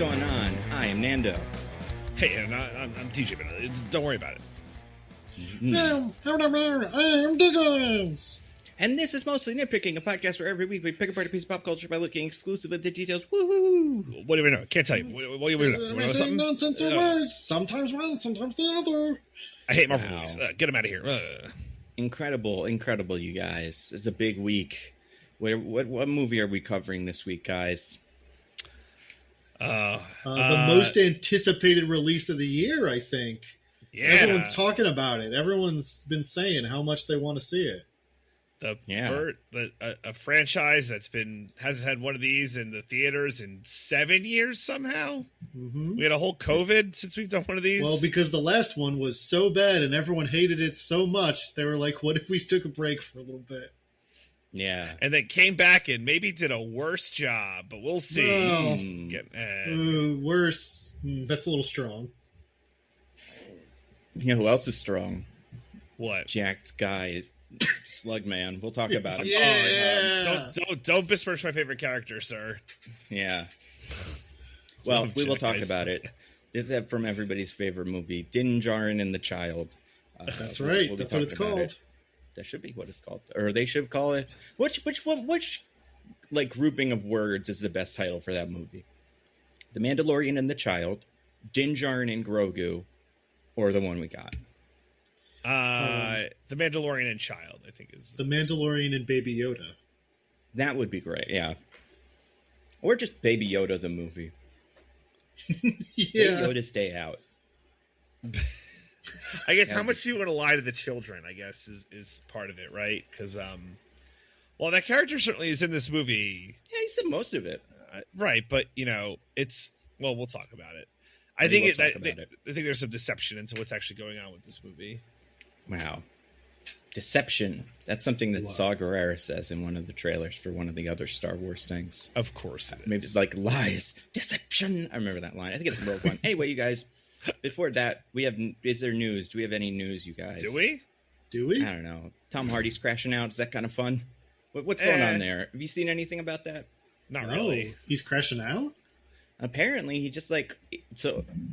going on? I am Nando. Hey, and I'm TJ, but don't worry about it. I am Diggins. And this is Mostly Nitpicking, a podcast where every week we pick apart a piece of pop culture by looking exclusive at the details. Woo! What do we know? Can't tell you. What do we know? We're saying nonsense or words. Sometimes one, sometimes the other. I hate Marvel movies. Get them out of here. Incredible, you guys. It's a big week. What movie are we covering this week, guys? The most anticipated release of the year, I think. Yeah. Everyone's talking about it. Everyone's been saying how much they want to see it. A franchise hasn't had one of these in the theaters in 7 years somehow. Mm-hmm. We had a whole COVID since we've done one of these. Well, because the last one was so bad and everyone hated it so much, they were like, what if we took a break for a little bit? Yeah. And then came back and maybe did a worse job, but we'll see. Worse. That's a little strong. You know who else is strong? What? Jacked guy, Slug Man. We'll talk about him. Yeah. Don't besmirch my favorite character, sir. Yeah. Well, we will talk about it. This is from everybody's favorite movie, Dinjarin and the Child. That's right. We'll That's what it's called. That should be what it's called, or they should call it. Which like grouping of words is the best title for that movie? The Mandalorian and the Child, Dinjarin and Grogu, or the one we got? The Mandalorian and Child, I think is the Mandalorian and Baby Yoda. That would be great, yeah. Or just Baby Yoda the movie. Yeah. Baby Yoda stay out. I guess how much do you want to lie to the children, I guess, is part of it, right? Because, well, that character certainly is in this movie. Yeah, he's in most of it. Right, but, we'll talk about it. I think there's some deception into what's actually going on with this movie. Wow. Deception. That's something that Saw Gerrera says in one of the trailers for one of the other Star Wars things. Of course it is. Maybe it's like lies. Deception. I remember that line. I think it's Rogue One. Anyway, you guys, before that, is there news? Do we have any news, you guys? Do we? I don't know. Tom Hardy's crashing out. Is that kind of fun? What's going on there? Have you seen anything about that? Not really. He's crashing out? Apparently, he just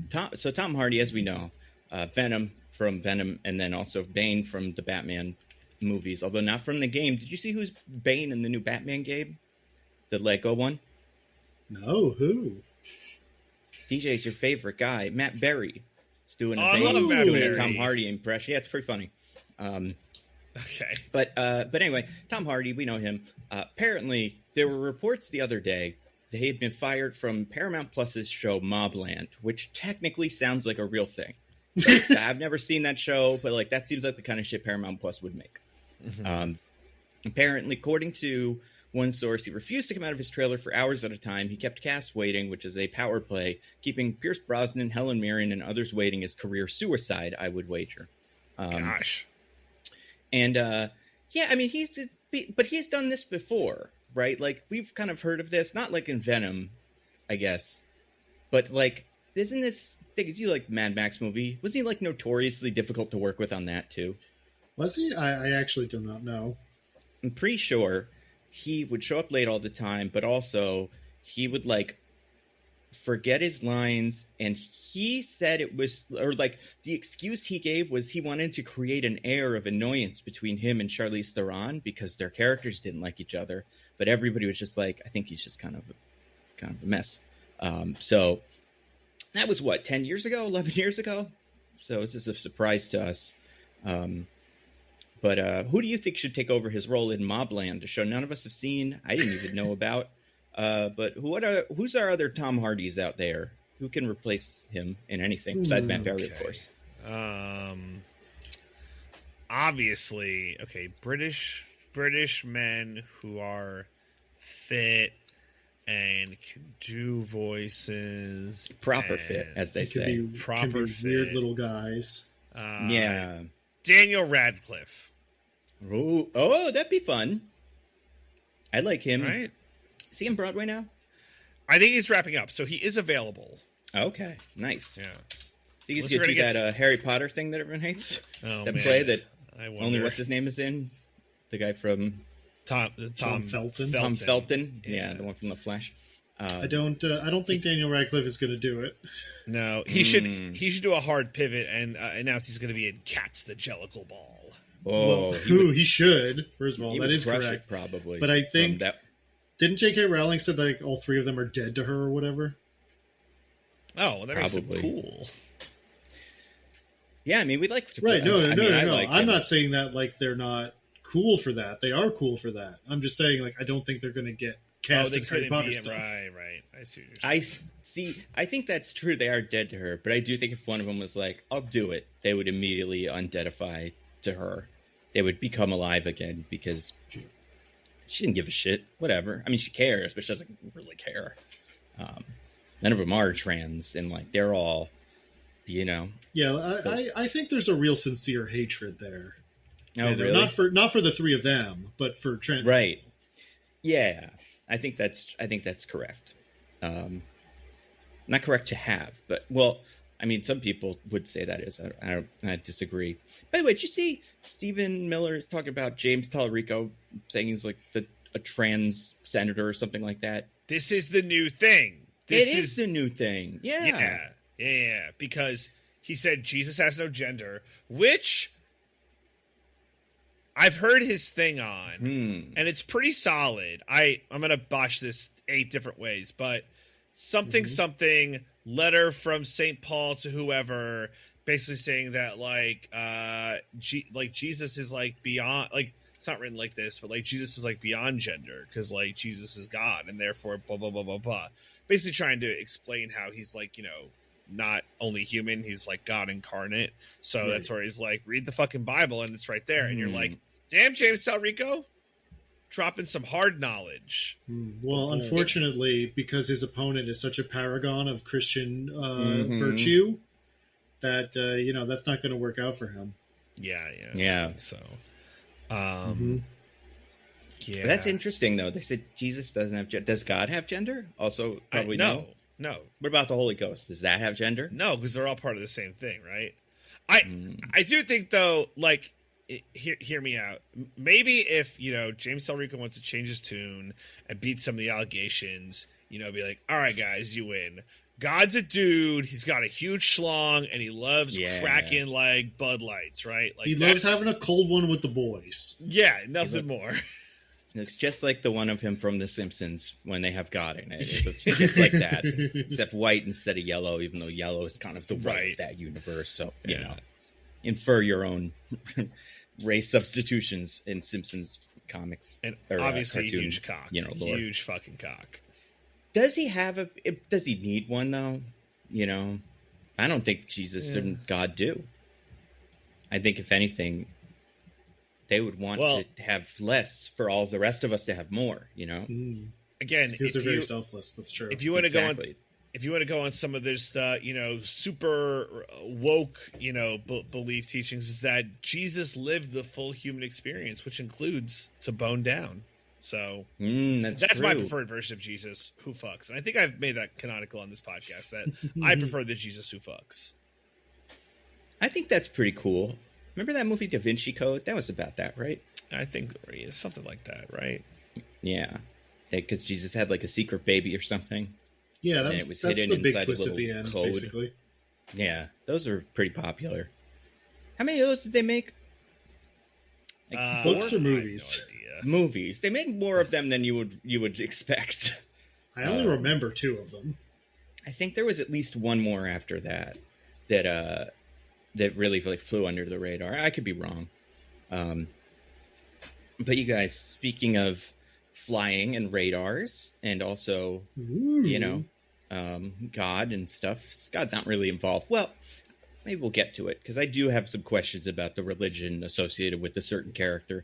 Tom Hardy, as we know, Venom from Venom, and then also Bane from the Batman movies, although not from the game. Did you see who's Bane in the new Batman game? The Lego one? No, who? DJ's your favorite guy, Matt Berry. He's doing a Tom Hardy impression. Yeah, it's pretty funny. Okay. But anyway, Tom Hardy, we know him. Apparently, there were reports the other day that he had been fired from Paramount Plus's show Mobland, which technically sounds like a real thing. I've never seen that show, but that seems like the kind of shit Paramount Plus would make. Mm-hmm. Apparently, according to one source, he refused to come out of his trailer for hours at a time. He kept cast waiting, which is a power play, keeping Pierce Brosnan, Helen Mirren, and others waiting is career suicide, I would wager. Gosh. And he's done this before, right? We've kind of heard of this, not like in Venom, I guess, but isn't this? You like Mad Max movie? Wasn't he notoriously difficult to work with on that too? Was he? I actually do not know. I'm pretty sure he would show up late all the time, but also he would forget his lines, and he said it was, the excuse he gave was he wanted to create an air of annoyance between him and Charlize Theron because their characters didn't like each other, but everybody was just I think he's just kind of a mess. So that was 10 years ago, 11 years ago. So it's just a surprise to us. But who do you think should take over his role in Mobland, a show none of us have seen? I didn't even know about. But who's our other Tom Hardys out there? Who can replace him in anything besides Matt Berry, of course? Obviously, British men who are fit and can do voices. Proper fit, as they say. Proper fit. Weird little guys. Yeah. Daniel Radcliffe. Oh, that'd be fun. I like him. Right? Is he on Broadway now? I think he's wrapping up, so he is available. Okay, nice. Yeah. Think he's going to do that Harry Potter thing that everyone hates? Oh, that man. play that only what's his name is in? The guy from... Tom Felton. Tom Felton. Yeah, the one from The Flash. I don't think Daniel Radcliffe is going to do it. No, he should do a hard pivot and announce he's going to be in Cats the Jellicle Ball. Oh, well, he should. First of all, that is correct. It, probably, but I think didn't J.K. Rowling said like all three of them are dead to her or whatever? Oh, well, that makes it cool. Yeah, I mean, we'd like to. Right? No. I'm not saying that like they're not cool for that. They are cool for that. I'm just saying like I don't think they're going to get cast in Harry Potter stuff. Right. I see what you're saying. I think that's true. They are dead to her, but I do think if one of them was like, "I'll do it," they would immediately undeadify to her. They would become alive again because she didn't give a shit. Whatever. I mean, she cares, but she doesn't really care. None of them are trans, and like they're all, Yeah, I think there's a real sincere hatred there. Oh, really? Not for the three of them, but for trans. Right. People. Yeah, I think that's correct. Not correct to have, but I mean, some people would say that is. I disagree. By the way, did you see Stephen Miller is talking about James Tallarico saying he's like a trans senator or something like that? This is the new thing. It is the new thing. Yeah. Yeah. Because he said Jesus has no gender, which I've heard his thing on, and it's pretty solid. I'm going to botch this 8 different ways, but something letter from St. Paul to whoever, basically saying that like Jesus is like beyond, like it's not written like this, but like Jesus is like beyond gender because like Jesus is God and therefore blah blah blah blah blah. Basically trying to explain how he's like not only human, he's like God incarnate. So that's where he's like, read the fucking Bible and it's right there, and you're like, damn, James Tallarico, dropping some hard knowledge. Well, unfortunately, because his opponent is such a paragon of Christian virtue, that that's not going to work out for him. Yeah. So, yeah, but that's interesting though. They said Jesus doesn't have gender. Does God have gender? Also, probably no. What about the Holy Ghost? Does that have gender? No, because they're all part of the same thing, right? I do think though, like. Hear me out. Maybe if James Tallarico wants to change his tune and beat some of the allegations, be like, all right, guys, you win. God's a dude. He's got a huge schlong and he loves cracking like Bud Lights, right? Like he loves having a cold one with the boys. Yeah, nothing more. Looks just like the one of him from The Simpsons when they have God in it. It looks just like that, except white instead of yellow, even though yellow is kind of the white of that universe. So infer your own race substitutions in Simpsons comics, and obviously cartoon, huge cock, huge fucking cock. Does he have does he need one though? I don't think Jesus and God do. I think if anything, they would want to have less for all the rest of us to have more. Again, because they're very selfless. That's true. If you want to go on some of this, super woke, belief teachings, is that Jesus lived the full human experience, which includes to bone down. So that's my preferred version of Jesus who fucks. And I think I've made that canonical on this podcast that I prefer the Jesus who fucks. I think that's pretty cool. Remember that movie Da Vinci Code? That was about that, right? I think it's something like that, right? Yeah. Because Jesus had like a secret baby or something. Yeah, that's the big twist at the end, basically. Yeah, those are pretty popular. How many of those did they make? Like books or movies? Movies. They made more of them than you would expect. I only remember 2 of them. I think there was at least one more after that really like flew under the radar. I could be wrong. But you guys, speaking of flying and radars and also God and stuff, God's not really involved. Well, maybe we'll get to it because I do have some questions about the religion associated with a certain character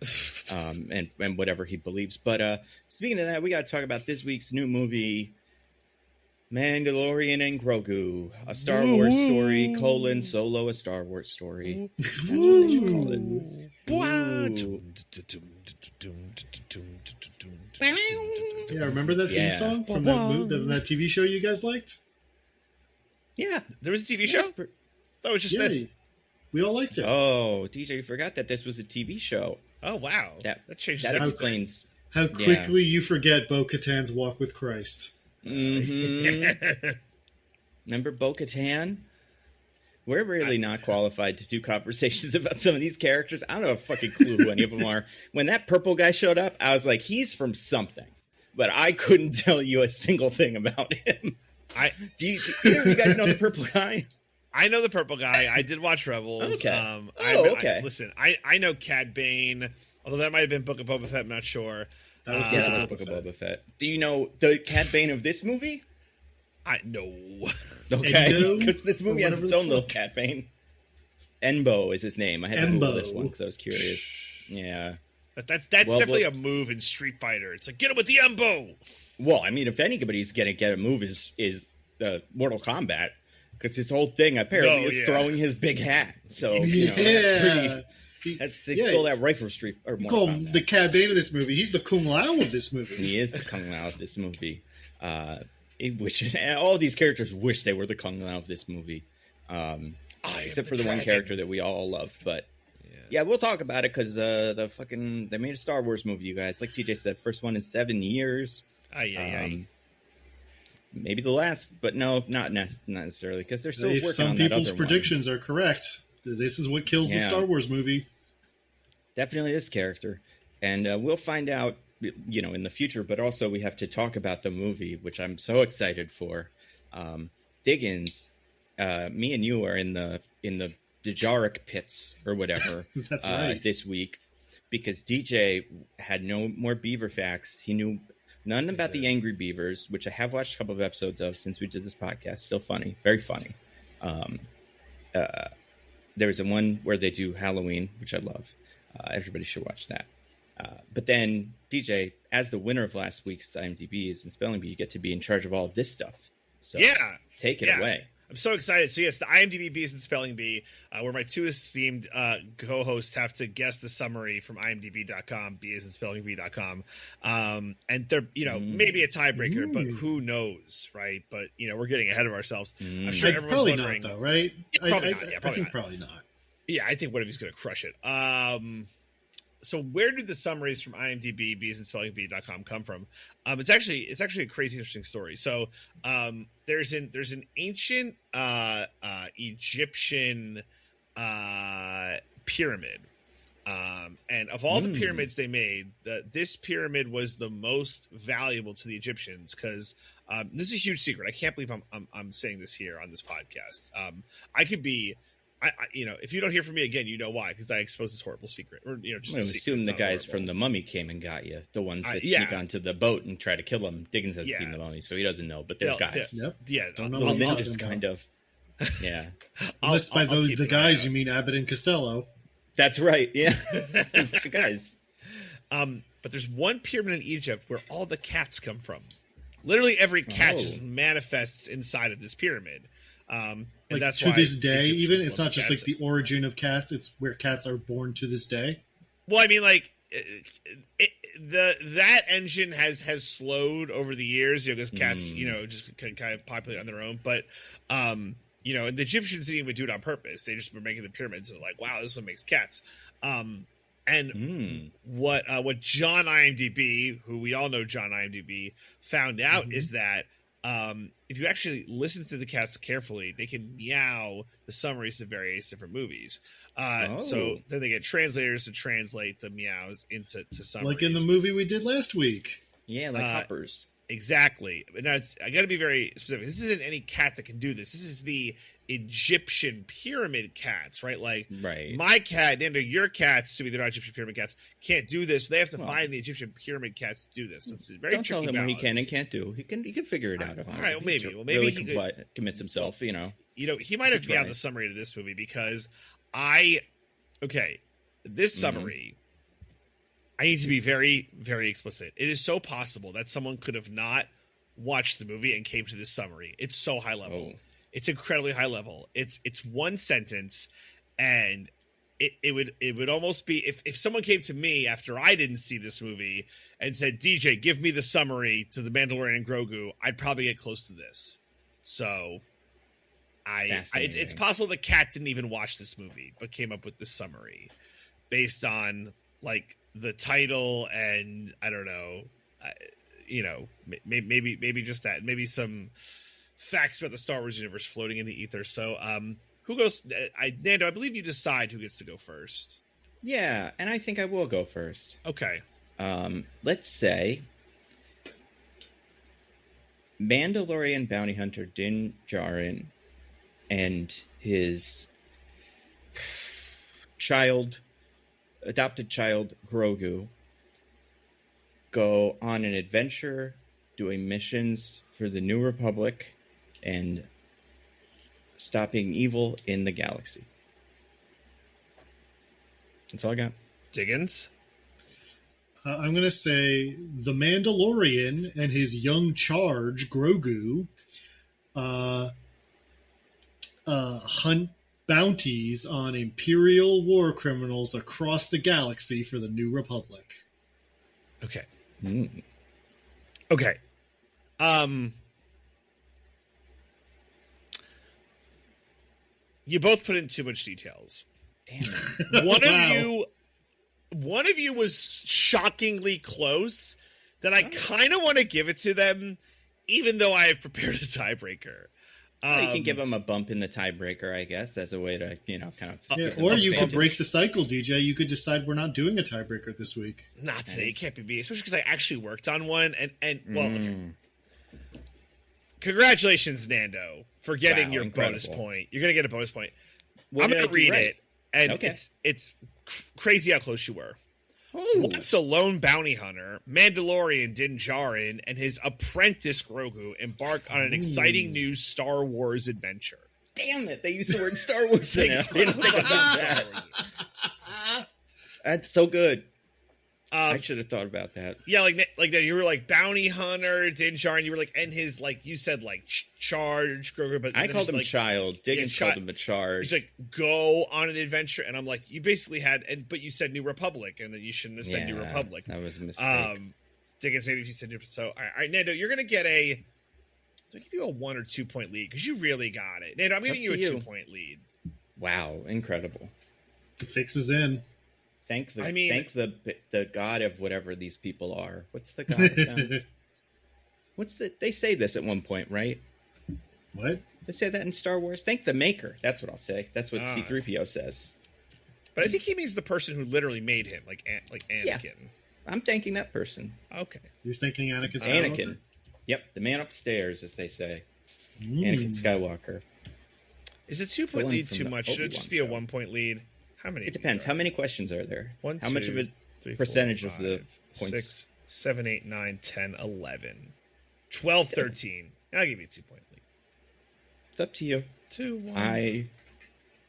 and whatever he believes. But speaking of that, we got to talk about this week's new movie, Mandalorian and Grogu, a Star Wars story, Solo, a Star Wars story. That's what they should call it. Yeah, remember that theme song from that TV show you guys liked? Yeah. There was a TV show? That was just this. We all liked it. Oh, DJ, you forgot that this was a TV show. Oh, wow. That changes that explains how quickly you forget Bo-Katan's walk with Christ. Mm-hmm. Remember Bo-Katan? We're really not qualified to do conversations about some of these characters. I don't have a fucking clue who any of them are. When that purple guy showed up, I was like, he's from something. But I couldn't tell you a single thing about him. Do either of you guys know the purple guy? I know the purple guy. I did watch Rebels. Okay. Okay. Listen, I know Cad Bane, although that might have been Book of Boba Fett. I'm not sure. That was Book of Boba Fett. Do you know the Cad Bane of this movie? I know. Okay. This movie has its own little Cad Bane. Enbo is his name. I had to Google this one because I was curious. Yeah. That's definitely a move in Street Fighter. It's like, get him with the Embo. Well, I mean, if anybody's going to get a move is Mortal Kombat. Because his whole thing apparently is throwing his big hat. So, you know, they stole that right from Street or Mortal Kombat. Kombat. The Cad Bane of this movie. He's the Kung Lao of this movie. He is the Kung Lao of this movie. And all these characters wish they were the Kung Lao of this movie. Except for the one character that we all love. But yeah, we'll talk about it because they made a Star Wars movie, you guys. Like TJ said, first one in 7 years. Maybe the last, but no, not necessarily, because they're still working on that other one. Some people's predictions are correct, this is what kills the Star Wars movie. Definitely this character. And we'll find out, you know, in the future, but also we have to talk about the movie, which I'm so excited for. Diggins, me and you are in the Dejaric pits or whatever. That's right. This week, because DJ had no more beaver facts. He knew none about the Angry Beavers, which I have watched a couple of episodes of since we did this podcast. Still funny. Very funny. There was one where they do Halloween, which I love. Everybody should watch that. But then, DJ, as the winner of last week's IMDb's and Spelling Bee, you get to be in charge of all of this stuff. So take it away. I'm so excited. So yes, the IMDb Bees and Spelling Bee, where my two esteemed co-hosts have to guess the summary from imdb.com, beesandspellingbee.com. And they're, you know, maybe a tiebreaker, but who knows, right? But, you know, we're getting ahead of ourselves. I'm sure everyone's probably wondering. Not, though, right? I think probably not. Yeah, I think one of you's going to crush it. So where do the summaries from IMDb, beesandspellingbee.com come from? It's actually a crazy interesting story. So there's an ancient Egyptian pyramid, and of all the pyramids they made, this pyramid was the most valuable to the Egyptians because this is a huge secret. I can't believe I'm saying this here on this podcast. I could be. You know, if you don't hear from me again, you know why, because I exposed this horrible secret. Or, you know, just assume the guys from the Mummy came and got you, the ones that sneak onto the boat and try to kill him. Diggins has seen the Mummy, so he doesn't know. But there's guys. Don't know well, then just kind of, Unless by the guys you mean Abbott and Costello. That's right. Yeah, it's the guys. But there's one pyramid in Egypt where all the cats come from. Literally every cat just manifests inside of this pyramid. And like that's to why this day, Egyptians even it's not just cats. like the origin of cats; it's where cats are born to this day. Well, I mean, like that engine has slowed over the years, you know, because cats, you know, just kind of populate on their own. But you know, and the Egyptians didn't even do it on purpose; they just were making the pyramids and like, wow, this one makes cats. And what John IMDb, who we all know John IMDb, found out is that if you actually listen to the cats carefully, they can meow the summaries of various different movies. So then they get translators to translate the meows into summaries. Like in the movie we did last week. Yeah, like hoppers. Exactly. But now I got to be very specific. This isn't any cat that can do this. This is the Egyptian pyramid cats, right? Like my cat, Nando, your cats, to be they're not Egyptian pyramid cats, can't do this. They have to find the Egyptian pyramid cats to do this. So it's a very don't tricky tell him balance. what he can and can't do. He can figure it out. All right, well, maybe really he commits himself. You know, he might have meowed the summary to this movie because this summary. I need to be very, very explicit. It is so possible that someone could have not watched the movie and came to this summary. It's so high level. It's incredibly high level. It's one sentence, and it would almost be if someone came to me after I didn't see this movie and said, DJ, give me the summary to the Mandalorian and Grogu, I'd probably get close to this. So it's possible the cat didn't even watch this movie, but came up with this summary based on like the title and I don't know. maybe just that, maybe some facts about the Star Wars universe floating in the ether. So, who goes? Nando, I believe you decide who gets to go first. Yeah, and I think I will go first. Okay. Let's say Mandalorian bounty hunter Din Djarin and his adopted child Grogu go on an adventure doing missions for the New Republic and stopping evil in the galaxy. That's all I got. Diggins? I'm going to say the Mandalorian and his young charge, Grogu, hunt bounties on Imperial war criminals across the galaxy for the New Republic. Okay. Okay. You both put in too much details. Damn it. One of you was shockingly close that I kind of want to give it to them, even though I have prepared a tiebreaker. Well, you can give them a bump in the tiebreaker, I guess, as a way to, kind of... Yeah, or you could break the cycle, DJ. You could decide we're not doing a tiebreaker this week. Not today. It can't be me, especially because I actually worked on one. Okay. Congratulations, Nando, for getting your bonus point. You're going to get a bonus point. I'm going to read it, and it's crazy how close you were. Ooh. Once a lone bounty hunter, Mandalorian Din Djarin and his apprentice Grogu embark on an exciting new Star Wars adventure. Damn it! They used the word Star Wars in it. I didn't think about that. That's so good. I should have thought about that. Yeah, like that. You were like bounty hunter Din Djarin. You were like, and his you said charge Grogu, but I called him child. Diggins called him a charge. He's like, go on an adventure, and I'm like, you basically had, but you said New Republic, and then you shouldn't have said New Republic. That was a mistake. Diggins, maybe if you said New. So, all right, Nando, you're gonna get a. So I give you a 1 or 2 point lead because you really got it. Nando, I'm giving you a 2 point lead. Wow, incredible! The fix is in. Thank the god of whatever these people are. What's the god of them? They say this at one point, right? What? They say that in Star Wars. Thank the maker. That's what I'll say. That's what C-3PO says. But I think he means the person who literally made him, like Anakin. Yeah. I'm thanking that person. Okay. You're thinking Anakin Skywalker? Anakin. Yep, the man upstairs, as they say. Anakin Skywalker. Is a 2 point lead too much? Should it just be a 1 point lead? How many? It depends. How many questions are there? How much of a percentage of the points? 6, 7, 8, 9, 10, 11, 12, 13. I'll give you a 2 point lead. It's up to you. 2, 1. I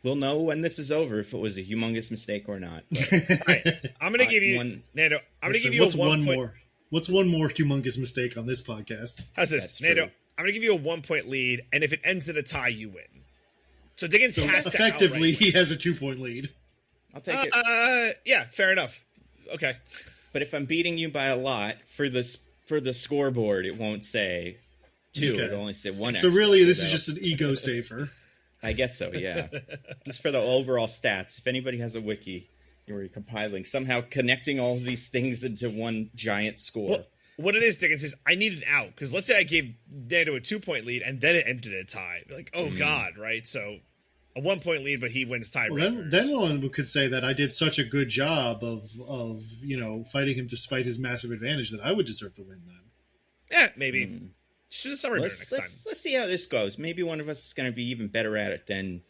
will know when this is over if it was a humongous mistake or not. All right. I'm going to give you, Nando, I'm going to give you what's one more. What's one more humongous mistake on this podcast? How's this? Nando, I'm going to give you a 1 point lead, and if it ends in a tie, you win. So Diggins has to effectively, he has a 2 point lead. I'll take it. Yeah, fair enough. Okay. But if I'm beating you by a lot, for the scoreboard, it won't say 2. It'll only say 1. So really, this is just an ego saver. I guess so, yeah. Just for the overall stats. If anybody has a wiki where you're compiling, somehow connecting all of these things into one giant score. Well, what it is, Diggins, is I need an out. Because let's say I gave Nando a 2 point lead, and then it ended in a tie. Like, oh, God, right? So a 1 point lead, but he wins tiebreakers. Well, then one could say that I did such a good job of fighting him despite his massive advantage that I would deserve the win then. Yeah, maybe. Just do the summer next time. Let's see how this goes. Maybe one of us is going to be even better at it than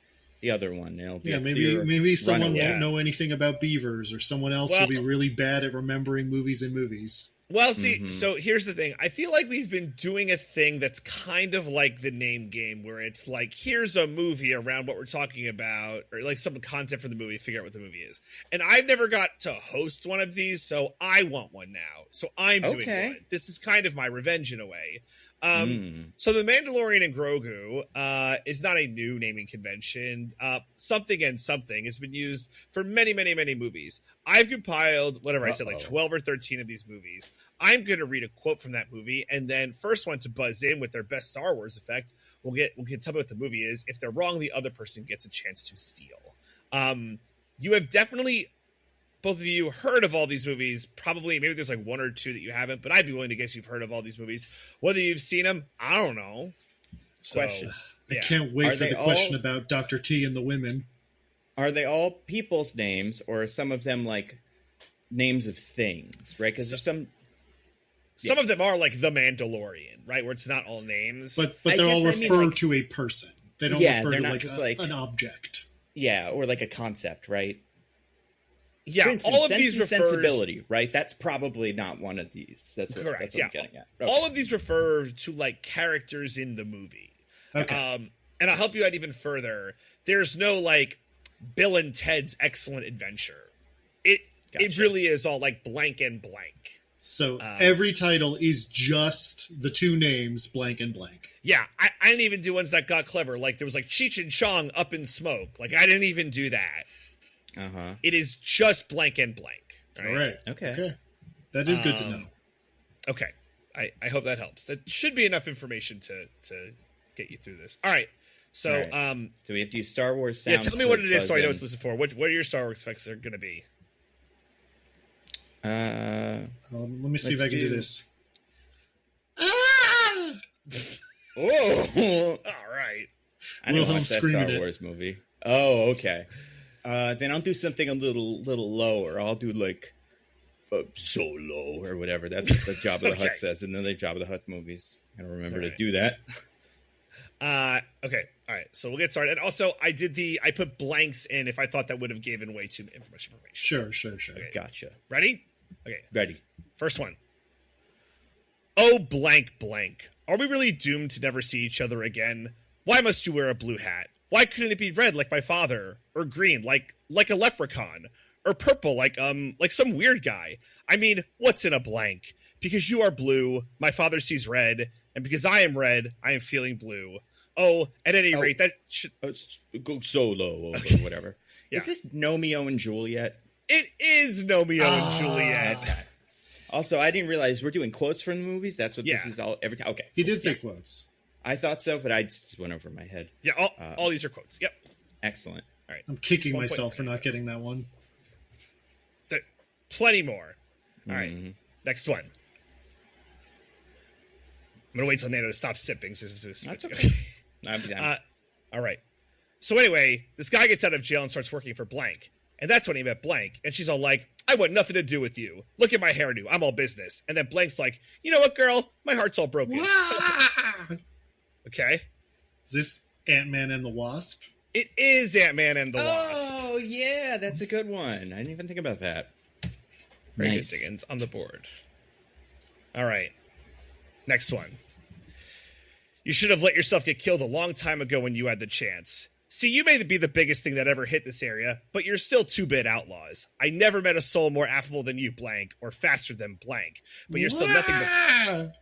the other one. Maybe someone won't know anything about beavers, or someone else will be really bad at remembering movies and movies. Well, see, so here's the thing. I feel like we've been doing a thing that's kind of like the name game, where it's like, here's a movie around what we're talking about, or like some content for the movie, figure out what the movie is. And I've never got to host one of these, so I want one now. So I'm doing one. This is kind of my revenge in a way. So the Mandalorian and Grogu is not a new naming convention. Something and something has been used for many, many, many movies. I've compiled, I said, like 12 or 13 of these movies. I'm going to read a quote from that movie, and then first one to buzz in with their best Star Wars effect will get tell me what the movie is. If they're wrong, the other person gets a chance to steal. You have definitely both of you heard of all these movies. Probably, maybe there's like one or two that you haven't, but I'd be willing to guess you've heard of all these movies. Whether you've seen them, I don't know. Question. I can't wait for the question about Dr. T and the women. Are they all people's names, or are some of them like names of things, right? Because there's some of them are like the Mandalorian, right? Where it's not all names. But they're all refer to a person. They don't refer to like an object. Yeah, or like a concept, right? Yeah, for instance, all of these sensibility, right? That's probably not one of these. That's what, correct. That's what I'm getting at. Okay. All of these refer to like characters in the movie. Okay. And I'll help you out even further. There's no like Bill and Ted's Excellent Adventure. It really is all like blank and blank. So every title is just the two names blank and blank. Yeah, I didn't even do ones that got clever. Like there was like Cheech and Chong Up in Smoke. Like I didn't even do that. It is just blank and blank. All right. Okay. That is good to know. Okay. I hope that helps. That should be enough information to get you through this. All right. So, do we have to use Star Wars sounds? Yeah, tell me what it is so I know what to listen for. What are your Star Wars effects are going to be? Let me see if I can do this. Oh, all right. I didn't watch that Star Wars movie. Oh, okay. Then I'll do something a little lower. I'll do like Solo or whatever. That's what the Jabba the Hutt says in the Jabba the Hutt movies. I don't remember to do that. Okay. All right. So we'll get started. And also, I put blanks in if I thought that would have given way too much information. Sure. Okay. Gotcha. Ready? Okay. Ready. First one. Oh, blank, blank. Are we really doomed to never see each other again? Why must you wear a blue hat? Why couldn't it be red like my father? Or green like a leprechaun? Or purple like some weird guy? I mean, what's in a blank? Because you are blue, my father sees red, and because I am red, I am feeling blue. Oh, at any rate, that should go Solo or whatever. Yeah. Is this Romeo and Juliet? It is Romeo and Juliet. Okay. Also, I didn't realize we're doing quotes from the movies. That's what this is all every time. Okay, he did say quotes. I thought so, but I just went over my head. Yeah, all these are quotes. Yep. Excellent. All right. I'm kicking myself for not getting that one. Plenty more. All right. Next one. I'm gonna wait till Nando stops sipping. That's okay. All right. So anyway, this guy gets out of jail and starts working for blank. And that's when he met blank. And she's all like, I want nothing to do with you. Look at my hairdo. I'm all business. And then blank's like, you know what, girl? My heart's all broken. Okay. Is this Ant-Man and the Wasp? It is Ant-Man and the Wasp. Oh, yeah. That's a good one. I didn't even think about that. Very good, Diggins. On the board. All right. Next one. You should have let yourself get killed a long time ago when you had the chance. See, you may be the biggest thing that ever hit this area, but you're still 2-bit outlaws. I never met a soul more affable than you, blank, or faster than blank. But you're still nothing but...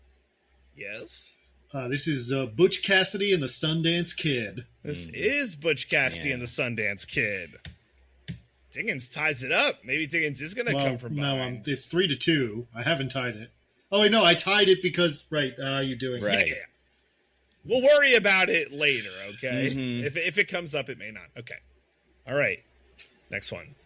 Yes? This is Butch Cassidy and the Sundance Kid. This is Butch Cassidy and the Sundance Kid. Diggins ties it up. Maybe Diggins is going to come from behind. No, it's 3-2. I haven't tied it. Oh, wait, no, I tied it because... Right, you're doing right. Yeah. We'll worry about it later, okay? Mm-hmm. If it comes up, it may not. Okay. All right. Next one.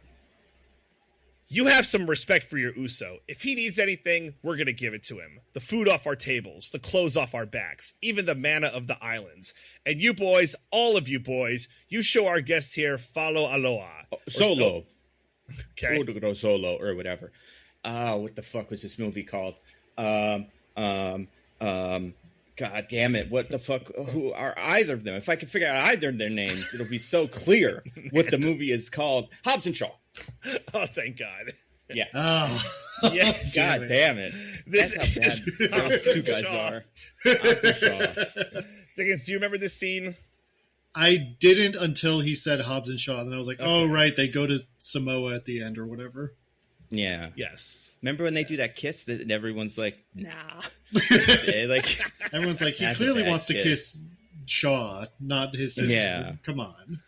You have some respect for your Uso. If he needs anything, we're going to give it to him. The food off our tables, the clothes off our backs, even the manna of the islands. And you boys, all of you boys, you show our guests here follow aloha. Solo. Okay. Solo or whatever. What the fuck was this movie called? God damn it. What the fuck? Who are either of them? If I can figure out either of their names, it'll be so clear what the movie is called. Hobbs and Shaw. Oh, thank God. Yeah. Oh. Yes. God damn it. That's how bad those two guys are. Hobbs and Shaw. Diggins, do you remember this scene? I didn't until he said Hobbs and Shaw. And I was like, oh, right. They go to Samoa at the end or whatever. Yeah. Yes. Remember when they do that kiss that everyone's like, nah. Everyone's like, he clearly wants to kiss Shaw, not his sister. Yeah. Come on.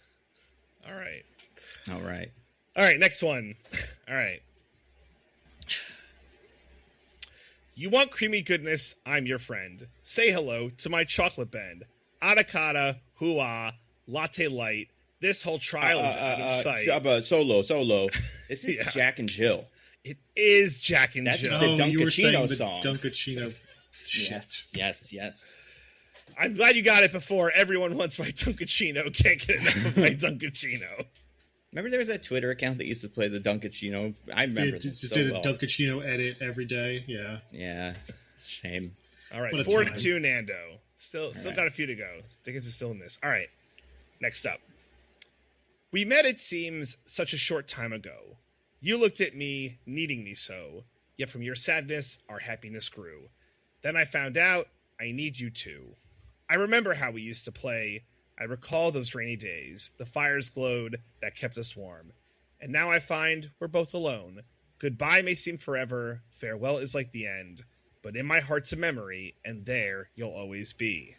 All right. All right, next one. All right. You want creamy goodness? I'm your friend. Say hello to my chocolate bend. Adakata, hua, latte light. This whole trial is out of sight. Solo. This is Yeah. Jack and Jill. It is Jack and That's Jill. the you were saying Dunkachino the song. Dunkachino. Yes. I'm glad you got it before. Everyone wants my Dunkachino. Can't get enough of my Dunkachino. Remember there was that Twitter account that used to play the Dunkachino? I remember It this just so did a well. Dunkachino edit every day. Yeah. Yeah, it's a shame. All right, What a 4-2, time. Nando. Still right. got a few to go. Diggins is still in this. All right, next up. We met, it seems, such a short time ago. You looked at me, needing me so. Yet from your sadness, our happiness grew. Then I found out I need you too. I remember how we used to play. I recall those rainy days. The fires glowed that kept us warm. And now I find we're both alone. Goodbye may seem forever. Farewell is like the end. But in my heart's a memory, and there you'll always be.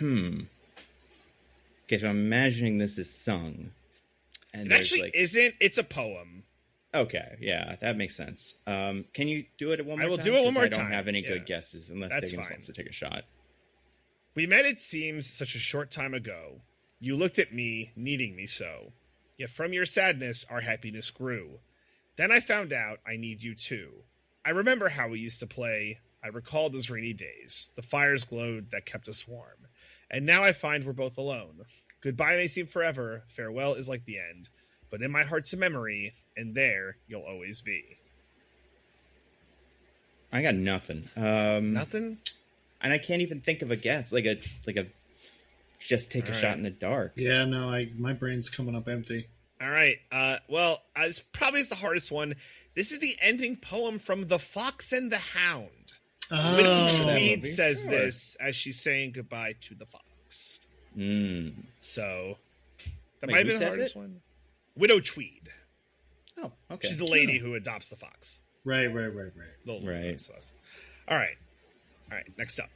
Okay, so I'm imagining this is sung. And It there's, actually isn't. It's a poem. Okay, yeah, that makes sense. Can you do it one more time? I will do it one 'Cause more I time. don't have any Yeah. good guesses unless That's Diggins fine. wants to take a shot. We met, it seems, such a short time ago. You looked at me, needing me so. Yet from your sadness, our happiness grew. Then I found out I need you too. I remember how we used to play. I recall those rainy days. The fires glowed that kept us warm. And now I find we're both alone. Goodbye may seem forever. Farewell is like the end. But in my heart's a memory, and there you'll always be. I got nothing. Nothing? And I can't even think of a guess. Like a just take a All shot right. in the dark. Yeah, no, my brain's coming up empty. All right. Well, this probably is the hardest one. This is the ending poem from The Fox and the Hound. Whitney Oh, Tweed says sure. this as she's saying goodbye to the fox. So that Wait, might have who been the says hardest it? one. Widow Tweed. Oh, okay. She's the lady who adopts the fox. right. The little Right. fox to us. All right. Next up.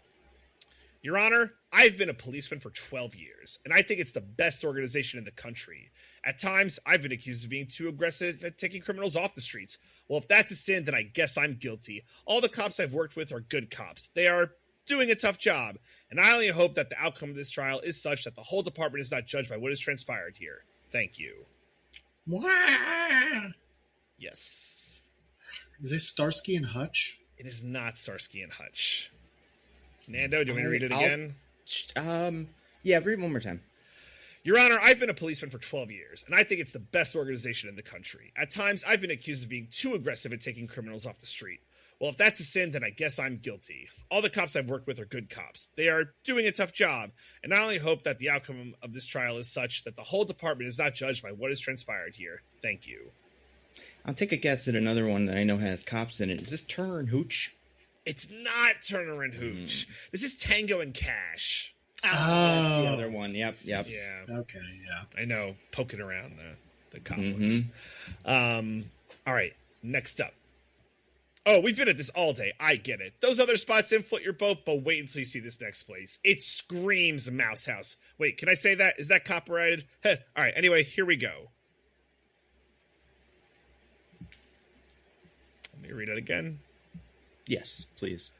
Your Honor, I've been a policeman for 12 years, and I think it's the best organization in the country. At times, I've been accused of being too aggressive at taking criminals off the streets. Well, if that's a sin, then I guess I'm guilty. All the cops I've worked with are good cops. They are doing a tough job, and I only hope that the outcome of this trial is such that the whole department is not judged by what has transpired here. Thank you. Wah! Yes. Is this Starsky and Hutch? It is not Starsky and Hutch. Nando, do you want me to read it I'll- again? Yeah, read it one more time. Your Honor, I've been a policeman for 12 years, and I think it's the best organization in the country. At times, I've been accused of being too aggressive at taking criminals off the street. Well, if that's a sin, then I guess I'm guilty. All the cops I've worked with are good cops. They are doing a tough job, and I only hope that the outcome of this trial is such that the whole department is not judged by what has transpired here. Thank you. I'll take a guess at another one that I know has cops in it. Is this Turner and Hooch? It's not Turner and Hooch. This is Tango and Cash. That's the other one. Yep. Yeah, Okay, yeah. I know. Poking around the cop ones. All right, next up. Oh, we've been at this all day. I get it. Those other spots inflate your boat, but wait until you see this next place. It screams Mouse House. Wait, can I say that? Is that copyrighted? Heh. All right, anyway, here we go. Let me read it again. Yes, please.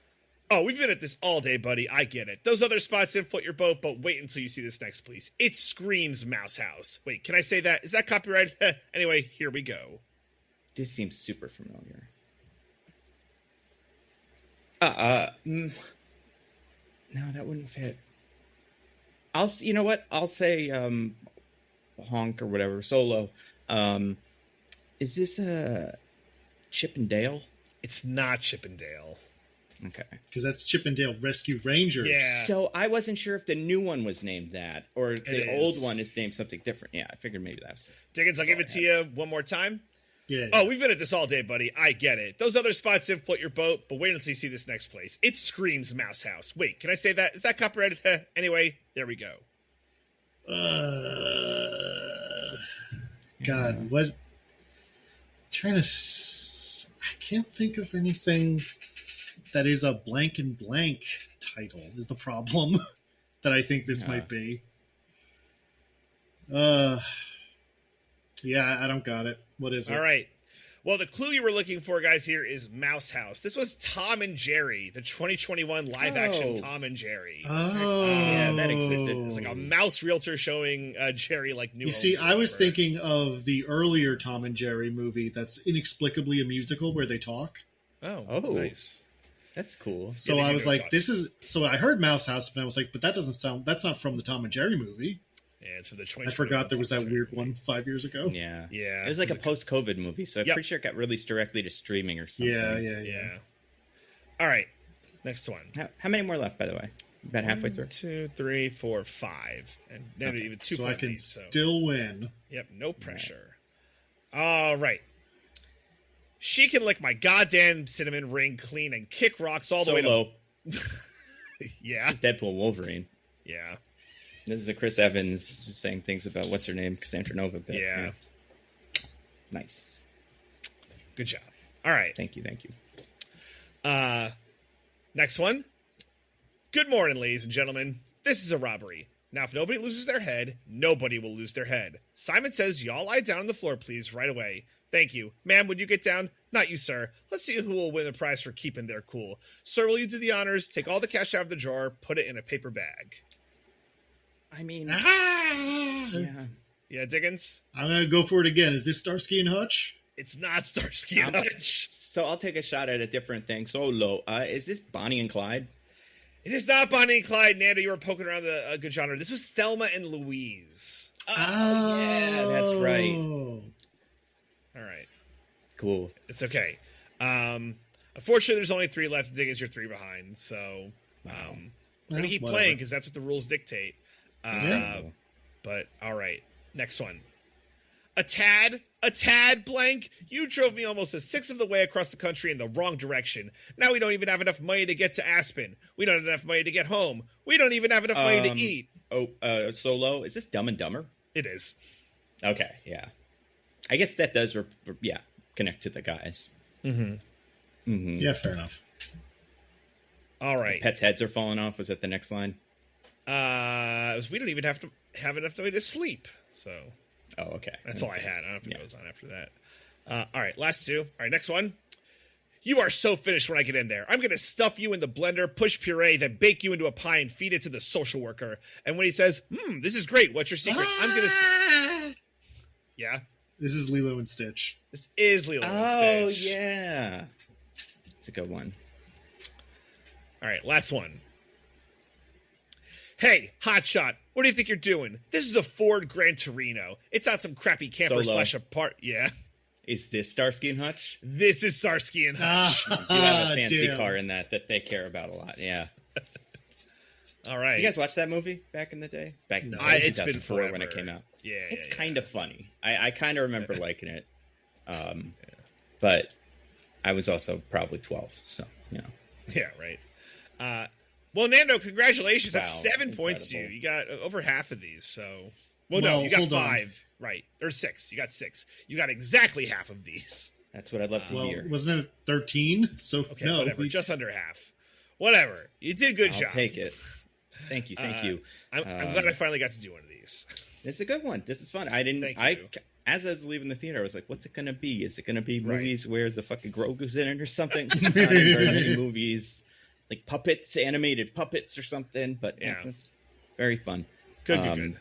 Oh, we've been at this all day, buddy. I get it. Those other spots inflate your boat, but wait until you see this next place. It screams Mouse House. Wait, can I say that? Is that copyrighted? Heh. Anyway, here we go. This seems super familiar. No, that wouldn't fit. You know what? I'll say honk or whatever, solo. Is this Chip and Dale? It's not Chippendale. Okay. Because that's Chippendale Rescue Rangers. Yeah. So I wasn't sure if the new one was named that or the old is. one is named something different. Yeah, I figured maybe that's it. Diggins, I'll give it to you one more time. Yeah. Oh, we've been at this all day, buddy. I get it. Those other spots inflate your boat, but wait until you see this next place. It screams Mouse House. Wait, can I say that? Is that copyrighted? Heh. Anyway, there we go. God, what? Trying to. I can't think of anything that is a blank and blank title, is the problem that I think this might be. Yeah, I don't got it. What is it? All right. Well, the clue you were looking for, guys, here is Mouse House. This was Tom and Jerry, the 2021 live-action Tom and Jerry. Oh. Yeah, that existed. It's like a mouse realtor showing Jerry like new. You see, I was thinking of the earlier Tom and Jerry movie that's inexplicably a musical where they talk. Oh, nice. That's cool. So I was like, this is... So I heard Mouse House, but I was like, but that doesn't sound... That's not from the Tom and Jerry movie. Yeah, it's for the 20. I forgot there was that weird one 5 years ago. Yeah. Yeah. It was like a post-COVID movie, so I'm pretty sure it got released directly to streaming or something. Yeah. All right. Next one. How many more left, by the way? About halfway 1, through. 2, 3, 4, 5. And then even 2 So I can still win. Yep, no pressure. All right. She can lick my goddamn cinnamon ring clean and kick rocks all the way to... Yeah. This is Deadpool and Wolverine. Yeah. This is a Chris Evans just saying things about what's her name, Cassandra Nova. Bit. Yeah. Nice. Good job. All right. Thank you. Next one. Good morning, ladies and gentlemen. This is a robbery. Now, if nobody loses their head, nobody will lose their head. Simon says, y'all lie down on the floor, please, right away. Thank you. Ma'am, would you get down? Not you, sir. Let's see who will win the prize for keeping their cool. Sir, will you do the honors? Take all the cash out of the drawer, put it in a paper bag. I mean... Yeah, Diggins? I'm going to go for it again. Is this Starsky and Hutch? It's not Starsky and Hutch. So I'll take a shot at a different thing. Solo. Is this Bonnie and Clyde? It is not Bonnie and Clyde. Nando, you were poking around the good genre. This was Thelma and Louise. Oh, yeah, that's right. All right. Cool. It's okay. Unfortunately, there's only 3 left. Diggins, you're 3 behind. So we're going to keep playing because that's what the rules dictate. But all right. Next one. A tad blank. You drove me almost a 1/6 of the way across the country in the wrong direction. Now we don't even have enough money to get to Aspen. We don't have enough money to get home. We don't even have enough money to eat. Solo. Is this Dumb and Dumber? It is. Okay, yeah. I guess that does, connect to the guys. Yeah, fair enough. All right. Pets' heads are falling off. Was that the next line? It was, we don't even have to have enough money to sleep. So... Oh, okay. That's all I had. I don't know if it goes on after that. All right, last 2. All right, next one. You are so finished when I get in there. I'm going to stuff you in the blender, push puree, then bake you into a pie and feed it to the social worker. And when he says, this is great. What's your secret? I'm going to... Yeah? This is Lilo and Stitch. This is Lilo and Stitch. Oh, yeah. It's a good one. All right, last one. Hey, hotshot, what do you think you're doing? This is a Ford Gran Torino. It's not some crappy camper / apart. Yeah. Is this Starsky and Hutch? This is Starsky and Hutch. You have a fancy car in that they care about a lot. Yeah. All right. You guys watch that movie back in the day? Back in the it's been forever when it came out. Yeah. It's kind of funny. I kind of remember liking it. But I was also probably 12, so, you know. Yeah, right. Well, Nando, congratulations. That's 7 incredible. points to you. You got over half of these, so... Well, no, you got 5. Right. Or 6. You got 6. You got exactly half of these. That's what I'd love to hear. Wasn't it 13? So, okay, whatever. Just under half. Whatever. You did a good job. I'll take it. Thank you. I'm glad I finally got to do one of these. It's a good one. This is fun. As I was leaving the theater, I was like, what's it going to be? Is it going to be movies where the fucking Grogu's in it or something? Not in very many movies. Like puppets, animated puppets or something, but it's very fun. Good.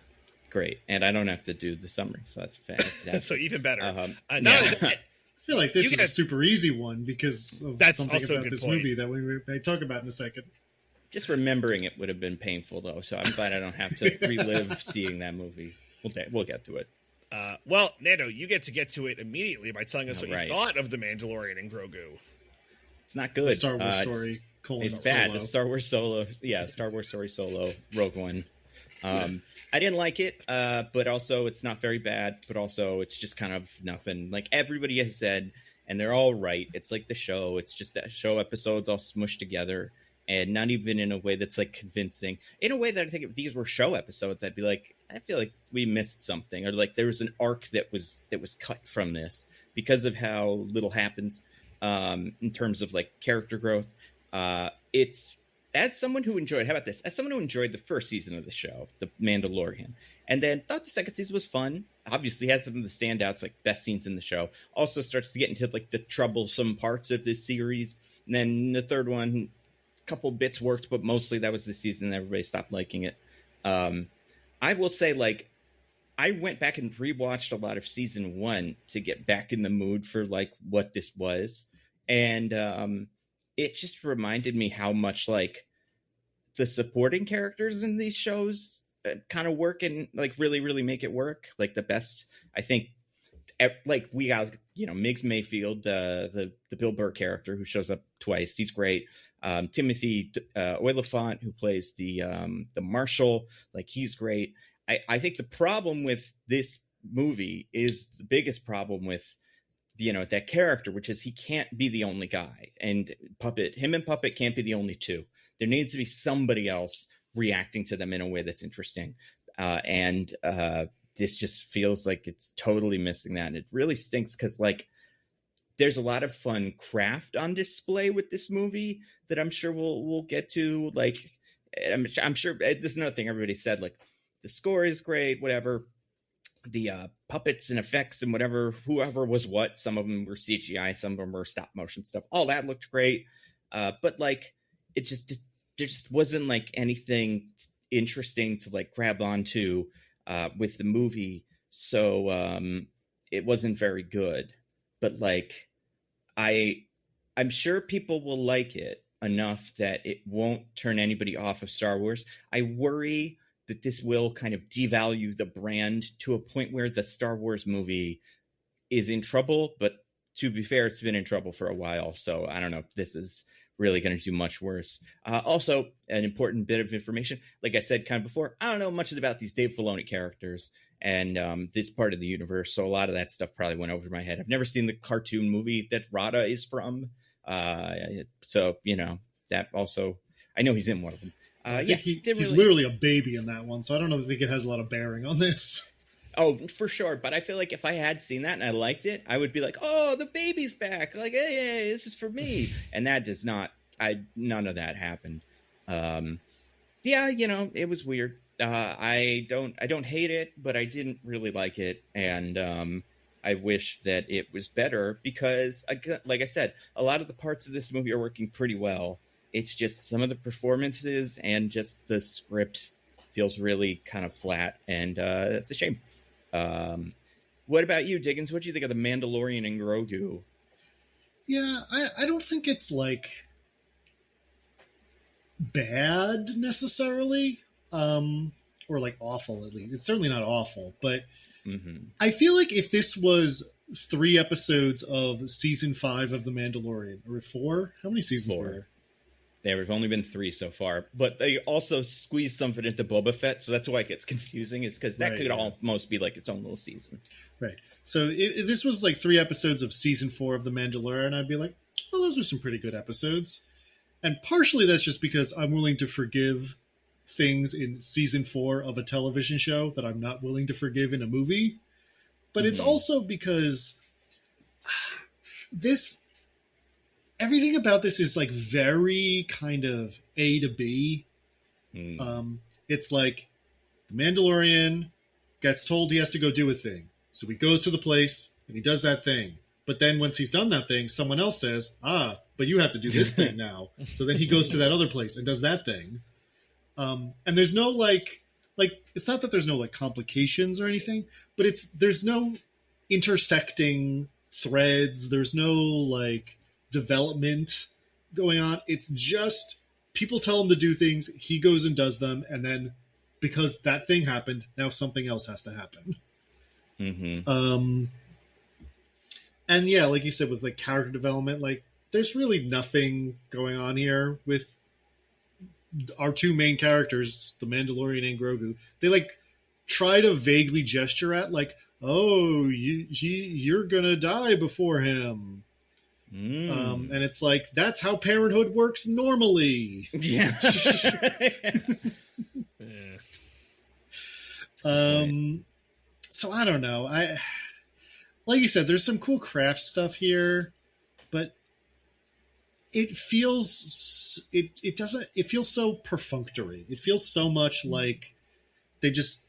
Great. And I don't have to do the summary, so that's fantastic. So even better. I feel like this is a super easy one because of something about this movie that we may talk about in a second. Just remembering it would have been painful, though, so I'm glad I don't have to relive seeing that movie. We'll get to it. Well, Nando, you get to it immediately by telling us what you thought of The Mandalorian and Grogu. It's not good. The Star Wars story. It's bad. The Star Wars Solo. Yeah, Star Wars story Solo. Rogue One. I didn't like it, but also it's not very bad, but also it's just kind of nothing. Like everybody has said, and they're all right. It's like the show. It's just that show episodes all smushed together and not even in a way that's like convincing. In a way that I think if these were show episodes, I'd be like, I feel like we missed something, or like there was an arc that was cut from this because of how little happens in terms of like character growth. It's as someone who enjoyed, how about this? As someone who enjoyed the first season of the show, The Mandalorian, and then thought the second season was fun, obviously has some of the standouts, like best scenes in the show, also starts to get into like the troublesome parts of this series. And then the third one, a couple bits worked, but mostly that was the season everybody stopped liking it. I will say, like, I went back and rewatched a lot of season 1 to get back in the mood for like what this was. And it just reminded me how much like the supporting characters in these shows kind of work and like really, really make it work. Like the best, I think, like we got, Migs Mayfield, the Bill Burr character who shows up twice. He's great. Timothy Oliphant, who plays the Marshal, like he's great. I think the problem with this movie is the biggest problem with that character, which is he can't be the only guy, and him and Puppet can't be the only two. There needs to be somebody else reacting to them in a way that's interesting. And this just feels like it's totally missing that. And it really stinks because like there's a lot of fun craft on display with this movie that I'm sure we'll get to. Like, I'm sure this is another thing everybody said, like the score is great, whatever. The puppets and effects and whatever, whoever was what, some of them were CGI, some of them were stop motion stuff. All that looked great. But like, there just wasn't like anything interesting to like grab onto with the movie. So it wasn't very good. But like, I'm sure people will like it enough that it won't turn anybody off of Star Wars. I worry that this will kind of devalue the brand to a point where the Star Wars movie is in trouble. But to be fair, it's been in trouble for a while. So I don't know if this is really going to do much worse. Also, an important bit of information, like I said kind of before, I don't know much about these Dave Filoni characters and this part of the universe. So a lot of that stuff probably went over my head. I've never seen the cartoon movie that Rada is from. So, that also, I know he's in one of them. I think he's literally a baby in that one, so I don't think it has a lot of bearing on this. Oh, for sure. But I feel like if I had seen that and I liked it, I would be like, oh, the baby's back. Like, hey, this is for me. And that does not, none of that happened. It was weird. I don't hate it, but I didn't really like it. And I wish that it was better because, like I said, a lot of the parts of this movie are working pretty well. It's just some of the performances and just the script feels really kind of flat, and that's a shame. What about you, Diggins? What do you think of The Mandalorian and Grogu? Yeah, I don't think it's like bad necessarily, or like awful at least. It's certainly not awful, but I feel like if this was 3 episodes of season 5 of The Mandalorian, or 4, how many seasons were there? There have only been 3 so far, but they also squeezed something into Boba Fett, so that's why it gets confusing, is because that could almost be like its own little season. Right. So if this was like 3 episodes of season 4 of The Mandalorian, I'd be like, oh, those are some pretty good episodes. And partially that's just because I'm willing to forgive things in season 4 of a television show that I'm not willing to forgive in a movie. But it's also because everything about this is like very kind of A to B. It's like the Mandalorian gets told he has to go do a thing. So he goes to the place and he does that thing. But then once he's done that thing, someone else says, but you have to do this thing now. So then he goes to that other place and does that thing. And there's no like, it's not that there's no like complications or anything, but there's no intersecting threads. There's no like development going on. It's just people tell him to do things, he goes and does them, and then because that thing happened, now something else has to happen. And yeah, like you said, with like character development, like there's really nothing going on here with our 2 main characters, the Mandalorian and Grogu. They like try to vaguely gesture at like, oh, you're gonna die before him. And it's like, that's how parenthood works normally. Yeah. So I don't know. Like you said, there's some cool craft stuff here, but it feels it feels so perfunctory. It feels so much like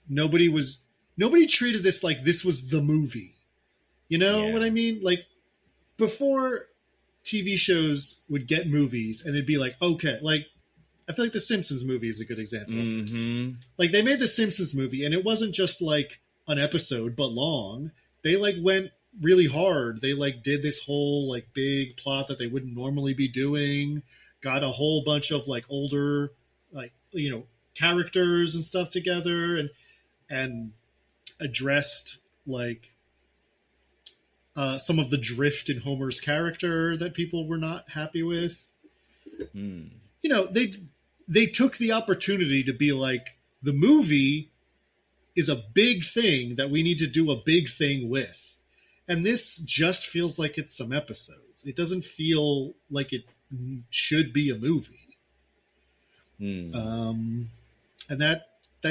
nobody treated this like this was the movie. You know what I mean? Like before TV shows would get movies and it'd be like, okay, like I feel like the Simpsons movie is a good example of this. Like they made the Simpsons movie and it wasn't just like an episode but long. They like went really hard. They like did this whole like big plot that they wouldn't normally be doing, got a whole bunch of like older like, you know, characters and stuff together and addressed like some of the drift in Homer's character that people were not happy with. You know, they took the opportunity to be like, the movie is a big thing that we need to do a big thing with. And this just feels like it's some episodes. It doesn't feel like it should be a movie. And that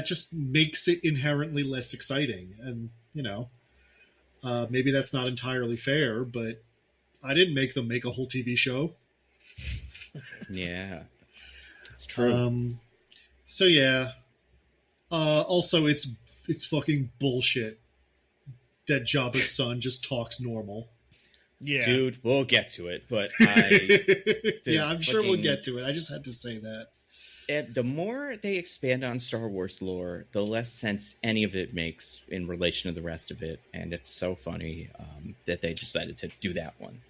just makes it inherently less exciting. And, you know, maybe that's not entirely fair, but I didn't make them make a whole TV show. Yeah, that's true. So yeah. Also, it's fucking bullshit that Jabba's son just talks normal. Yeah, dude, we'll get to it, but yeah, I'm sure we'll get to it. I just had to say that. The more they expand on Star Wars lore, the less sense any of it makes in relation to the rest of it, and it's so funny that they decided to do that one.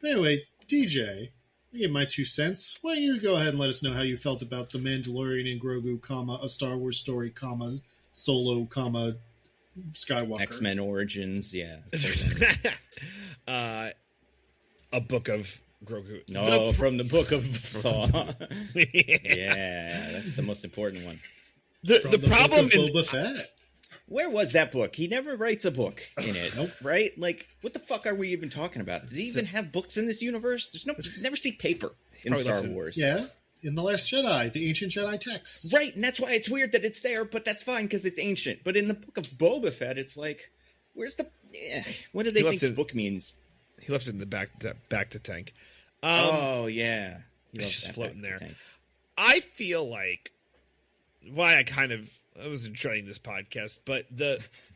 Anyway, DJ, I give my 2 cents. Why don't you go ahead and let us know how you felt about the Mandalorian and Grogu, A Star Wars Story, Solo, Skywalker. X-Men Origins, yeah. A book of Grogu. No, from the book of Thaw. Yeah, that's the most important one. The problem in Boba Fett. Where was that book? He never writes a book in it. Nope. Right? Like, what the fuck are we even talking about? Does he even have books in this universe? You never see paper in Star Wars. Yeah, in The Last Jedi, the ancient Jedi texts. Right, and that's why it's weird that it's there, but that's fine because it's ancient. But in the book of Boba Fett, it's like, where's the... what do they think the book means? He left it in the back to tank. Oh, yeah. It's just floating there. I feel like why I was enjoying this podcast, but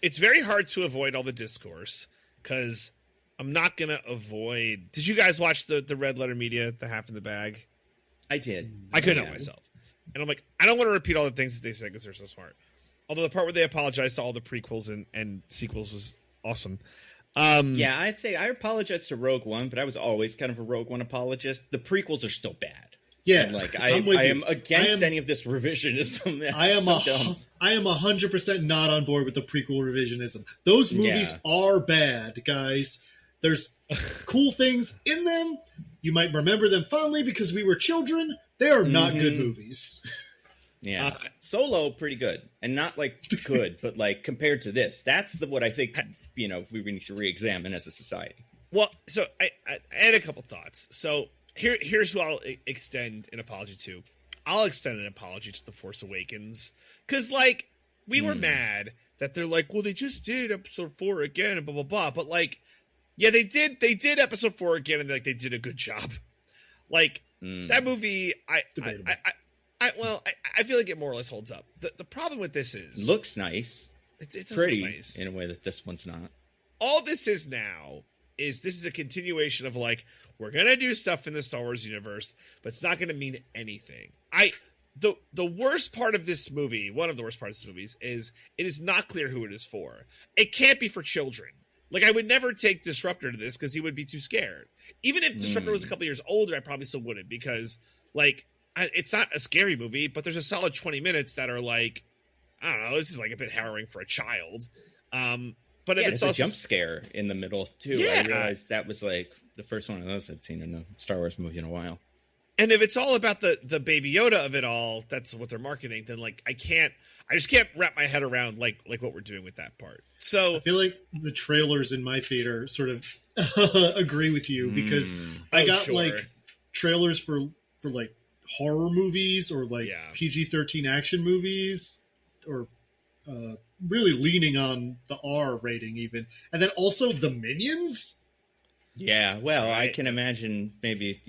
it's very hard to avoid all the discourse because I'm not going to avoid... Did you guys watch the Red Letter Media, The Half in the Bag? I did. I couldn't help myself. And I'm like, I don't want to repeat all the things that they said because they're so smart. Although the part where they apologized to all the prequels and sequels was awesome. Yeah, I'd say I apologize to Rogue One, but I was always kind of a Rogue One apologist. The prequels are still bad. Yeah, and like I am against any of this revisionism. I am 100% not on board with the prequel revisionism. Those movies are bad, guys. There's cool things in them. You might remember them fondly because we were children. They are not good movies. Yeah, Solo pretty good, and not like good, but like compared to this, that's what I think. We need to re-examine as a society. Well, so I had a couple thoughts. So here's who I'll extend an apology to. I'll extend an apology to The Force Awakens because like we were mad that they're like, well, they just did episode 4 again and blah blah blah, but like, yeah, they did episode 4 again and like they did a good job. Like that movie, I feel like it more or less holds up. The problem with this is looks nice. It's pretty nice in a way that this one's not. All this is now is this is a continuation of like, we're gonna do stuff in the Star Wars universe, but it's not gonna mean anything. The worst part of this movie, one of the worst parts of this movie is it is not clear who it is for. It can't be for children. Like I would never take Disruptor to this because he would be too scared. Even if Disruptor was a couple years older, I probably still wouldn't because like it's not a scary movie, but there's a solid 20 minutes that are like, I don't know, this is like a bit harrowing for a child. But if it's also a jump scare in the middle too. Yeah. I realized that was like the first one of those I'd seen in a Star Wars movie in a while. And if it's all about the Baby Yoda of it all, that's what they're marketing, then like I just can't wrap my head around like what we're doing with that part. So I feel like the trailers in my theater sort of agree with you because I got like trailers for like horror movies or like PG-13 action movies or really leaning on the R rating even. And then also the Minions. Yeah, well, Right. I can imagine maybe,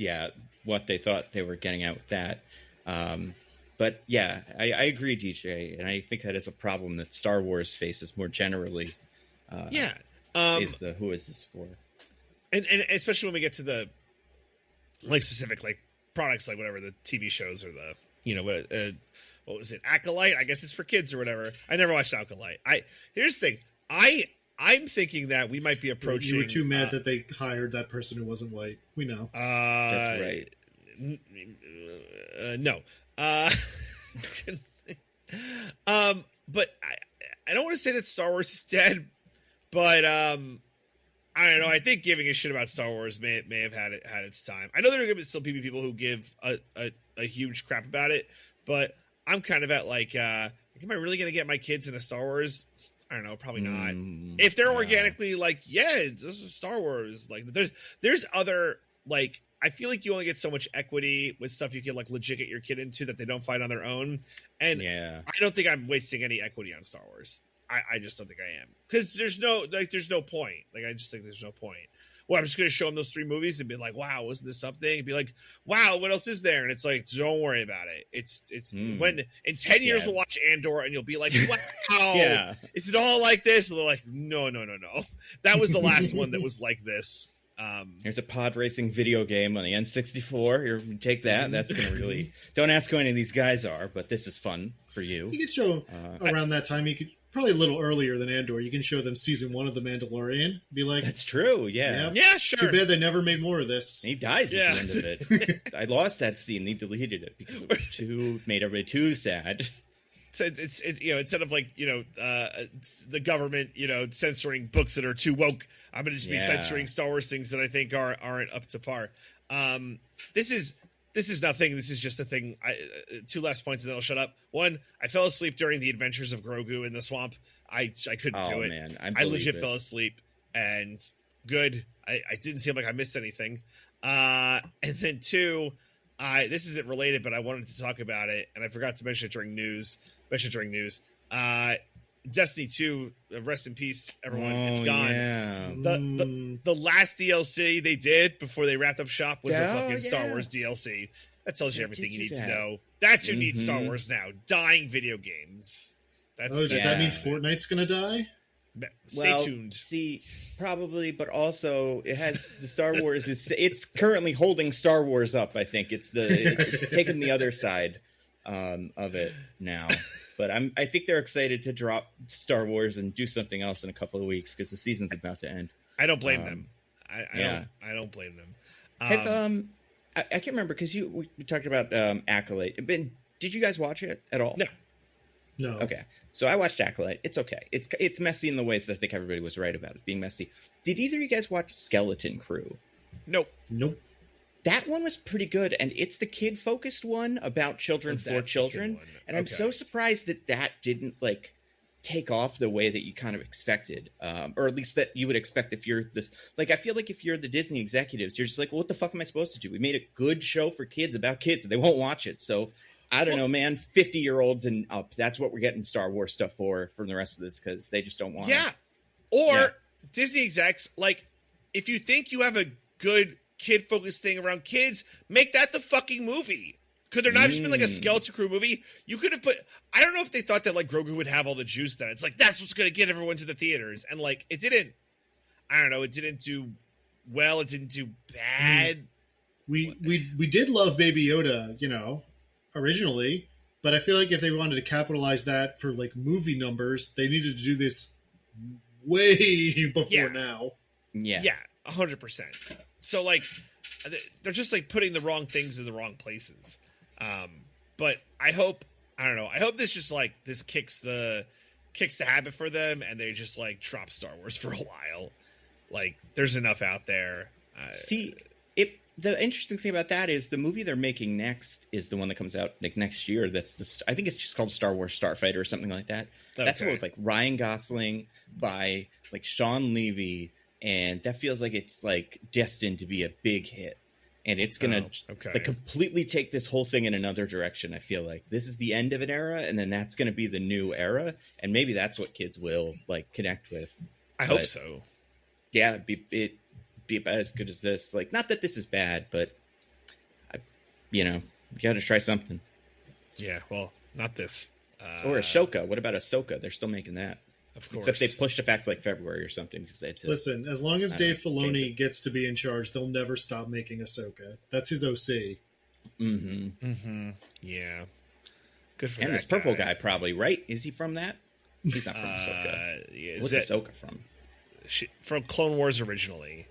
what they thought they were getting at with that. But yeah, I agree, DJ, and I think that is a problem that Star Wars faces more generally. Yeah. Is the who is this for? And especially when we get to the like specific like products, like whatever the TV shows or the what was it, Acolyte? I guess it's for kids or whatever. I never watched Acolyte. Here's the thing. I'm thinking that we might be approaching. You were too mad that they hired that person who wasn't white. We know. That's right. No. But I don't want to say that Star Wars is dead, but I don't know. I think giving a shit about Star Wars may have had its time. I know there are going to still be people who give a huge crap about it, but I'm kind of at like, am I really going to get my kids into Star Wars? I don't know, probably not. If they're organically like, yeah, this is Star Wars. Like, there's other like. I feel like you only get so much equity with stuff you can like legit get your kid into that they don't find on their own. And I don't think I'm wasting any equity on Star Wars. I just don't think I am, because there's no point. Like, I just think there's no point. Well, I'm just going to show them those 3 movies and be like, wow, wasn't this something? And be like, wow, what else is there? And it's like, don't worry about it. It's when in 10 years we'll watch Andor and you'll be like, wow, is it all like this? And we're like, no. That was the last one that was like this. There's a pod racing video game on the N64. You take that. That's going to really... Don't ask who any of these guys are, but this is fun for you. You could show around that time. You could probably a little earlier than Andor. You can show them season 1 of The Mandalorian. Be like, that's true. Yeah, sure. Too bad they never made more of this. He dies at the end of it. I lost that scene. They deleted it because it was made everybody too sad. So it's instead of like the government censoring books that are too woke, I'm gonna just be censoring Star Wars things that I think aren't up to par. This is nothing. This is just a thing. 2 last points and then I'll shut up. 1, I fell asleep during the adventures of Grogu in the swamp. I couldn't do it. Man, I legit fell asleep, and good. I didn't seem like I missed anything. And then 2, this isn't related, but I wanted to talk about it, and I forgot to mention it during news. Destiny 2, rest in peace, everyone. It's gone. Yeah. The last DLC they did before they wrapped up shop was a fucking Star Wars DLC. That tells you everything you need to know. That's who needs Star Wars now. Dying video games. Does that mean Fortnite's gonna die? Stay tuned. See, probably, but also it has the Star Wars. It's currently holding Star Wars up. I think it's taking the other side of it now. But I think they're excited to drop Star Wars and do something else in a couple of weeks because the season's about to end. I don't blame them. I don't blame them. I can't remember because we talked about Acolyte. Did you guys watch it at all? No. Okay, so I watched Acolyte. It's okay. It's messy in the ways that I think everybody was right about it being messy. Did either of you guys watch Skeleton Crew? Nope. That one was pretty good, and it's the kid-focused one about children for children. And I'm so surprised that didn't like take off the way that you kind of expected, or at least that you would expect if you're this. Like, I feel like if you're the Disney executives, you're just like, well, what the fuck am I supposed to do? We made a good show for kids about kids, and they won't watch it. So I don't know, man. 50-year-olds and up. That's what we're getting Star Wars stuff for from the rest of this because they just don't want it. Yeah, or Disney execs, like, if you think you have a good kid-focused thing around kids, make that the fucking movie. Could there not have just been like a Skeleton Crew movie? You could have put. I don't know if they thought that like Grogu would have all the juice. Then it's like that's what's going to get everyone to the theaters, and like it didn't. I don't know. It didn't do well. It didn't do bad. We did love Baby Yoda, originally, but I feel like if they wanted to capitalize that for like movie numbers, they needed to do this way before now. Yeah, 100%. So like, they're just like putting the wrong things in the wrong places. But I hope this just like this kicks the habit for them, and they just like drop Star Wars for a while. Like, there's enough out there. The interesting thing about that is the movie they're making next is the one that comes out like next year. I think it's just called Star Wars Starfighter or something like that. Okay. That's with like Ryan Gosling by like Sean Levy, and that feels like it's like destined to be a big hit. And it's gonna like completely take this whole thing in another direction. I feel like this is the end of an era, and then that's gonna be the new era, and maybe that's what kids will like connect with. I hope so. Yeah, it'd be be about as good as this. Like, not that this is bad, but you got to try something. Yeah, well, not this. Or Ahsoka. What about Ahsoka? They're still making that. Of course. Except they pushed it back to like February or something because they had to. Listen, as long as Dave Filoni gets to be in charge, they'll never stop making Ahsoka. That's his OC. Yeah. Good for and that this purple guy, probably, right? Is he from that? He's not from Ahsoka. Yeah, What's Ahsoka from? From Clone Wars originally.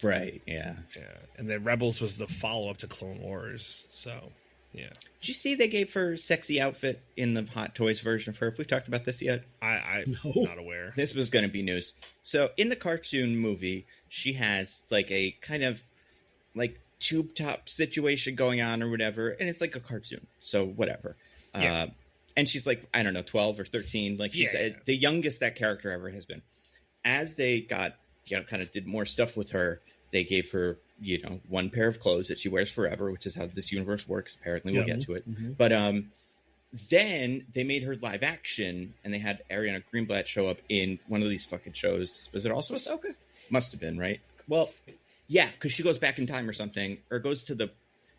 Right, yeah. Yeah. And then Rebels was the follow-up to Clone Wars, so... Yeah. Did you see they gave her sexy outfit in the Hot Toys version of her? Have we talked about this yet? I'm No. not aware. This was going to be news. So in the cartoon movie, she has like a kind of like tube top situation going on or whatever. And it's like a cartoon. So whatever. Yeah. And she's like, I don't know, 12 or 13. Like she's the youngest that character ever has been. As they got, kind of did more stuff with her, they gave her, one pair of clothes that she wears forever, which is how this universe works. Apparently, we'll get to it. Mm-hmm. But then they made her live action, and they had Ariana Greenblatt show up in one of these fucking shows. Was it also Ahsoka? Must have been, right? Well, yeah, because she goes back in time or something, or goes to the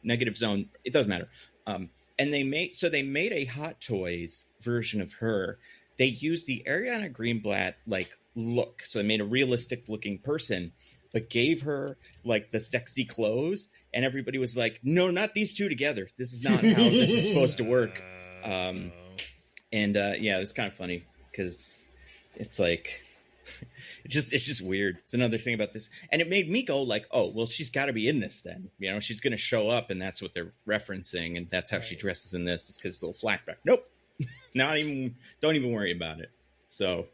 negative zone. It doesn't matter. And they made a Hot Toys version of her. They used the Ariana Greenblatt like look, so they made a realistic looking person, but gave her like the sexy clothes, and everybody was like, no, not these two together. This is not how this is supposed to work. And it was kind of funny because it's like, it's just weird. It's another thing about this. And it made me go like, oh, well, she's got to be in this then. She's going to show up, and that's what they're referencing, and that's how she dresses in this. It's because it's a little flashback. Nope. Don't even worry about it. So,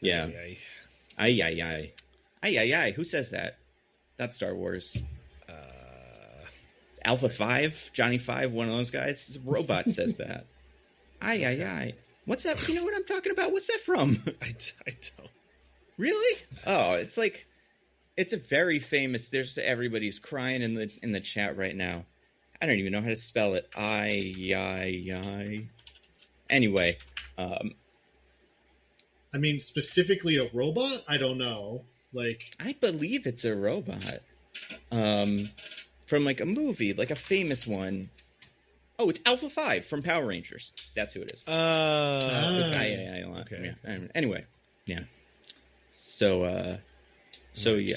yeah. Ay. Who says that? That's Star Wars. Alpha 5, Johnny 5, one of those guys. A robot says that. Ay. What's that? You know what I'm talking about? What's that from? I don't. Really? Oh, it's like, it's a very famous. There's everybody's crying in the chat right now. I don't even know how to spell it. Ay. Anyway, I mean, specifically a robot? I don't know. Like, I believe it's a robot. From like a movie, like a famous one. Oh, it's Alpha 5 from Power Rangers. That's who it is. It says Ay a lot. Okay. Yeah. Anyway, yeah. So yeah.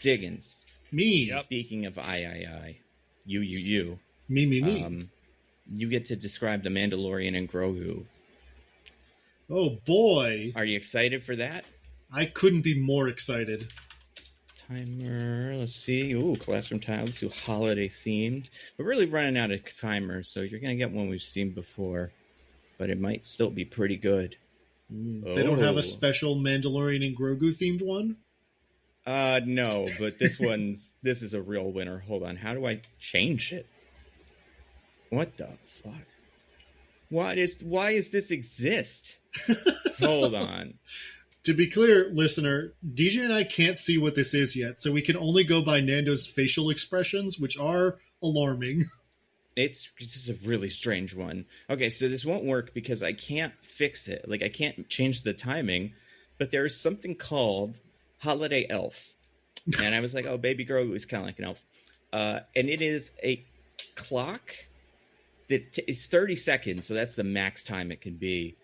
Diggins. Me. Yep. Speaking of I. You. Me. You get to describe the Mandalorian and Grogu. Oh, boy. Are you excited for that? I couldn't be more excited. Timer, let's see. Ooh, classroom tile. Let's do holiday themed. We're really running out of timers, so you're going to get one we've seen before, but it might still be pretty good. They don't have a special Mandalorian and Grogu themed one? No, but this is a real winner. Hold on. How do I change it? What the fuck? Why does this exist? Hold on. To be clear, listener, DJ and I can't see what this is yet, so we can only go by Nando's facial expressions, which are alarming. It's just a really strange one. Okay, so this won't work because I can't fix it. Like, I can't change the timing, but there is something called Holiday Elf. And I was like, oh, Baby Grogu is kind of like an elf. And it is a clock that it's 30 seconds, so that's the max time it can be.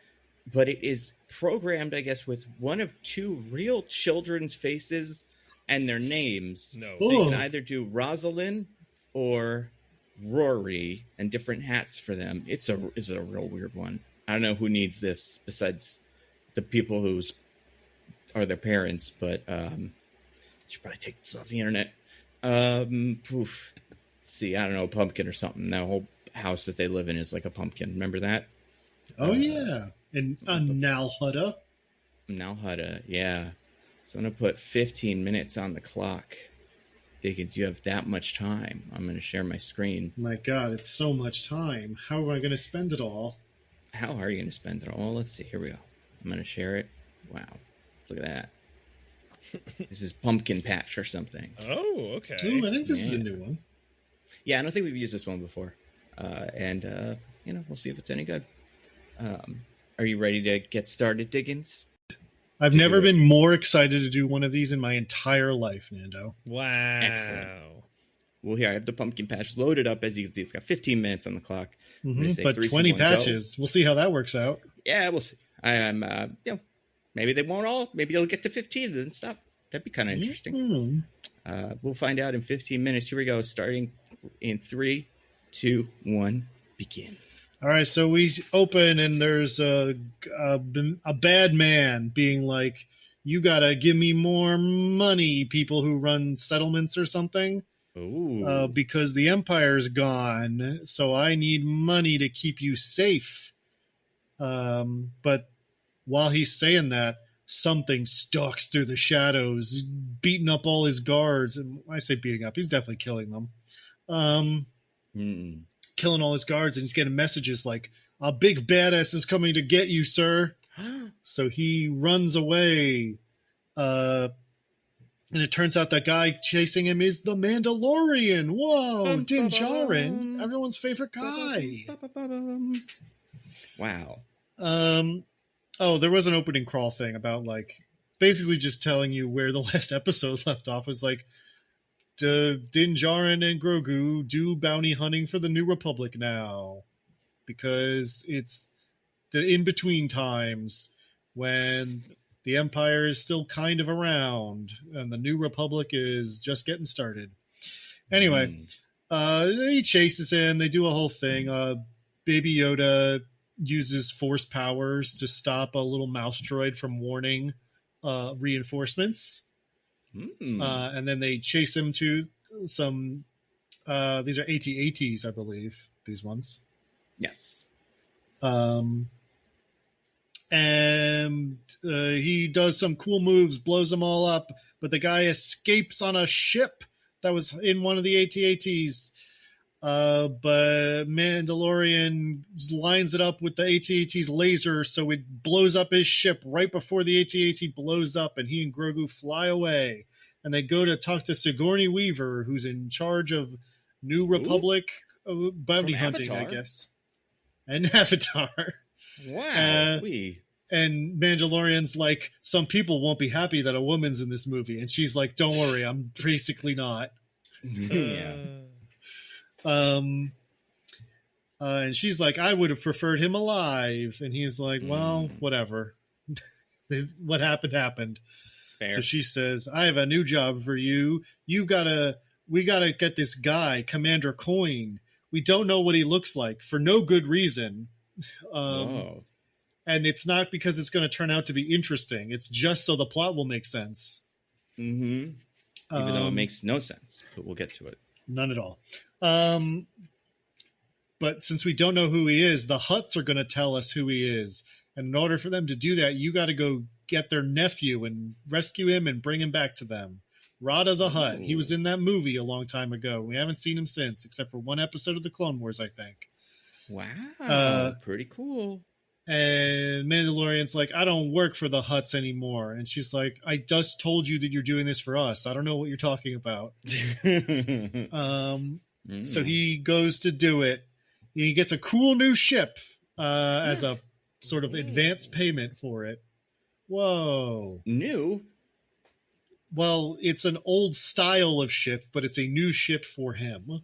But it is programmed, I guess, with one of two real children's faces and their names. No. So you can either do Rosalind or Rory and different hats for them. It's a real weird one. I don't know who needs this besides the people who are their parents, but should probably take this off the internet. Let's see, I don't know, a pumpkin or something. That whole house that they live in is like a pumpkin. Remember that? Oh, yeah. And a Nalhutta. Nalhutta, yeah. So I'm going to put 15 minutes on the clock. Diggins, you have that much time. I'm going to share my screen. My God, it's so much time. How am I going to spend it all? How are you going to spend it all? Let's see. Here we go. I'm going to share it. Wow. Look at that. This is Pumpkin Patch or something. Oh, okay. Ooh, I think this is a new one. Yeah, I don't think we've used this one before. We'll see if it's any good. Are you ready to get started, Diggins? I've never been more excited to do one of these in my entire life, Nando. Wow. Excellent. Well, here, I have the pumpkin patch loaded up. As you can see, it's got 15 minutes on the clock. But 3, 20 patches. Go. We'll see how that works out. Yeah, we'll see. I'm, maybe they won't all. Maybe they'll get to 15 and then stop. That'd be kind of interesting. We'll find out in 15 minutes. Here we go. Starting in 3, 2, 1, begin. All right, so we open and there's a bad man being like, you got to give me more money, people who run settlements or something. Because the Empire's gone, so I need money to keep you safe. But while he's saying that, something stalks through the shadows, beating up all his guards. And when I say beating up, he's definitely killing them. Killing all his guards, and he's getting messages like, a big badass is coming to get you, sir. So he runs away. And it turns out that guy chasing him is the Mandalorian. Whoa, Din Djarin, everyone's favorite guy. Wow. There was an opening crawl thing about like basically just telling you where the last episode left off. It was like, Din Djarin and Grogu do bounty hunting for the New Republic now, because it's the in-between times when the Empire is still kind of around and the New Republic is just getting started. Anyway, he chases him. They do a whole thing. Baby Yoda uses force powers to stop a little mouse droid from warning reinforcements. And then they chase him to some these are AT-ATs, I believe, these ones. Yes. And he does some cool moves, blows them all up, but the guy escapes on a ship that was in one of the AT-ATs. But Mandalorian lines it up with the AT-AT's laser, so it blows up his ship right before the AT-AT blows up, and he and Grogu fly away. And they go to talk to Sigourney Weaver, who's in charge of New Republic bounty hunting, I guess. And Avatar. Wow. And Mandalorian's like, some people won't be happy that a woman's in this movie. And she's like, don't worry, I'm basically not. Yeah. And she's like, I would have preferred him alive. And he's like, well, whatever. What happened. Fair. So she says, I have a new job for you. We gotta get this guy, Commander Coin. We don't know what he looks like for no good reason. And it's not because it's going to turn out to be interesting. It's just so the plot will make sense. Even though it makes no sense, but we'll get to it. None at all. But since we don't know who he is, the Hutts are going to tell us who he is. And in order for them to do that, you got to go get their nephew and rescue him and bring him back to them. Rada the Hutt. He was in that movie a long time ago. We haven't seen him since, except for one episode of the Clone Wars, I think. Wow. Pretty cool. And Mandalorian's like, I don't work for the Hutts anymore. And she's like, I just told you that you're doing this for us. I don't know what you're talking about. So he goes to do it. He gets a cool new ship as a sort of advance payment for it. Whoa. New? Well, it's an old style of ship, but it's a new ship for him.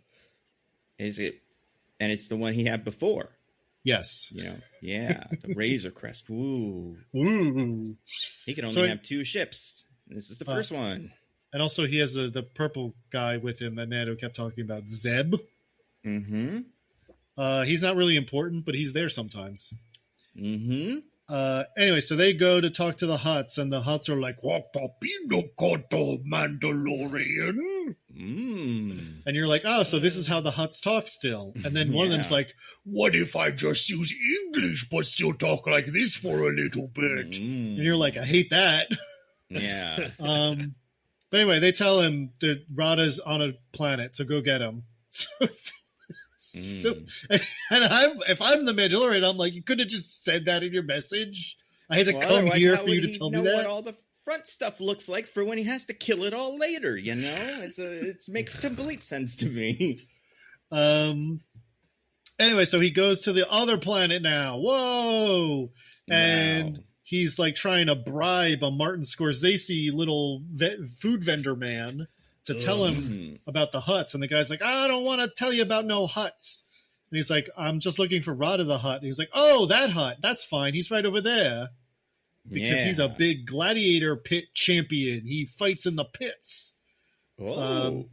Is it? And it's the one he had before. Yes. The Razor Crest. Ooh. He can only have 2 ships. This is the first one. And also he has the purple guy with him that Nando kept talking about, Zeb. Mm-hmm. He's not really important, but he's there sometimes. Mm-hmm. Anyway, so they go to talk to the Hutts, and the Hutts are like, Mandalorian. And you're like, oh, so this is how the Hutts talk still. And then one of them's like, what if I just use English but still talk like this for a little bit? And you're like, I hate that. Yeah. But anyway, they tell him that Rada's on a planet, so go get him. If I'm the Mandalorian, I'm like, you could have just said that in your message. I had to come here for you to tell me that. What all the front stuff looks like for when he has to kill it all later, it makes complete sense to me. Anyway, so he goes to the other planet now. Whoa! And he's like trying to bribe a Martin Scorsese little food vendor man to tell him about the huts. And the guy's like, I don't want to tell you about no huts. And he's like, I'm just looking for Rada the Hutt. And he's like, oh, that hut. That's fine. He's right over there. Because he's a big gladiator pit champion. He fights in the pits. Oh.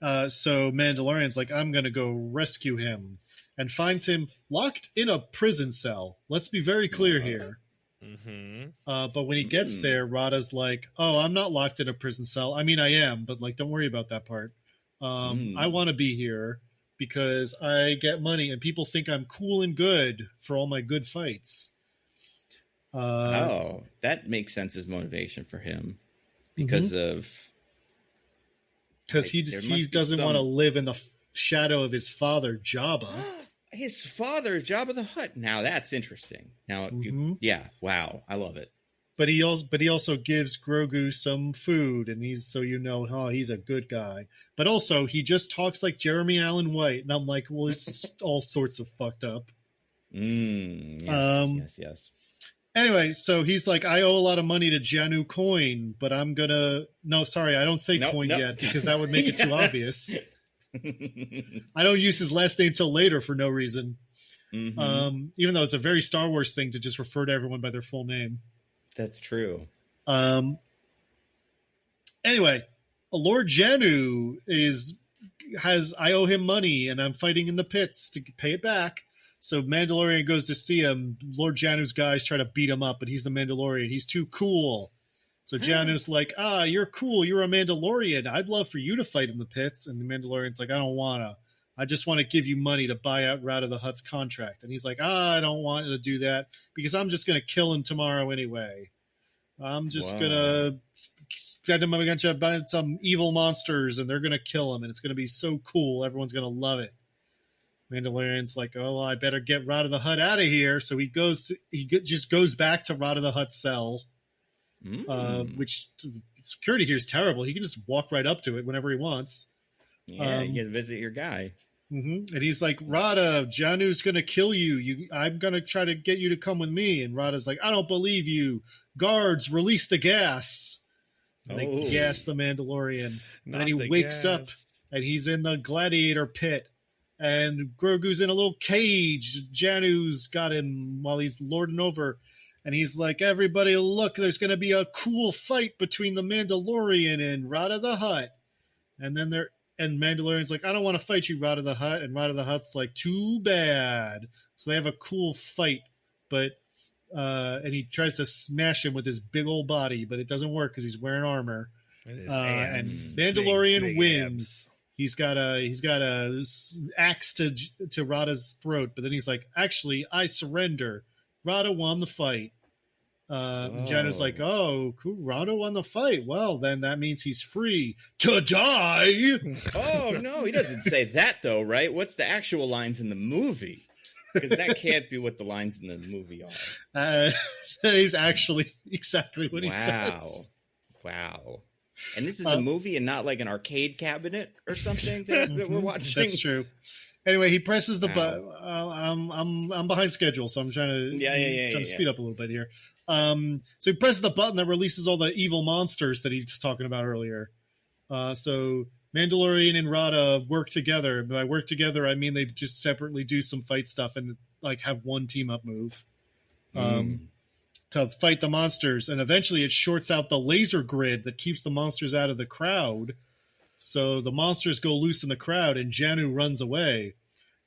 So Mandalorian's like, I'm going to go rescue him. And finds him locked in a prison cell. Let's be very clear here. Mm-hmm. But when he gets there, Rada's like, oh, I'm not locked in a prison cell. I mean, I am, but like, don't worry about that part. I want to be here because I get money and people think I'm cool and good for all my good fights. That makes sense as motivation for him because he doesn't want to live in the shadow of his father, Jabba. His father, Jabba the Hutt. Now that's interesting. Now, wow, I love it. But he also gives Grogu some food, and he's a good guy. But also, he just talks like Jeremy Allen White, and I'm like, well, it's all sorts of fucked up. Yes. Anyway, so he's like, I owe a lot of money to Janu Coin, but I don't say coin yet because that would make it too obvious. I don't use his last name till later for no reason. Even though it's a very Star Wars thing to just refer to everyone by their full name. That's true. Anyway, Lord Janu I owe him money and I'm fighting in the pits to pay it back. So Mandalorian goes to see him. Lord Janu's guys try to beat him up, but he's the Mandalorian. He's too cool. So Janu's like, you're cool. You're a Mandalorian. I'd love for you to fight in the pits. And the Mandalorian's like, I don't want to. I just want to give you money to buy out Rada the Hutt's contract. And he's like, I don't want to do that because I'm just going to kill him tomorrow anyway. I'm just going to get him against some evil monsters and they're going to kill him. And it's going to be so cool. Everyone's going to love it. Mandalorian's like, I better get Rada the Hutt out of here. So he just goes back to Rada the Hutt's cell. Which security here is terrible. He can just walk right up to it whenever he wants. Yeah, you get to visit your guy. And he's like, Rada, Janu's going to kill you. I'm going to try to get you to come with me. And Rada's like, I don't believe you. Guards, release the gas. And they gas the Mandalorian. And then he wakes up and he's in the gladiator pit. And Grogu's in a little cage. Janu's got him while he's lording over. And he's like, everybody, look, there's going to be a cool fight between the Mandalorian and Rada the Hutt. And Mandalorian's like, I don't want to fight you, Rada the Hutt. And Rada the Hutt's like, too bad. So they have a cool fight, but and he tries to smash him with his big old body, but it doesn't work because he's wearing armor. And Mandalorian big wins. Abs. He's got a axe to Rada's throat, but then he's like, actually, I surrender. Rada won the fight. Janu's like, oh, cool. Rada won the fight. Well, then that means he's free to die. Oh, no, he doesn't say that, though, right? What's the actual lines in the movie? Because that can't be what the lines in the movie are. That is actually exactly what he says. Wow. And this is a movie and not like an arcade cabinet or something that we're watching? That's true. Anyway, he presses the button. I'm behind schedule, so I'm trying to speed up a little bit here. So he presses the button that releases all the evil monsters that he was talking about earlier. So Mandalorian and Rada work together. By work together, I mean they just separately do some fight stuff and like have one team up move to fight the monsters. And eventually it shorts out the laser grid that keeps the monsters out of the crowd. So the monsters go loose in the crowd and Janu runs away.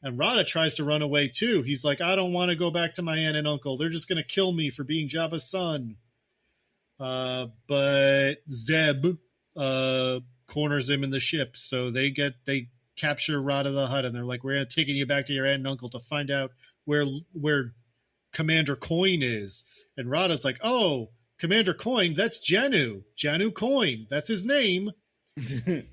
And Rada tries to run away too. He's like, I don't want to go back to my aunt and uncle. They're just going to kill me for being Jabba's son. But Zeb corners him in the ship. So they capture Rada the Hutt and they're like, we're taking you back to your aunt and uncle to find out where Commander Coin is. And Rada's like, oh, Commander Coin, that's Janu. Janu Coin. That's his name. And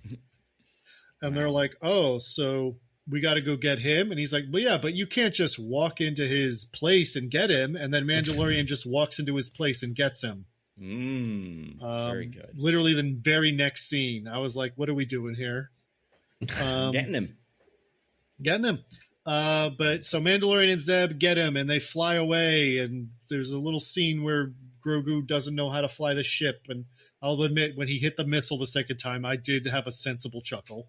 they're like, oh, so we got to go get him. And he's like, well, yeah, but you can't just walk into his place and get him. And then Mandalorian just walks into his place and gets him. Very good. Literally the very next scene, I was like, what are we doing here? Getting him. But so Mandalorian and Zeb get him, and they fly away. And there's a little scene where Grogu doesn't know how to fly the ship. And I'll admit, when he hit the missile the second time, I did have a sensible chuckle.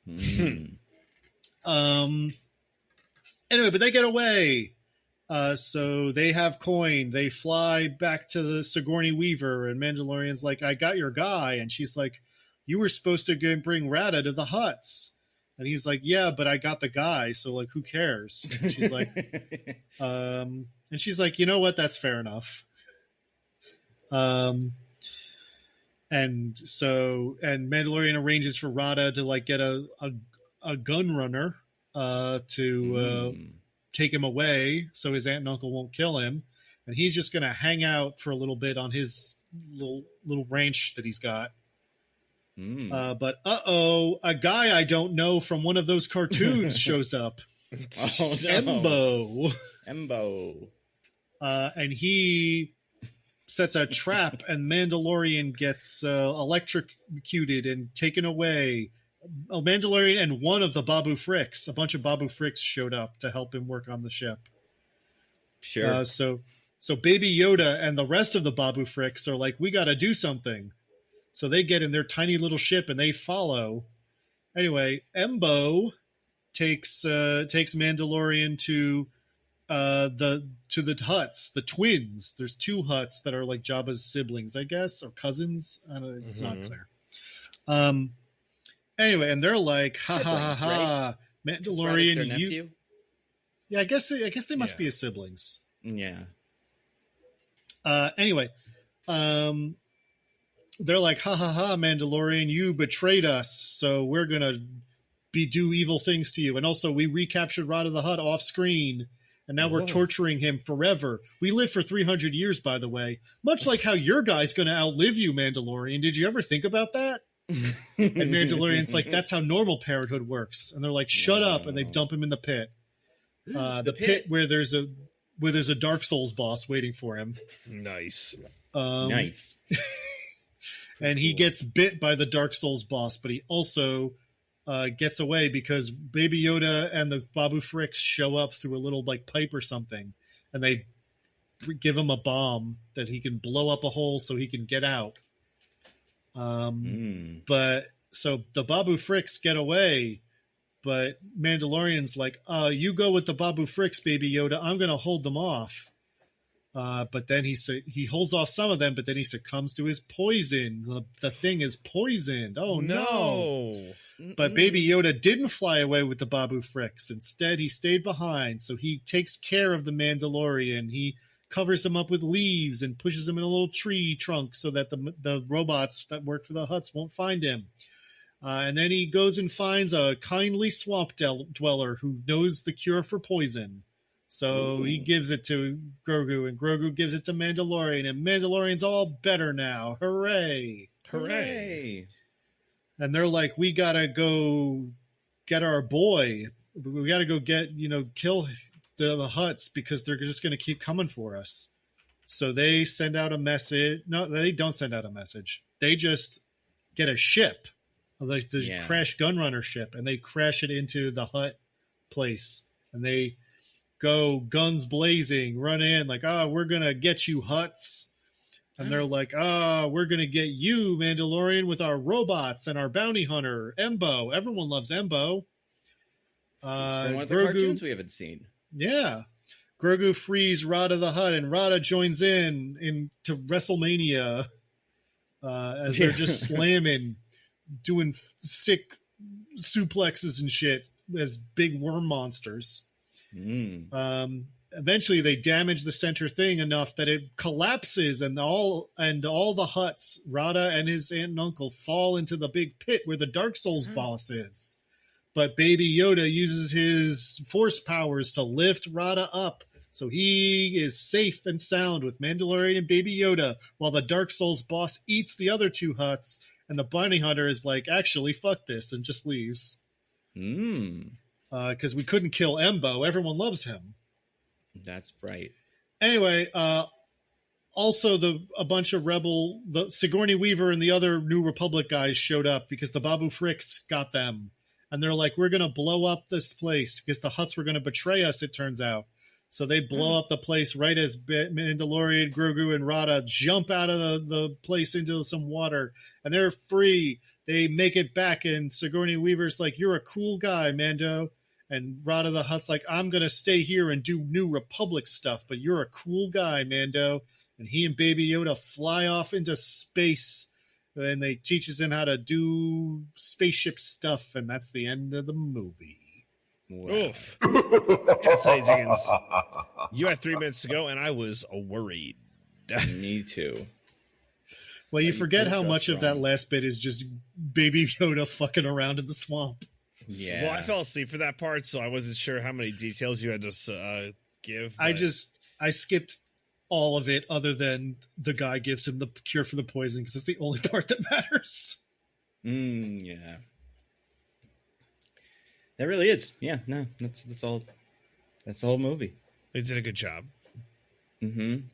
Anyway, but they get away. So they have coin. They fly back to the Sigourney Weaver, and Mandalorian's like, I got your guy. And she's like, you were supposed to go and bring Rada to the huts. And he's like, yeah, but I got the guy. So like, who cares? And she's like, you know what? That's fair enough. And Mandalorian arranges for Rada to like get a gun runner to take him away so his aunt and uncle won't kill him, and he's just gonna hang out for a little bit on his little ranch that he's got. But a guy I don't know from one of those cartoons shows up. Oh, no. Embo. And he sets a trap, and Mandalorian gets electrocuted and taken away. Mandalorian and one of the Babu Frakes. A bunch of Babu Frakes showed up to help him work on the ship. Sure. So Baby Yoda and the rest of the Babu Frakes are like, we got to do something. So they get in their tiny little ship and they follow. Anyway, Embo takes Mandalorian to the huts, the twins. There's two huts that are like Jabba's siblings, I guess, or cousins. I don't know, it's not clear. Anyway, and they're like, ha ha ha ha, right? Mandalorian, you. Yeah, I guess they must be his siblings. Yeah. Anyway, they're like, ha ha ha, Mandalorian, you betrayed us, so we're gonna do evil things to you. And also, we recaptured Rada the Hutt off screen, and now we're torturing him forever. We live for 300 years, by the way, much like how your guy's gonna outlive you, Mandalorian. Did you ever think about that? And Mandalorian's like, that's how normal parenthood works. And they're like, shut up, and they dump him in the pit. The pit where there's a Dark Souls boss waiting for him. Nice. Nice. And he gets bit by the Dark Souls boss, but he also gets away because Baby Yoda and the Babu Frakes show up through a little like pipe or something, and they give him a bomb that he can blow up a hole so he can get out. But so the Babu Frakes get away, but Mandalorian's like, you go with the Babu Frakes, Baby Yoda. I'm going to hold them off. But then he holds off some of them, but then he succumbs to his poison. The thing is poisoned. Oh, no. But Baby Yoda didn't fly away with the Babu Frakes. Instead, he stayed behind. So he takes care of the Mandalorian. He covers him up with leaves and pushes him in a little tree trunk so that the robots that work for the huts won't find him. And then he goes and finds a kindly swamp dweller who knows the cure for poison. So he gives it to Grogu, and Grogu gives it to Mandalorian, and Mandalorian's all better now. Hooray! Hooray! And they're like, we gotta go get our boy. We gotta go kill the huts because they're just gonna keep coming for us. So they send out a message. No, they don't send out a message. They just get a ship, like the crash gunrunner ship, and they crash it into the hut place, and they go guns blazing, run in like, we're gonna get you, huts. And they're like, we're gonna get you, Mandalorian, with our robots and our bounty hunter, Embo. Everyone loves Embo. One of the cartoons we haven't seen. Yeah. Grogu frees Rada the Hutt, and Rada joins in to WrestleMania as they're just slamming, doing sick suplexes and shit as big worm monsters. Eventually they damage the center thing enough that it collapses, and all the huts, Rada and his aunt and uncle, fall into the big pit where the Dark Souls boss is. But Baby Yoda uses his force powers to lift Rada up, so he is safe and sound with Mandalorian and Baby Yoda, while the Dark Souls boss eats the other two huts, and the bounty hunter is like, actually, fuck this, and just leaves. Because we couldn't kill Embo. Everyone loves him. That's right. Anyway, also a bunch of the Sigourney Weaver and the other New Republic guys showed up because the Babu Frakes got them. And they're like, we're going to blow up this place because the Hutts were going to betray us, it turns out. So they blow up the place right as Mandalorian, Grogu, and Rada jump out of the place into some water. And they're free. They make it back, and Sigourney Weaver's like, you're a cool guy, Mando. And Rada the Hutt's like, I'm going to stay here and do New Republic stuff, but you're a cool guy, Mando. And he and Baby Yoda fly off into space, and they teaches him how to do spaceship stuff, and that's the end of the movie. Wow. Oof. I'll say, Diggins, you had 3 minutes to go, and I was worried. Me too. Well, you forget how much of that last bit is just Baby Yoda fucking around in the swamp. Yeah. Well, I fell asleep for that part, so I wasn't sure how many details you had to give. But... I skipped all of it other than the guy gives him the cure for the poison because it's the only part that matters. Yeah. That really is. Yeah, no, that's all. That's the whole movie. They did a good job. Mm-hmm.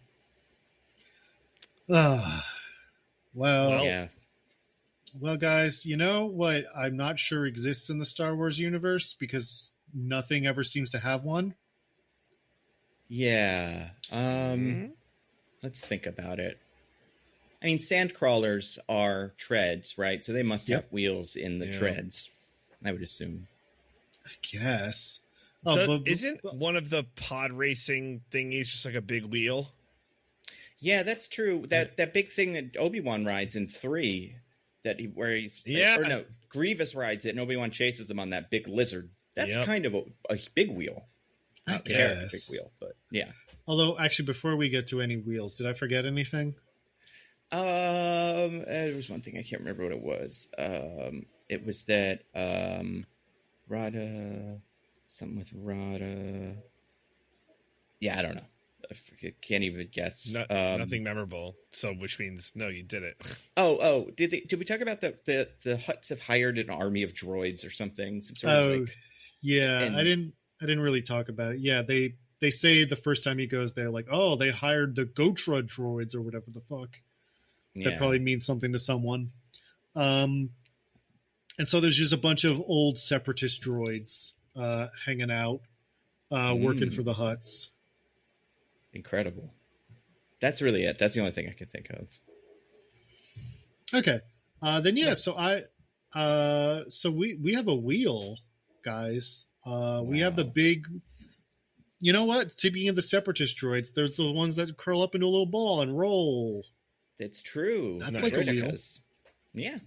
Well, yeah. Well, guys, you know what I'm not sure exists in the Star Wars universe because nothing ever seems to have one? Yeah. Let's think about it. I mean, sand crawlers are treads, right? So they must have wheels in the treads, I would assume. I guess. Isn't one of the pod racing thingies just like a big wheel? Yeah, that's true. That big thing that Obi-Wan rides in 3, Grievous rides it, and Obi-Wan chases him on that big lizard. That's kind of a big wheel. I guess. Big wheel, but yeah. Although, actually, before we get to any wheels, did I forget anything? There was one thing I can't remember what it was. It was that Rada, something with Rada. Yeah, I don't know. I can't even guess. Nothing memorable. So, which means no, you did it. Did we talk about the Hutts have hired an army of droids or something? Yeah. I didn't really talk about it. Yeah, they say the first time he goes there, like, oh, they hired the Gotra droids or whatever the fuck. Yeah. That probably means something to someone. And so there's just a bunch of old separatist droids hanging out, working for the Hutts. Incredible. That's really it. That's the only thing I can think of. Okay. Then so we have a wheel, guys. We have the big, you know what? Speaking of the separatist droids, there's the ones that curl up into a little ball and roll. That's true. That's like a wheel. Yeah.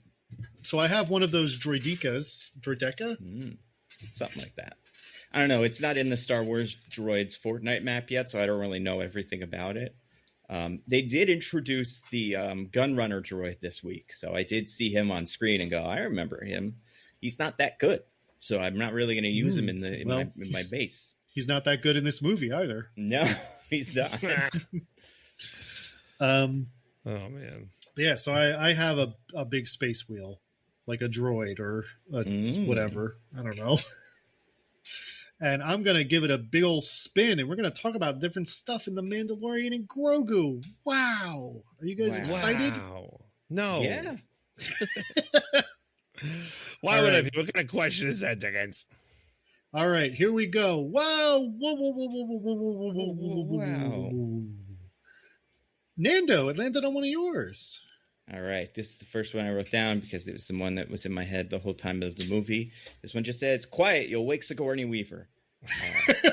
So I have one of those droideca, something like that. I don't know. It's not in the Star Wars Droids Fortnite map yet, so I don't really know everything about it. They did introduce the Gunrunner droid this week, so I did see him on screen and go, I remember him. He's not that good, so I'm not really going to use him in my base. He's not that good in this movie either. No, he's not. Oh, man. Yeah, so I have a big space wheel, like a droid or whatever. I don't know. And I'm going to give it a big old spin, and we're going to talk about different stuff in The Mandalorian and Grogu. Wow. Are you guys excited? Wow. No. Yeah. Why would I be? What kind of question is that, Diggins? All right, here we go. Wow. Whoa, whoa, whoa, whoa, whoa, whoa, whoa, whoa, whoa, wow. whoa. Nando, it landed on one of yours. All right, this is the first one I wrote down because it was the one that was in my head the whole time of the movie. This one just says, quiet, you'll wake Sigourney Weaver.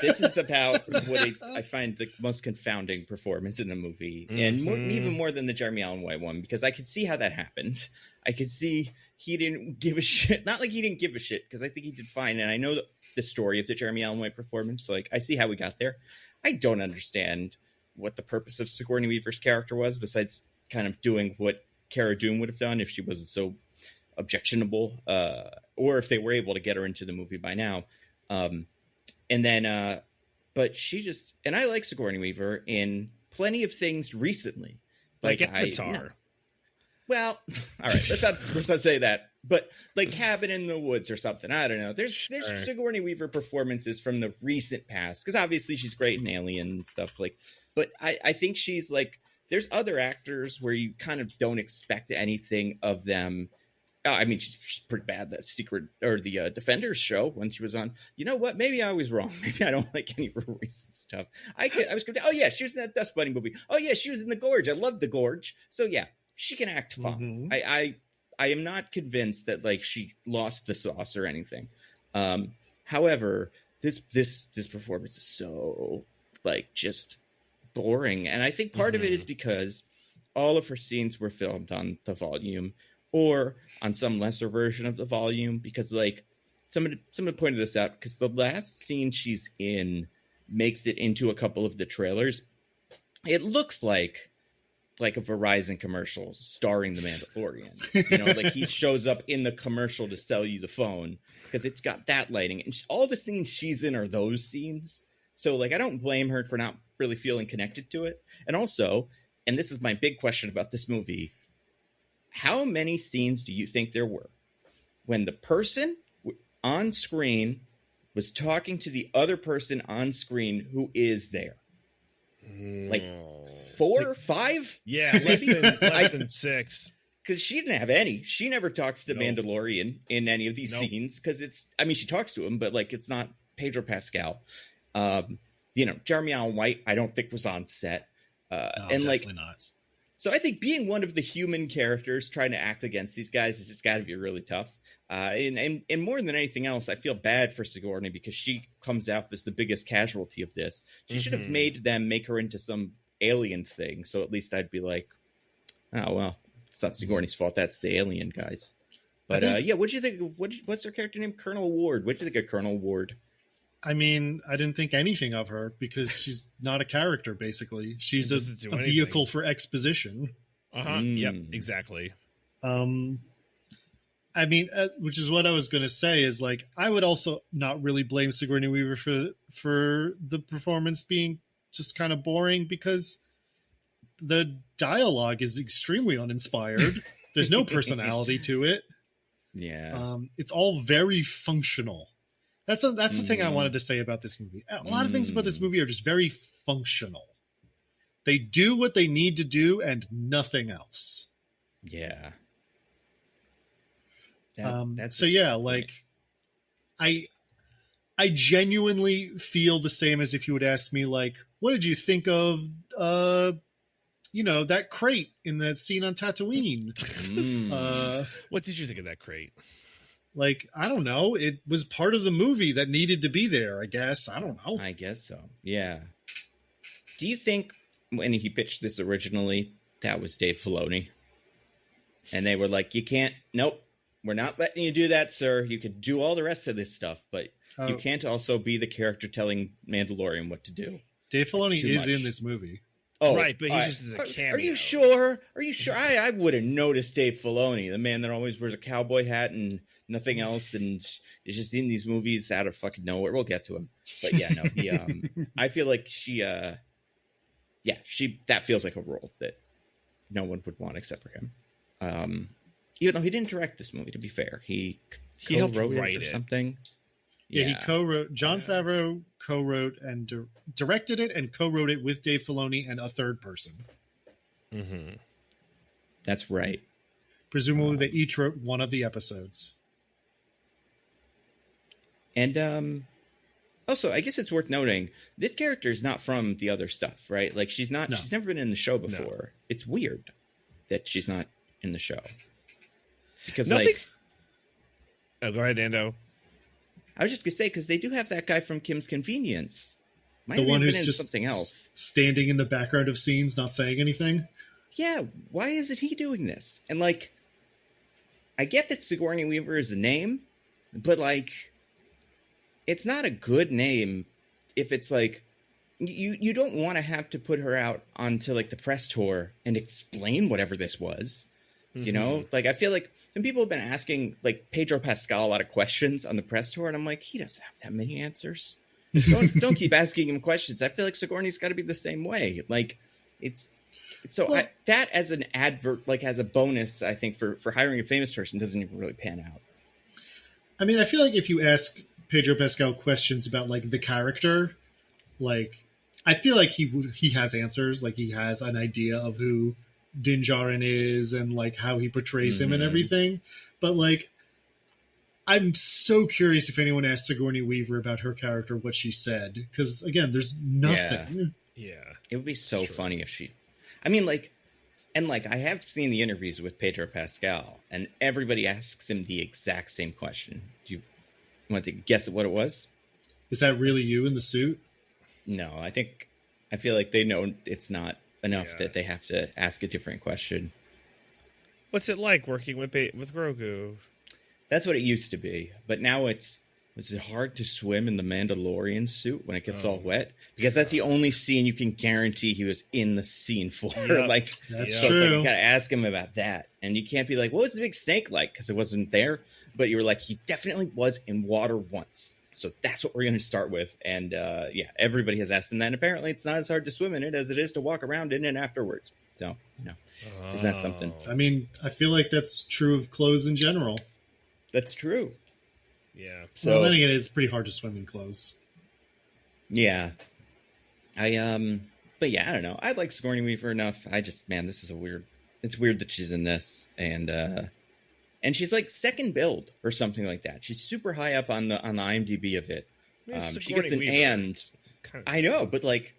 This is about what I find the most confounding performance in the movie, and even more than the Jeremy Allen White one, because I could see how that happened. I could see he didn't give a shit. Not like he didn't give a shit, because I think he did fine, and I know the story of the Jeremy Allen White performance, so like I see how we got there. I don't understand what the purpose of Sigourney Weaver's character was, besides kind of doing what Cara Dune would have done if she wasn't so objectionable, or if they were able to get her into the movie by now. But she just, and I like Sigourney Weaver in plenty of things recently. Like Avatar. Well, all right, let's not say that. But like Cabin in the Woods or something. I don't know. There's Sigourney Weaver performances from the recent past, because obviously she's great in Alien and stuff. Like, but I think she's like, there's other actors where you kind of don't expect anything of them I mean, she's pretty bad. That Secret or the Defenders show when she was on. You know what? Maybe I was wrong. Maybe I don't like any of her recent stuff. I was going. Oh yeah, she was in that Dust Bunny movie. Oh yeah, she was in The Gorge. I love The Gorge. So yeah, she can act fun. I am not convinced that like she lost the sauce or anything. However, this performance is so like just boring, and I think part of it is because all of her scenes were filmed on the volume or on some lesser version of the volume, because like someone pointed this out, because the last scene she's in makes it into a couple of the trailers. It looks like a Verizon commercial starring the Mandalorian. You know, like he shows up in the commercial to sell you the phone because it's got that lighting. And all the scenes she's in are those scenes. So like I don't blame her for not really feeling connected to it. And also, and this is my big question about this movie, how many scenes do you think there were when the person on screen was talking to the other person on screen who is there? Like 4 or 5? Yeah, less than 6. Because she didn't have any. She never talks to Mandalorian in any of these scenes, because she talks to him, but like it's not Pedro Pascal. Jeremy Allen White, I don't think was on set. No, and definitely not. So I think being one of the human characters trying to act against these guys has just got to be really tough. And more than anything else, I feel bad for Sigourney because she comes out as the biggest casualty of this. She should have made them make her into some alien thing. So at least I'd be like, oh, well, it's not Sigourney's fault. That's the alien guys. But what'd you think? What's her character name? Colonel Ward. What'd you think of Colonel Ward? I mean, I didn't think anything of her because she's not a character, basically. She's a vehicle for exposition. Yep, exactly. I mean, which is what I was going to say is like, I would also not really blame Sigourney Weaver for the performance being just kind of boring, because the dialogue is extremely uninspired. There's no personality to it. Yeah. It's all very functional. That's the thing I wanted to say about this movie. A lot of things about this movie are just very functional. They do what they need to do and nothing else. Yeah. I genuinely feel the same as if you would ask me, like, what did you think of that crate in that scene on Tatooine? What did you think of that crate? Like, I don't know. It was part of the movie that needed to be there, I guess. I don't know. I guess so. Yeah. Do you think when he pitched this originally, that was Dave Filoni? And they were like, nope, we're not letting you do that, sir. You could do all the rest of this stuff, but you can't also be the character telling Mandalorian what to do. Dave Filoni is in this movie. Oh, right, but he's just as a cameo. Are you sure? I would have noticed Dave Filoni, the man that always wears a cowboy hat and nothing else, and is just in these movies out of fucking nowhere. We'll get to him, but yeah, no, he. I feel like that feels like a role that no one would want except for him. Even though he didn't direct this movie, to be fair, he helped wrote it or something. Yeah, he co-wrote. Jon Favreau co-wrote and directed it and co-wrote it with Dave Filoni and a third person. Mm-hmm. That's right. Presumably, they each wrote one of the episodes. And also, I guess it's worth noting this character is not from the other stuff, right? Like she's not. No. She's never been in the show before. No. It's weird that she's not in the show because go ahead, Nando. I was just gonna say, because they do have that guy from Kim's Convenience. The one who's just something else, standing in the background of scenes, not saying anything. Yeah, why isn't he doing this? And like, I get that Sigourney Weaver is a name, but like, it's not a good name if it's like you don't want to have to put her out onto like the press tour and explain whatever this was. You know, like I feel like some people have been asking like Pedro Pascal a lot of questions on the press tour, and I'm like, he doesn't have that many answers. Don't keep asking him questions. I feel like Sigourney's got to be the same way. Like it's so that as an advert, like as a bonus, I think for hiring a famous person doesn't even really pan out. I mean, I feel like if you ask Pedro Pascal questions about like the character, like I feel like he has answers. Like he has an idea of who Din Djarin is and like how he portrays him and everything. But like, I'm so curious if anyone asked Sigourney Weaver about her character, what she said. Because again, there's nothing. Yeah. It would be so funny if she, I mean, like, and like, I have seen the interviews with Pedro Pascal, and everybody asks him the exact same question. Do you want to guess at what it was? Is that really you in the suit? No, I feel like they know it's not enough that they have to ask a different question. What's it like working with Grogu? That's what it used to be, but now was it hard to swim in the Mandalorian suit when it gets all wet? Because that's the only scene you can guarantee he was in the scene for. Yep. Like, That's so true. it's like, you gotta ask him about that, and you can't be like, "What was the big snake like?" Because it wasn't there. But you were like, he definitely was in water once. So that's what we're going to start with. And everybody has asked him that. And apparently it's not as hard to swim in it as it is to walk around in it afterwards. So, is that something? I mean, I feel like that's true of clothes in general. That's true. Yeah. So well, then again, it's pretty hard to swim in clothes. Yeah. But yeah, I don't know. I like Sigourney Weaver enough. This is it's weird that she's in this. And she's like second build or something like that. She's super high up on the IMDb of it. She gets an and. I know, but like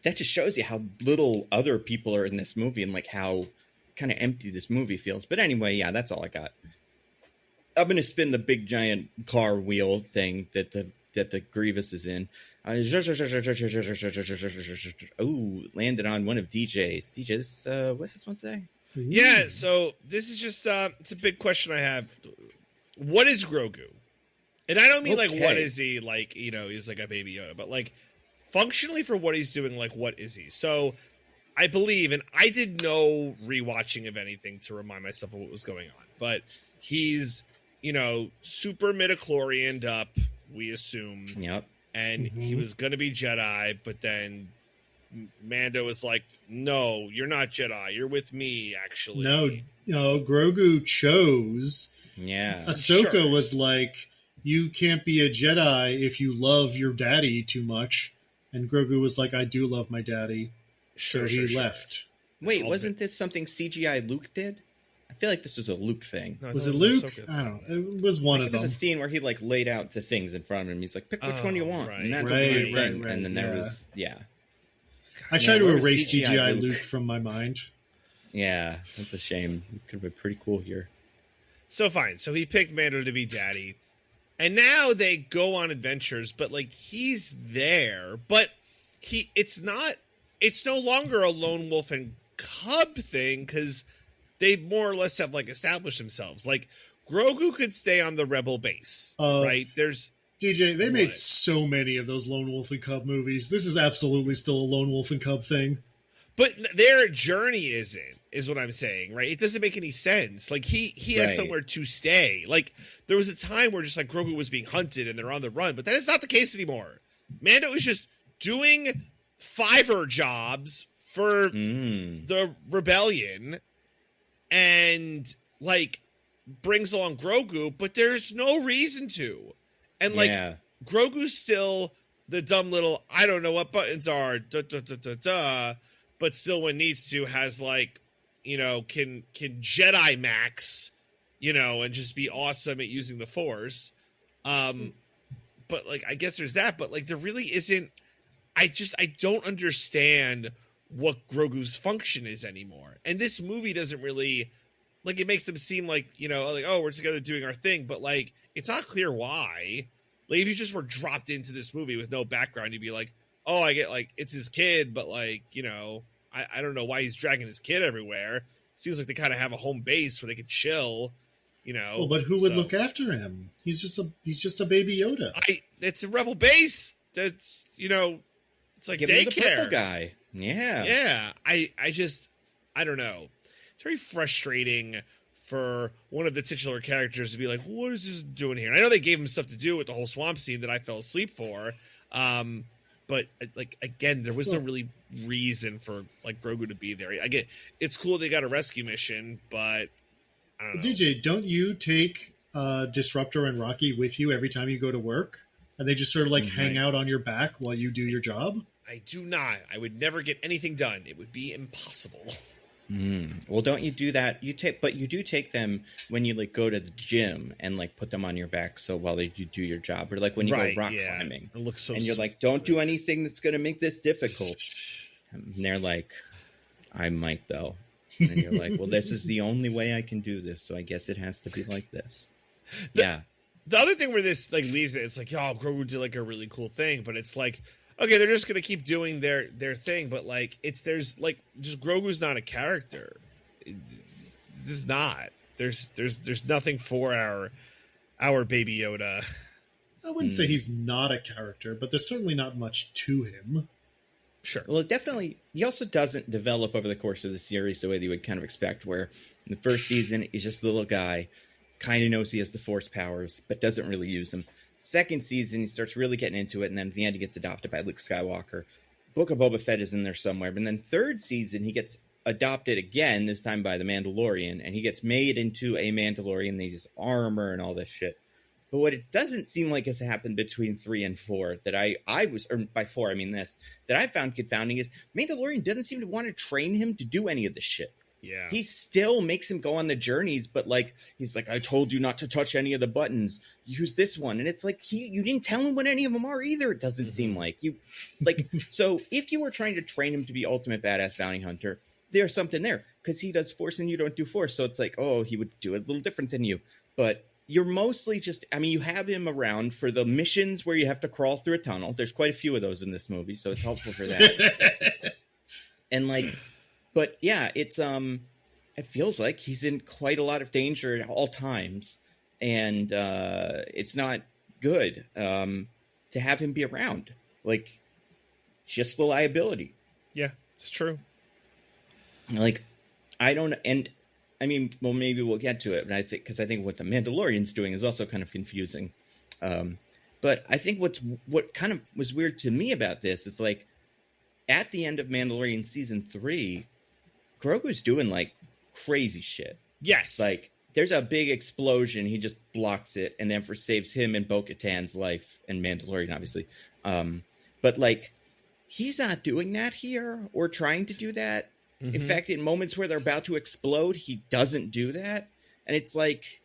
that just shows you how little other people are in this movie and like how kind of empty this movie feels. But anyway, yeah, that's all I got. I'm gonna spin the big giant car wheel thing that the Grievous is in. Ooh, landed on one of DJ's. What's this one say? Yeah, so this is just it's a big question I have. What is Grogu? And I don't mean like what is he, like, he's like a baby Yoda, but like functionally for what he's doing, like what is he? So I believe, and I did no rewatching of anything to remind myself of what was going on, but he's super midichlorianed up, we assume. Yep. And he was gonna be Jedi, but then Mando was like, "No, you're not Jedi. You're with me, actually." No, Grogu chose. Yeah. Ahsoka was like, "You can't be a Jedi if you love your daddy too much." And Grogu was like, "I do love my daddy." So he left. Wait, wasn't this something CGI Luke did? I feel like this was a Luke thing. No, was it Luke? I don't know. It was one of them. There's a scene where he like laid out the things in front of him. He's like, "Pick which one you want." Right. And that's right. And then there was, I try to where was erase CGI Luke? Luke from my mind. Yeah, that's a shame. It could have been pretty cool here. So fine. So he picked Mando to be daddy. And now they go on adventures, but like he's there, but it's no longer a lone wolf and cub thing, because they more or less have like established themselves. Like Grogu could stay on the rebel base, right? There's DJ, they made so many of those Lone Wolf and Cub movies. This is absolutely still a Lone Wolf and Cub thing. But their journey is what I'm saying, right? It doesn't make any sense. Like he has somewhere to stay. Like there was a time where just like Grogu was being hunted and they're on the run, but that is not the case anymore. Mando is just doing Fiverr jobs for the rebellion and like brings along Grogu, but there's no reason to. And like Grogu's still the dumb little, I don't know what buttons are, but still when needs to has like, can Jedi max, and just be awesome at using the Force. But like, I guess there's that, but like there really isn't, I don't understand what Grogu's function is anymore. And this movie doesn't really, like, it makes them seem like, like, oh, we're together doing our thing, but like, it's not clear why. Like, if you just were dropped into this movie with no background, you'd be like, oh, I get, like, it's his kid, but like, I don't know why he's dragging his kid everywhere. Seems like they kind of have a home base where they could chill, Well, but who would look after him? He's just a baby Yoda. It's a rebel base. That's, it's like Give him the daycare. purple guy. Yeah. Yeah. I don't know. It's very frustrating for one of the titular characters to be like, what is this doing here? And I know they gave him stuff to do with the whole swamp scene that I fell asleep for. But like, again, there was no really reason for like Grogu to be there. I get it's cool they got a rescue mission, but I don't know. DJ, don't you take Disruptor and Rocky with you every time you go to work? And they just sort of like hang out on your back while you do your job? I do not. I would never get anything done. It would be impossible. Well, don't you do that? But you do take them when you like go to the gym and like put them on your back so while you do your job, or like when you go rock climbing. It looks so and you're like, don't do anything that's going to make this difficult. And they're like, I might though. And you're like, well, this is the only way I can do this, so I guess it has to be like this. The other thing where this like leaves it, it's like, oh, Grogu did like a really cool thing, but it's like, okay, they're just gonna keep doing their thing, but like there's like just Grogu's not a character. It's just not. There's nothing for our Baby Yoda. I wouldn't say he's not a character, but there's certainly not much to him. Sure. Well, definitely. He also doesn't develop over the course of the series the way that you would kind of expect, where in the first season, he's just a little guy, kind of knows he has the Force powers, but doesn't really use them. Second season, he starts really getting into it, and then at the end, he gets adopted by Luke Skywalker. Book of Boba Fett is in there somewhere. But then third season, he gets adopted again, this time by the Mandalorian, and he gets made into a Mandalorian. They use armor and all this shit. But what it doesn't seem like has happened between 3 and 4 that by 4 I mean this, that I found confounding is Mandalorian doesn't seem to want to train him to do any of this shit. Yeah. He still makes him go on the journeys, but like he's like, I told you not to touch any of the buttons. Use this one. And it's like you didn't tell him what any of them are either, it doesn't seem like. You like so if you were trying to train him to be ultimate badass bounty hunter, there's something there. Because he does Force and you don't do Force. So it's like, oh, he would do it a little different than you. But you're mostly just, I mean, you have him around for the missions where you have to crawl through a tunnel. There's quite a few of those in this movie, so it's helpful for that. And like, but yeah, it feels like he's in quite a lot of danger at all times. And it's not good to have him be around. Like, it's just the liability. Yeah, it's true. Like, I don't, and I mean, well, maybe we'll get to it, but I think what the Mandalorian's doing is also kind of confusing. But I think what kind of was weird to me about this is like at the end of Mandalorian season 3, Grogu's doing like crazy shit. Yes, like there's a big explosion, he just blocks it, and then saves him and Bo-Katan's life and Mandalorian, obviously. But like he's not doing that here or trying to do that. Mm-hmm. In fact, in moments where they're about to explode, he doesn't do that. And it's like,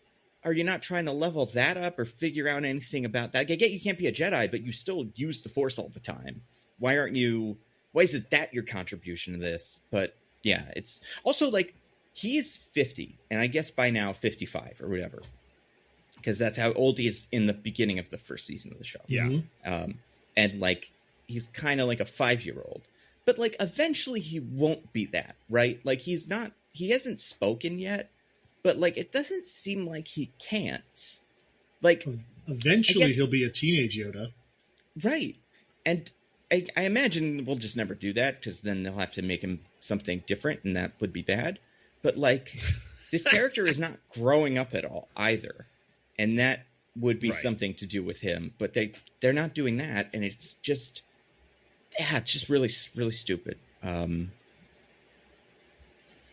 are you not trying to level that up or figure out anything about that? I get you can't be a Jedi, but you still use the Force all the time. Why isn't that your contribution to this? But yeah, it's also like he's 50 and I guess by now 55 or whatever. Because that's how old he is in the beginning of the first season of the show. Yeah. And like, he's kind of like a 5-year-old. But, like, eventually he won't be that, right? Like, he hasn't spoken yet, but, like, it doesn't seem like he can't. Like, eventually he'll be a teenage Yoda. Right. And I imagine we'll just never do that, because then they'll have to make him something different, and that would be bad. But, like, this character is not growing up at all, either. And that would be something to do with him. But they're not doing that, and it's just... Yeah, it's just really, really stupid.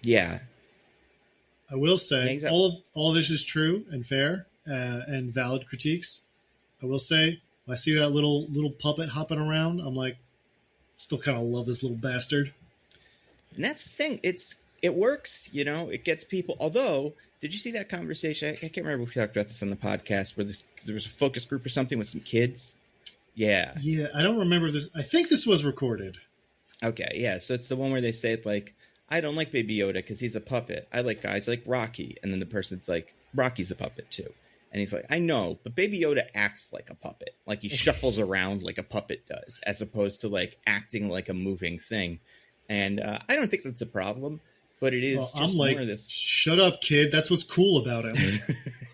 Yeah. I will say all this is true and fair and valid critiques. I will say, when I see that little puppet hopping around, I'm like, still kind of love this little bastard. And that's the thing. It works, you know. It gets people. Although, did you see that conversation? I can't remember if we talked about this on the podcast, where there was a focus group or something with some kids. Yeah. Yeah, I don't remember this. I think this was recorded. Okay, yeah. So it's the one where they say, like, I don't like Baby Yoda because he's a puppet. I like guys like Rocky. And then the person's like, Rocky's a puppet too. And he's like, I know, but Baby Yoda acts like a puppet. Like he shuffles around like a puppet does, as opposed to like acting like a moving thing. And I don't think that's a problem, but it is just I'm like, more of this. Shut up, kid. That's what's cool about him.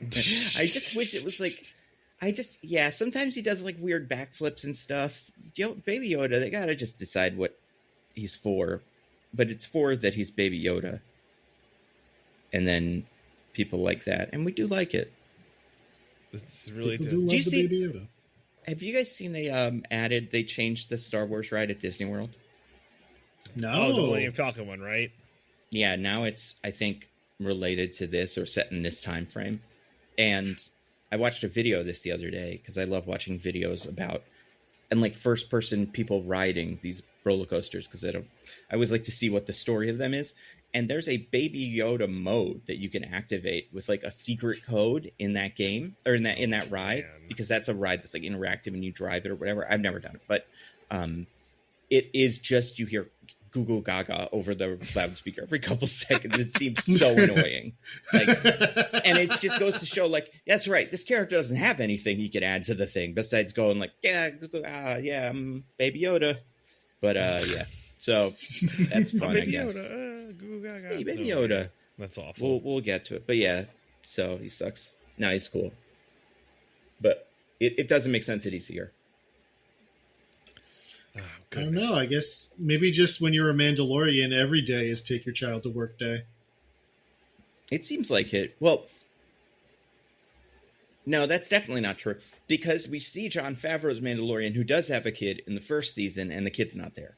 I just wish it was like... sometimes he does like weird backflips and stuff. Baby Yoda, they gotta just decide what he's for. But it's for that he's Baby Yoda. And then people like that. And we do like it. It's really people do love the Baby Yoda. Have you guys seen they changed the Star Wars ride at Disney World? No. Oh, the Millennium Falcon one, right? Yeah, now it's, I think, related to this or set in this time frame. And I watched a video of this the other day because I love watching videos about and like first person people riding these roller coasters because I always like to see what the story of them is. And there's a Baby Yoda mode that you can activate with like a secret code in that game or in that ride, because that's a ride that's like interactive and you drive it or whatever. I've never done it, but it is just, you hear Google Gaga over the loudspeaker every couple seconds. It seems so annoying. Like, and it just goes to show, like, that's right, this character doesn't have anything he could add to the thing besides going like, Baby Yoda. But yeah, so that's fun, I guess. Hey, Baby Yoda. That's awful. We'll get to it, but yeah. So he sucks. No, he's cool, but it doesn't make sense that he's here. Oh, I don't know. I guess maybe just when you're a Mandalorian, every day is take your child to work day. It seems like it. Well, no, that's definitely not true, because we see Jon Favreau's Mandalorian, who does have a kid in the first season, and the kid's not there.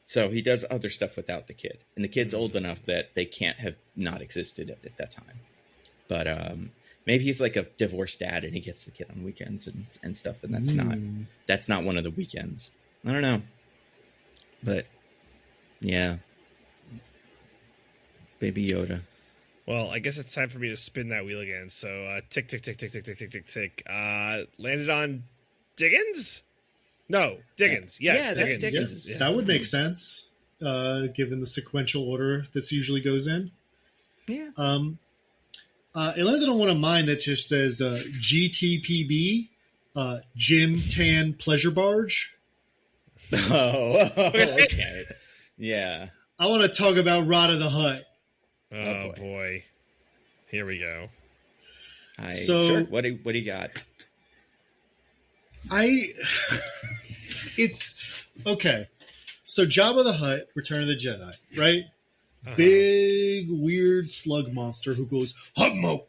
So he does other stuff without the kid, and the kid's old enough that they can't have not existed at that time. But maybe he's like a divorced dad, and he gets the kid on weekends and stuff, and that's not one of the weekends. I don't know. But, yeah. Baby Yoda. Well, I guess it's time for me to spin that wheel again. So, tick, tick, tick, tick, tick, tick, tick, tick, tick. Landed on Diggins? No, Diggins. Yes, yeah, Diggins. Diggins. Yeah, that would make sense, given the sequential order this usually goes in. Yeah. It landed on one of mine that just says GTPB, Gym Tan Pleasure Barge. Oh, okay. Yeah. I want to talk about Rod of the Hutt. Oh boy. Here we go. Sure. What do you got? It's okay. So Jabba the Hutt, Return of the Jedi, right? Big weird slug monster who goes solo.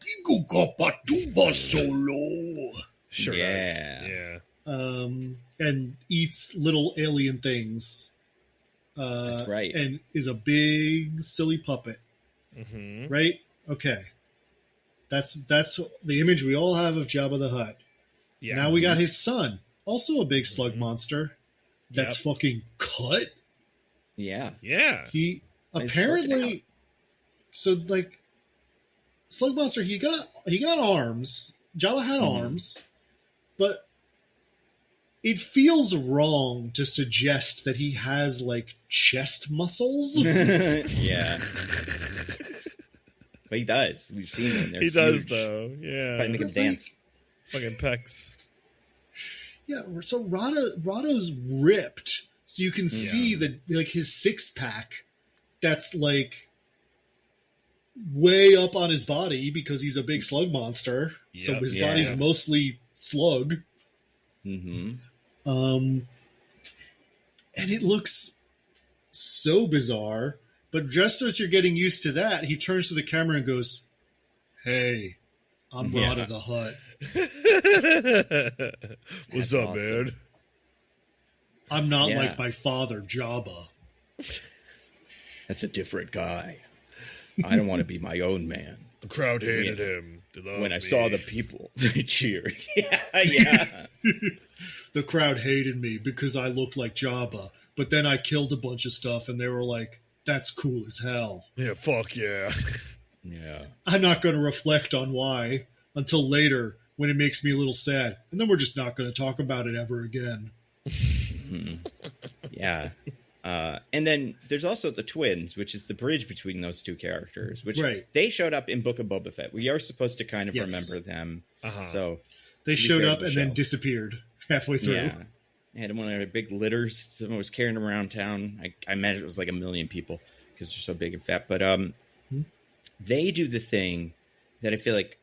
Sure. Yeah. And eats little alien things. That's right. And is a big silly puppet. Mm-hmm. Right? Okay. That's the image we all have of Jabba the Hutt. Yeah. Now we got his son, also a big slug monster. That's fucking cut. Yeah. Yeah. He apparently, so like slug monster, he got arms. Jabba had arms, but it feels wrong to suggest that he has like chest muscles. Yeah. But he does. We've seen him. They're he does huge. though. Yeah. Probably make him dance. Fucking pecs. Yeah. So Rado's ripped, so you can see that like his six pack. That's like way up on his body because he's a big slug monster. Yep. So his body's mostly slug. Mm-hmm. And it looks so bizarre. But just as you're getting used to that, he turns to the camera and goes, "Hey, I'm Rod of the Hutt. What's up, man? I'm not like my father, Jabba." That's a different guy. I don't want to be my own man. The crowd hated him. When I saw the people, they cheered. Yeah. The crowd hated me because I looked like Jabba, but then I killed a bunch of stuff and they were like, "That's cool as hell." Yeah, fuck yeah. Yeah. I'm not going to reflect on why until later when it makes me a little sad. And then we're just not going to talk about it ever again. Yeah. And then there's also the twins, which is the bridge between those two characters, which they showed up in Book of Boba Fett. We are supposed to kind of remember them. So they showed up and then disappeared halfway through. Yeah. They had one of their big litters. Someone was carrying them around town. I imagine it was like 1 million people because they're so big and fat. But they do the thing that I feel like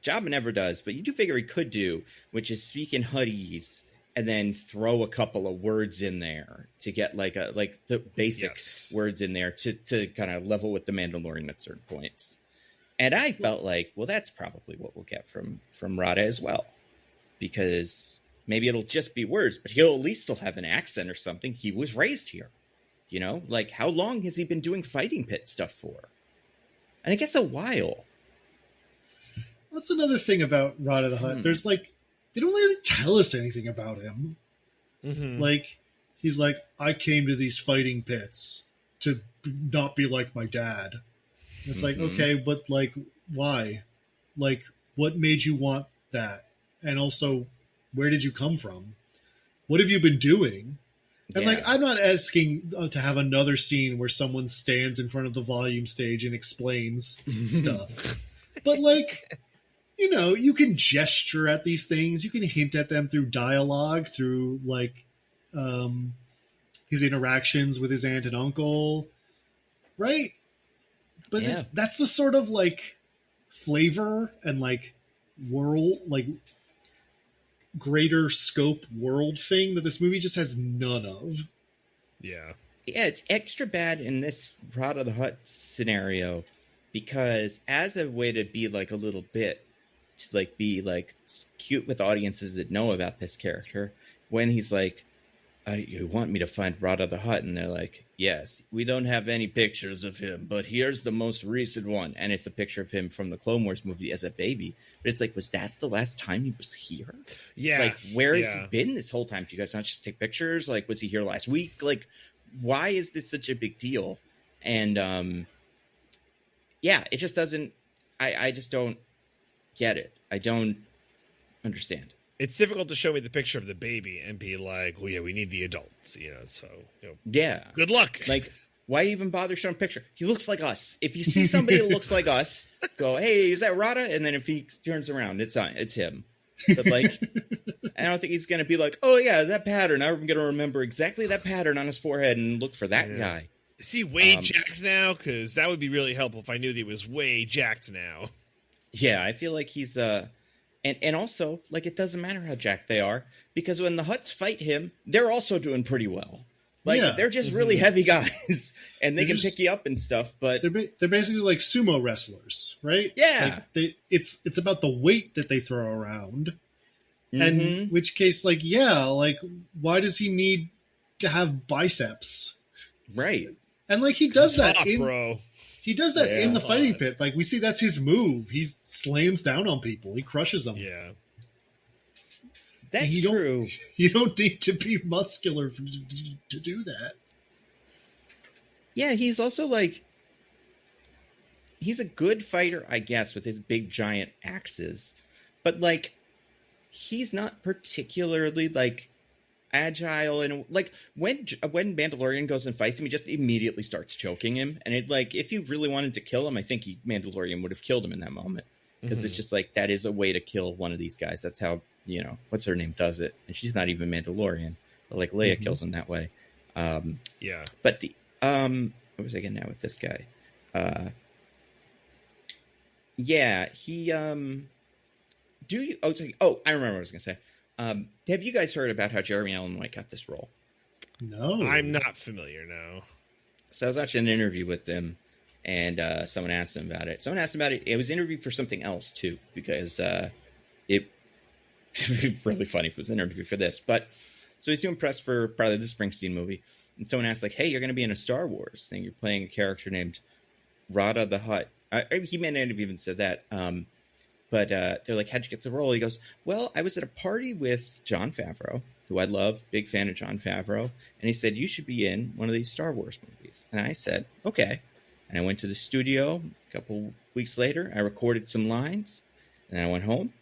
Jabba never does, but you do figure he could do, which is speak in Huttese and then throw a couple of words in there to get like the basic words in there to kind of level with the Mandalorian at certain points. And I felt like, well, that's probably what we'll get from Rada as well, because maybe it'll just be words, but he'll at least still have an accent or something. He was raised here, you know, like how long has he been doing fighting pit stuff for? And I guess a while. That's another thing about Rada the Hutt. There's like, they don't really tell us anything about him. Like, he's like, I came to these fighting pits to not be like my dad. And it's like, okay, but like, why? Like, what made you want that? And also, where did you come from? What have you been doing? And like, I'm not asking to have another scene where someone stands in front of the volume stage and explains stuff. But like, you know, you can gesture at these things. You can hint at them through dialogue, through like his interactions with his aunt and uncle, right? But that's the sort of like flavor and like world, like greater scope world thing that this movie just has none of. Yeah. Yeah, it's extra bad in this Rod of the Hut scenario because as a way to be like a little bit, to like be like cute with audiences that know about this character, when he's like, you want me to find Rod of the Hut? And they're like, yes, we don't have any pictures of him, but here's the most recent one. And it's a picture of him from the Clone Wars movie as a baby. But it's like, was that the last time he was here? Yeah. Like, where has he been this whole time? Do you guys not just take pictures? Like, was he here last week? Like, why is this such a big deal? And, it just doesn't, I just don't get it. I don't understand. It's difficult to show me the picture of the baby and be like, well, yeah, we need the adults, so, good luck. Like, why even bother showing a picture? He looks like us. If you see somebody that looks like us, go, hey, is that Rada? And then if he turns around, it's him. But like, I don't think he's going to be like, oh yeah, that pattern. I'm going to remember exactly that pattern on his forehead and look for that guy. Is he way jacked now? Because that would be really helpful if I knew that he was way jacked now. Yeah, I feel like he's, And also, like, it doesn't matter how jacked they are, because when the Hutts fight him, they're also doing pretty well. Like, they're just really heavy guys, and they can pick you up and stuff, but... They're basically like sumo wrestlers, right? Yeah. Like it's about the weight that they throw around. And in which case, like, why does he need to have biceps? Right. And, like, he does that bro. He does that in the fighting pit. Like, we see that's his move. He slams down on people. He crushes them. Yeah. That's true. You don't need to be muscular to do that. Yeah, he's also, like... He's a good fighter, I guess, with his big, giant axes. But, like, he's not particularly, like... agile, and like when Mandalorian goes and fights him, he just immediately starts choking him, and it, like, if you really wanted to kill him, I think Mandalorian would have killed him in that moment, because it's just like, that is a way to kill one of these guys. That's how, what's her name does it, and she's not even Mandalorian, but like Leia kills him that way. But the what was I getting at with this guy? He I remember what I was gonna say. Have you guys heard about how Jeremy Allen White got this role? No. I'm not familiar, no. So I was watching an interview with them, and someone asked him about it. It was an interview for something else, too, because it would be really funny if it was an interview for this. But so he's doing press for probably the Springsteen movie, and someone asked, like, hey, you're going to be in a Star Wars thing. You're playing a character named Rada the Hutt. He may not have even said that. But they're like, how'd you get the role? He goes, well, I was at a party with Jon Favreau, who I love, big fan of Jon Favreau. And he said, you should be in one of these Star Wars movies. And I said, okay. And I went to the studio a couple weeks later. I recorded some lines. And then I went home.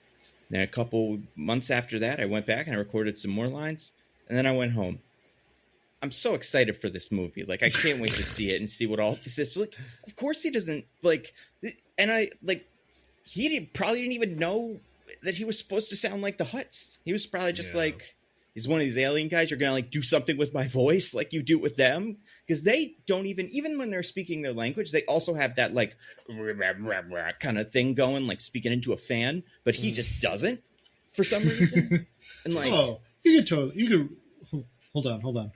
Then a couple months after that, I went back and I recorded some more lines. And then I went home. I'm so excited for this movie. Like, I can't wait to see it and see what all this is. So, like, of course he doesn't, like, and I, like, probably didn't even know that he was supposed to sound like the Hutts. He was probably just like, he's one of these alien guys. You're going to, like, do something with my voice like you do with them. Because they don't even when they're speaking their language, they also have that, like, kind of thing going, like speaking into a fan. But he just doesn't for some reason. And, like, you could hold on.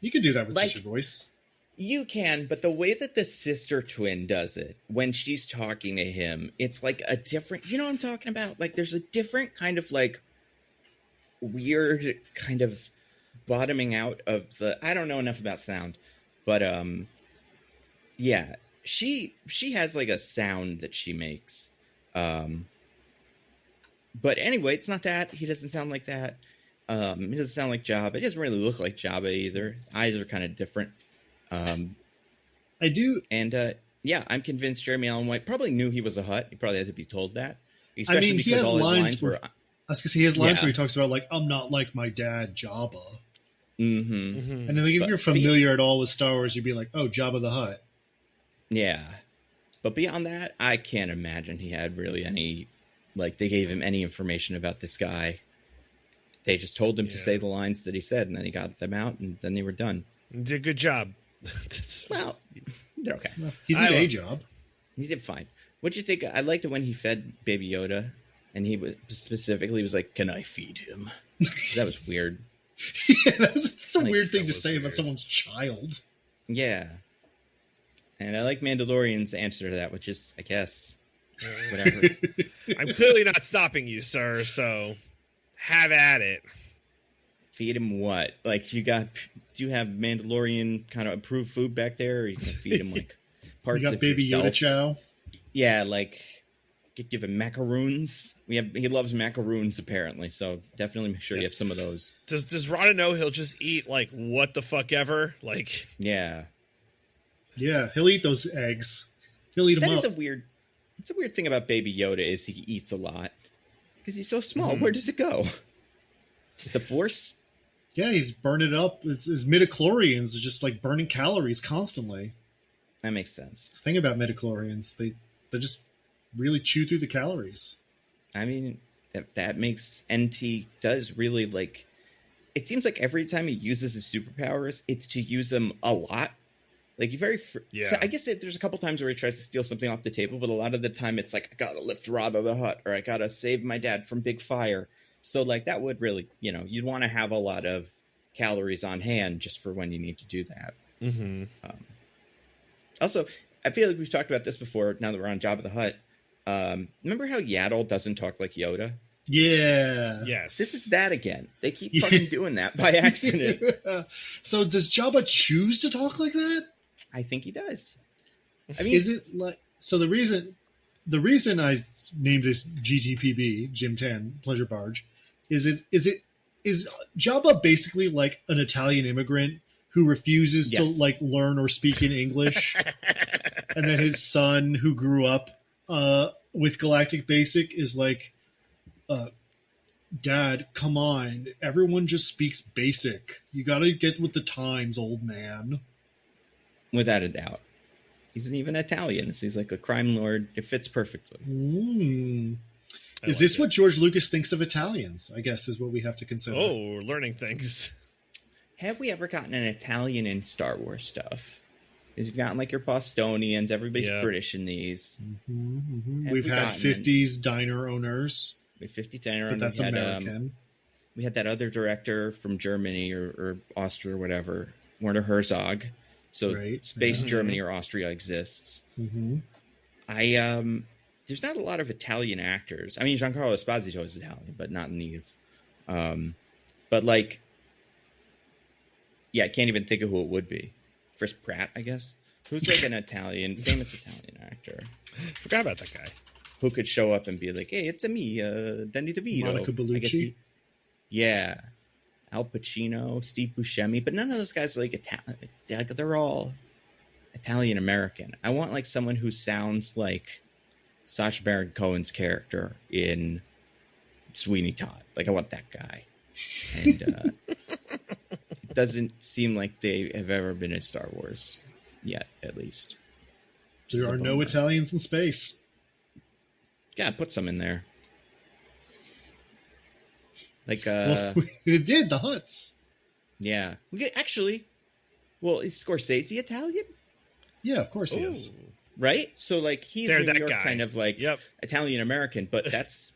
You can do that with just your voice. You can, but the way that the sister twin does it, when she's talking to him, it's like a different, you know what I'm talking about? Like, there's a different kind of, like, weird kind of bottoming out of the, I don't know enough about sound, but, she has, like, a sound that she makes, But anyway, it's not that. He doesn't sound like that. He doesn't sound like Jabba. He doesn't really look like Jabba either. His eyes are kind of different. I do. And yeah, I'm convinced Jeremy Allen White probably knew he was a Hutt. He probably had to be told that. I mean, he has lines were. I was gonna say he has lines where he talks about like, I'm not like my dad, Jabba. And then like, if you're familiar at all with Star Wars, you'd be like, oh, Jabba the Hutt. Yeah. But beyond that, I can't imagine he had really any, like, they gave him any information about this guy. They just told him to say the lines that he said, and then he got them out, and then they were done. You did a good job. Well, they're okay. Well, he did a job. He did fine. What'd you think? I liked it when he fed Baby Yoda, and he was specifically was like, "Can I feed him?" That was weird. Yeah, that's a weird thing to say about someone's child. Yeah. And I like Mandalorian's answer to that, which is, I guess, whatever. I'm clearly not stopping you, sir, so have at it. Feed him what? Like, do you have Mandalorian kind of approved food back there, or you can feed him like parts you got of Baby yourself? Yoda chow? Yeah, like give him macaroons. He loves macaroons apparently, so definitely make sure you have some of those. Does Rada know he'll just eat like what the fuck ever? Like, yeah, he'll eat those eggs. He'll eat them up. It's a weird thing about Baby Yoda is he eats a lot because he's so small. Where does it go? Just the Force? Yeah, he's burning it up. His midichlorians are just like burning calories constantly. That makes sense. The thing about midichlorians, they just really chew through the calories. I mean, that makes, and he does really like, it seems like every time he uses his superpowers, it's to use them a lot. Like, so I guess there's a couple times where he tries to steal something off the table, but a lot of the time it's like, I gotta lift Rada the Hutt, or I gotta save my dad from big fire. So, like, that would really, you'd want to have a lot of calories on hand just for when you need to do that. Also, I feel like we've talked about this before, now that we're on Jabba the Hutt. Remember how Yaddle doesn't talk like Yoda? Yeah. Yes. This is that again. They keep fucking doing that by accident. So does Jabba choose to talk like that? I think he does. I mean, is it like, so the reason I named this GTPB, Jim 10, Pleasure Barge, is Jabba basically like an Italian immigrant who refuses to like learn or speak in English, and then his son who grew up with Galactic Basic is like, Dad, come on, everyone just speaks Basic. You got to get with the times, old man. Without a doubt. He's even Italian, so he's like a crime lord. It fits perfectly. Is this what George Lucas thinks of Italians? I guess is what we have to consider. Oh, we're learning things. Have we ever gotten an Italian in Star Wars stuff? Because you've gotten like your Bostonians, everybody's British in these. We've had 50s diner owners. We had 50 diner owners. That's American. We had that other director from Germany or Austria or whatever, Werner Herzog. So space Germany or Austria exists. There's not a lot of Italian actors. I mean, Giancarlo Esposito is Italian, but not in these. But like, I can't even think of who it would be. Chris Pratt, I guess. Who's like an famous Italian actor? Forgot about that guy. Who could show up and be like, "Hey, it's me, Danny DeVito." Monica Bellucci. Al Pacino, Steve Buscemi, but none of those guys are like Italian. They're all Italian American. I want like someone who sounds like Sacha Baron Cohen's character in Sweeney Todd. Like, I want that guy. And it doesn't seem like they have ever been in Star Wars yet, at least. There are no Italians in space. Yeah, put some in there. Like, it did, the Hutts. Yeah. Actually, well, is Scorsese Italian? Yeah, of course he is. Right? So, like, he's New York guy. kind of like Italian-American, but that's,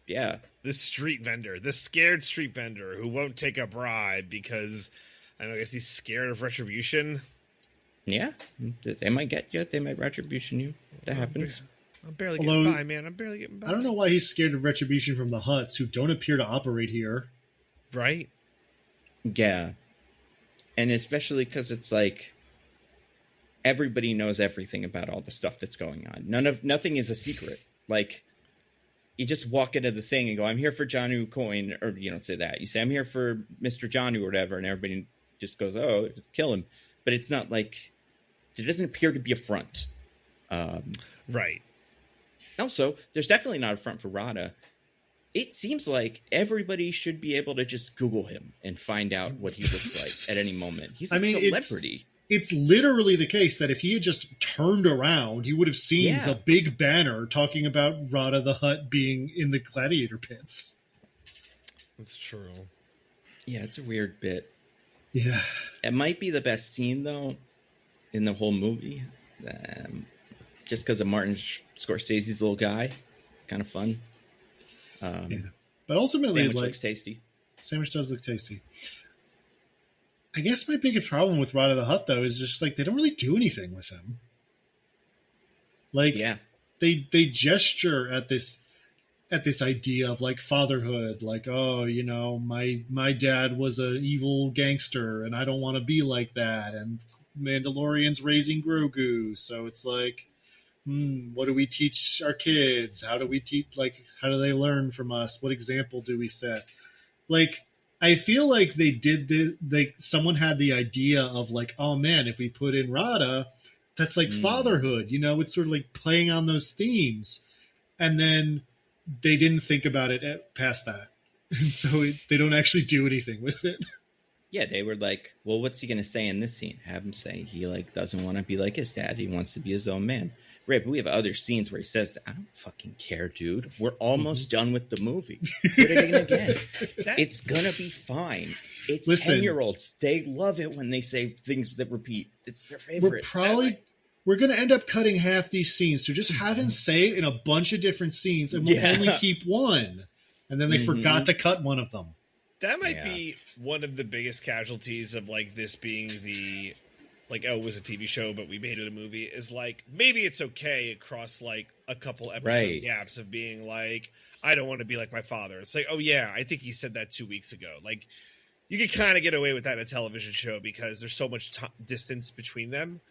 This street vendor, this scared street vendor who won't take a bribe because, I guess he's scared of retribution. Yeah. They might get you. They might retribution you. That happens. I'm barely getting by, man. I'm barely getting by. I don't know why he's scared of retribution from the Hutts, who don't appear to operate here. Right? Yeah. And especially because it's like everybody knows everything about all the stuff that's going on. Nothing is a secret. Like, you just walk into the thing and go, I'm here for Janu Coin, or you don't say that. You say, I'm here for Mr. Janu or whatever, and everybody just goes, oh, kill him. But it's not like, it doesn't appear to be a front. Right. Also, there's definitely not a front for Rada. It seems like everybody should be able to just Google him and find out what he looks like at any moment. He's a celebrity. It's literally the case that if he had just turned around, he would have seen the big banner talking about Rada the Hutt being in the gladiator pits. That's true. Yeah, it's a weird bit. Yeah. It might be the best scene, though, in the whole movie. Just because of Martin Scorsese's little guy. Kind of fun. But ultimately, sandwich looks tasty. Sandwich does look tasty. I guess my biggest problem with Rada the Hutt, though, is just like they don't really do anything with him. Like, they gesture at this idea of like fatherhood, like, oh, you know, my dad was an evil gangster, and I don't want to be like that. And Mandalorian's raising Grogu, so it's like, what do we teach our kids? How do we teach? Like, how do they learn from us? What example do we set? Like, I feel like they did this. Someone had the idea of like, oh man, if we put in Rada, that's like fatherhood. You know, it's sort of like playing on those themes, and then they didn't think about it past that, and so they don't actually do anything with it. Yeah, they were like, well, what's he going to say in this scene? Have him say he like doesn't want to be like his dad. He wants to be his own man. Right, but we have other scenes where he says that, I don't fucking care, dude. We're almost done with the movie. Put it in again. It's gonna be fine. It's 10-year-olds. They love it when they say things that repeat. It's their favorite. We're gonna end up cutting half these scenes. So just have him say it in a bunch of different scenes, and we'll only keep one. And then they forgot to cut one of them. That might be one of the biggest casualties of like this being the like, oh, it was a TV show, but we made it a movie, is like, maybe it's okay across like a couple episode gaps of being like, I don't want to be like my father. It's like, oh yeah, I think he said that 2 weeks ago. Like, you could kind of get away with that in a television show because there's so much distance between them.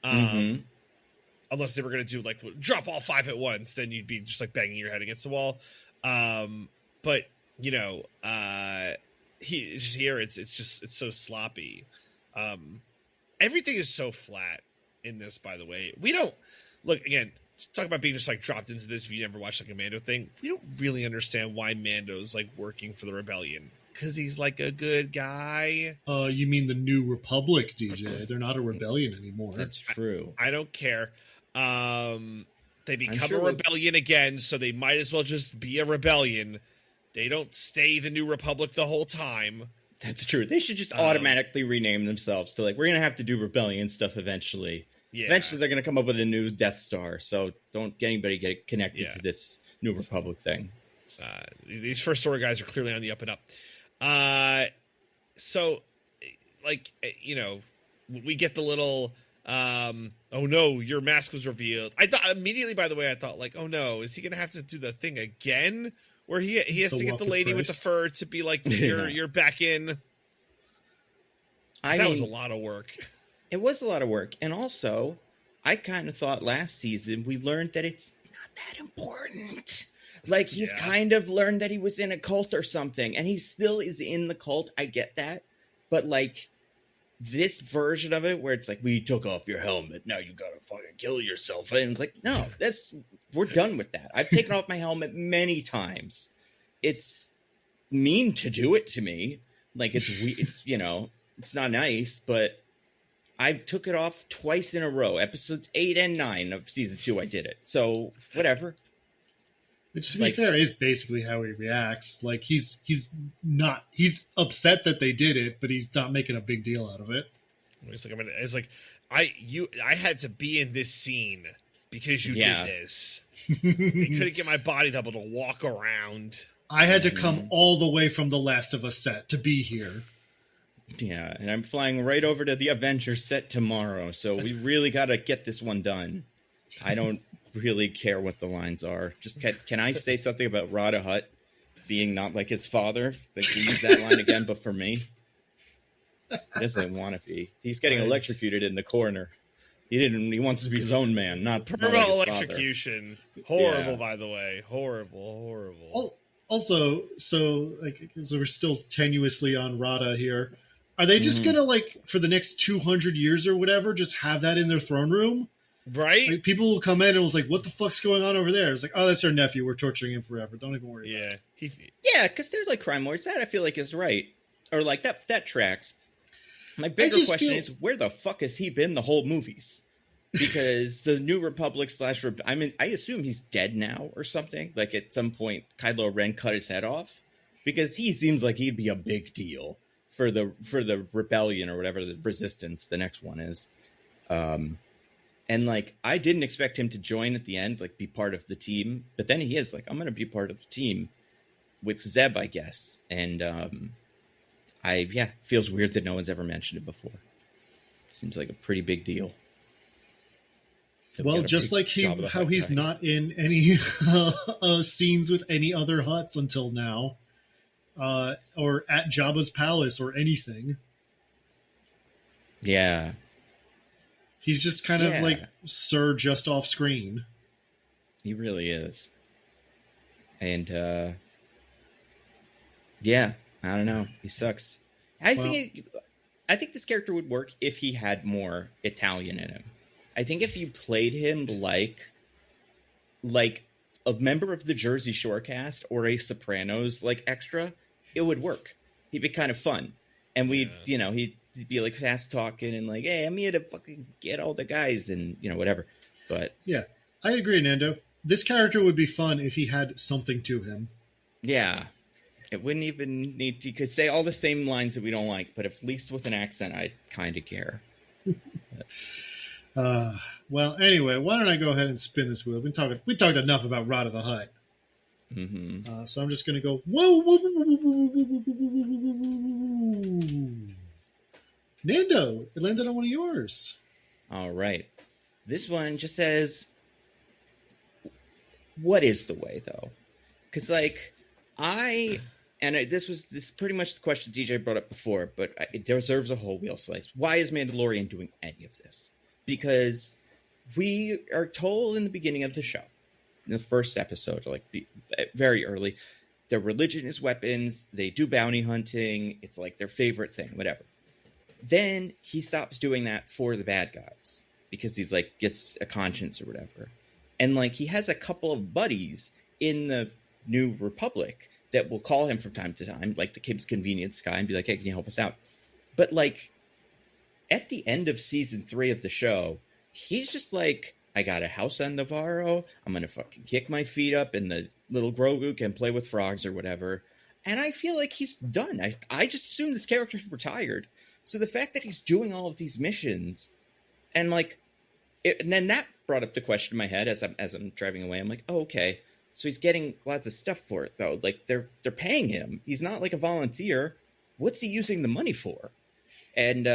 Unless they were going to do like drop all 5 at once, then you'd be just like banging your head against the wall. But you know, it's so sloppy. Everything is so flat in this, by the way. We don't look again. Talk about being just like dropped into this. If you never watched like a Mando thing, we don't really understand why Mando's like working for the rebellion because he's like a good guy. You mean the New Republic, DJ? They're not a rebellion anymore. That's true. I don't care. They become a rebellion again, so they might as well just be a rebellion. They don't stay the New Republic the whole time. That's true. They should just automatically rename themselves to like, we're going to have to do rebellion stuff eventually. Yeah. Eventually they're going to come up with a new Death Star. So don't get anybody get connected to this New Republic thing. These first story guys are clearly on the up and up. So like, you know, we get the little, oh no, your mask was revealed. I thought immediately, by the way, I thought like, oh no, is he going to have to do the thing again? Where he has to get the lady with the fur to be like, you're back in. That was a lot of work. It was a lot of work. And also, I kind of thought last season we learned that it's not that important. Like, he's kind of learned that he was in a cult or something. And he still is in the cult. I get that. But, like, this version of it where it's like, we took off your helmet. Now you gotta fucking kill yourself. And it's like, no, we're done with that. I've taken off my helmet many times. It's mean to do it to me. Like, it's you know, it's not nice, but I took it off twice in a row. Episodes 8 and 9 of season 2, I did it. So, whatever. Which, to be fair, is basically how he reacts. Like, he's upset that they did it, but he's not making a big deal out of it. It's like I had to be in this scene because you did this. They couldn't get my body double to walk around. I had to come all the way from the Last of Us set to be here. Yeah, and I'm flying right over to the Avengers set tomorrow, so we really got to get this one done. I don't really care what the lines are. Just can I say something about Rada Hutt being not like his father? Like, we use that line again, but for me, he doesn't want to be. He's getting electrocuted in the corner. He wants to be his own man, not permanent like his electrocution. Horrible, Yeah. by the way. Horrible. Also, so we're still tenuously on Rada here. Are they just gonna for the next 200 years or whatever, just have that in their throne room? Right? Like, people will come in and was like, "What the fuck's going on over there?" It's like, "Oh, that's our nephew. We're torturing him forever. Don't even worry." Yeah. Yeah, because they're like crime lords. That I feel like is right, or like that tracks. My bigger question is, where the fuck has he been the whole movies? Because the New Republic I assume he's dead now or something. Like at some point, Kylo Ren cut his head off, because he seems like he'd be a big deal for the rebellion or whatever, the resistance. The next one is, and like I didn't expect him to join at the end, like be part of the team. But then he is like, I'm going to be part of the team with Zeb, I guess. And feels weird that no one's ever mentioned it before. Seems like a pretty big deal. Well, just like how he's not in any scenes with any other Hutts until now, or at Jabba's palace or anything. Yeah. He's just kind of like Sir just off screen. He really is. And, I don't know. He sucks. I think this character would work if he had more Italian in him. I think if you played him like a member of the Jersey Shore cast or a Sopranos like extra, it would work. He'd be kind of fun. And he'd be like fast talking and like, hey, I'm here to fucking get all the guys and whatever. But yeah, I agree, Nando. This character would be fun if he had something to him. Yeah. It wouldn't even need to. You could say all the same lines that we don't like, but at least with an accent, I'd kind of care. Well, anyway, why don't I go ahead and spin this wheel? We talked enough about Rada the Hutt. Mm-hmm. So I'm just going to go, whoa, whoa, whoa, whoa, whoa, whoa, whoa, whoa. Nando, it landed on one of yours. All right. This one just says, what is the way, though? Because, like, this is pretty much the question DJ brought up before, but it deserves a whole wheel slice. Why is Mandalorian doing any of this? Because we are told in the beginning of the show, in the first episode, like very early, their religion is weapons. They do bounty hunting. It's like their favorite thing, whatever. Then he stops doing that for the bad guys because he's like gets a conscience or whatever. And like he has a couple of buddies in the New Republic that will call him from time to time, like the Kim's Convenience guy, and be like, hey, can you help us out? But like at the end of season 3 of the show, he's just like, I got a house on Navarro. I'm going to fucking kick my feet up and the little Grogu can play with frogs or whatever. And I feel like he's done. I just assumed this character retired. So the fact that he's doing all of these missions and like, and then that brought up the question in my head as I'm driving away. I'm like, oh, okay. So he's getting lots of stuff for it though. Like they're paying him. He's not like a volunteer. What's he using the money for? And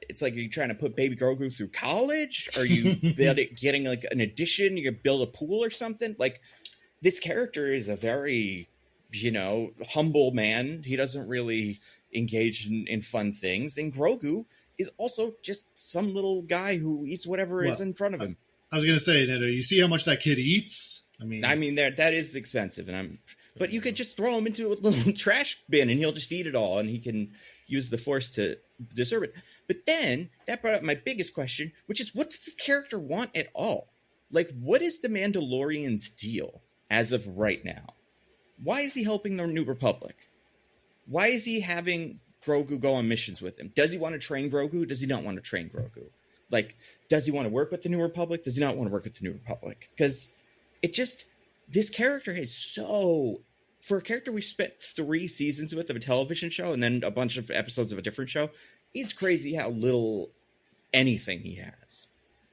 it's like, are you trying to put Baby Grogu through college? Are you getting like an addition? You could build a pool or something? Like this character is a very, humble man. He doesn't really engage in fun things. And Grogu is also just some little guy who eats whatever is in front of him. I was going to say, Nando, you see how much that kid eats? I mean, that is expensive, but you could just throw him into a little trash bin and he'll just eat it all, and he can use the Force to disturb it. But then that brought up my biggest question, which is, what does this character want at all? Like, what is the Mandalorian's deal as of right now? Why is he helping the New Republic? Why is he having Grogu go on missions with him? Does he want to train Grogu? Does he not want to train Grogu? Like, does he want to work with the New Republic? Does he not want to work with the New Republic? Because this character is so, for a character we spent 3 seasons with of a television show and then a bunch of episodes of a different show, it's crazy how little anything he has.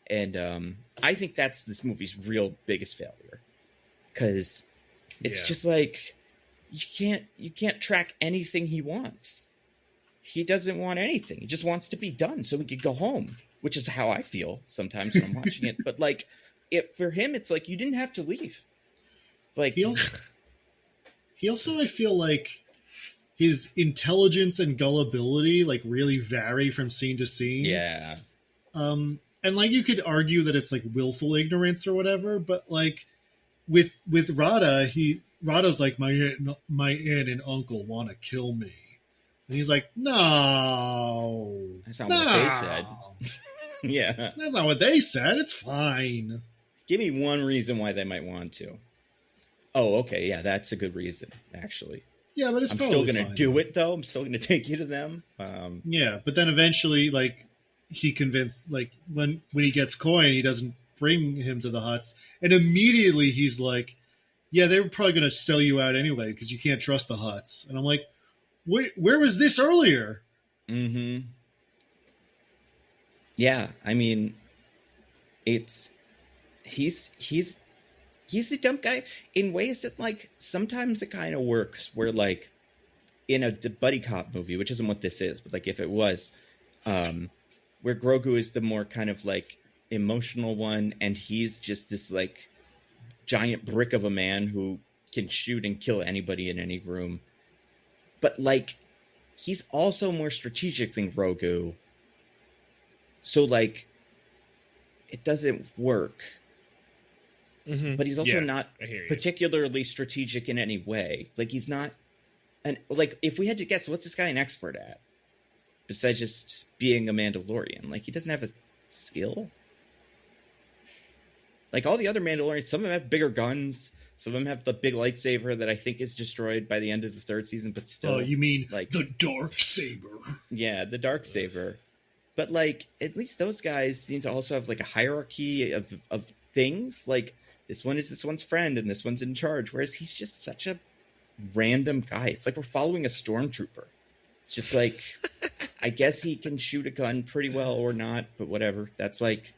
And I think that's this movie's real biggest failure. Because it's just like, you can't track anything he wants. He doesn't want anything. He just wants to be done so he could go home, which is how I feel sometimes when I'm watching it. But like, for him, it's like, you didn't have to leave. Like he also, I feel like his intelligence and gullibility like really vary from scene to scene. Yeah. And And like, you could argue that it's like willful ignorance or whatever, but like with Rada, Rada's like, my aunt and uncle want to kill me, and he's like, no, that's not what they said. Yeah, that's not what they said. It's fine. Give me one reason why they might want to. Oh, okay, yeah, that's a good reason, actually. Yeah, but I'm still going to do it, though. I'm still going to take you to them. Yeah, but then eventually, like, he convinced, like, when he gets coin, he doesn't bring him to the huts. And immediately he's like, yeah, they were probably going to sell you out anyway because you can't trust the huts. And I'm like, wait, where was this earlier? Mm-hmm. Yeah, I mean, he's the dumb guy in ways that, like, sometimes it kind of works where, like, in a buddy cop movie, which isn't what this is, but, like, if it was, where Grogu is the more kind of, like, emotional one, and he's just this, like, giant brick of a man who can shoot and kill anybody in any room. But, like, he's also more strategic than Grogu. So, like, it doesn't work. Mm-hmm. But he's also not particularly strategic in any way. Like, he's not... And, like, if we had to guess, what's this guy an expert at? Besides just being a Mandalorian. Like, he doesn't have a skill. Like, all the other Mandalorians, some of them have bigger guns. Some of them have the big lightsaber that I think is destroyed by the end of the third season, but still... Oh, you mean, like, the dark saber. Yeah, the dark saber. But, like, at least those guys seem to also have, like, a hierarchy of things. Like, this one is this one's friend, and this one's in charge. Whereas he's just such a random guy. It's like we're following a stormtrooper. It's just like, I guess he can shoot a gun pretty well or not, but whatever. That's like,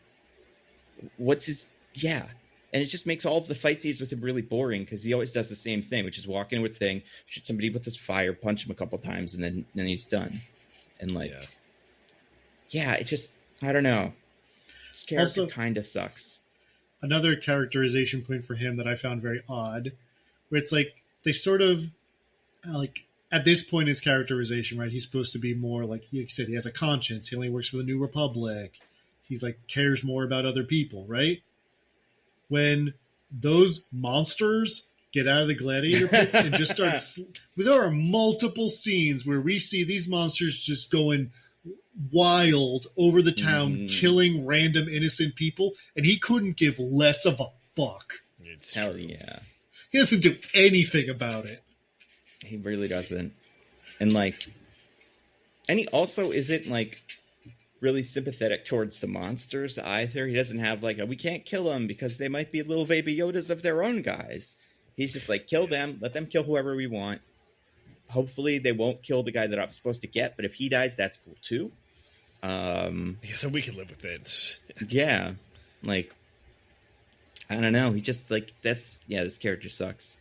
what's his... Yeah. And it just makes all of the fight scenes with him really boring because he always does the same thing, which is walk in with a thing, shoot somebody with his fire, punch him a couple times, and then he's done. And, like... Yeah, it just, I don't know. This character kind of sucks. Another characterization point for him that I found very odd, where it's like, they sort of, like, at this point, his characterization, right, he's supposed to be more, like you said, he has a conscience, he only works for the New Republic, he's, like, cares more about other people, right? When those monsters get out of the gladiator pits and just start, there are multiple scenes where we see these monsters just going wild over the town, killing random innocent people, and he couldn't give less of a fuck. Hell yeah. He doesn't do anything about it. He really doesn't. And, like, and he also isn't, like, really sympathetic towards the monsters either. He doesn't have, like, we can't kill them because they might be little baby Yodas of their own guys. He's just like, kill them, let them kill whoever we want. Hopefully they won't kill the guy that I'm supposed to get, but if he dies, that's cool too. So we can live with it. Yeah. Like, I don't know. He just, like, this character sucks.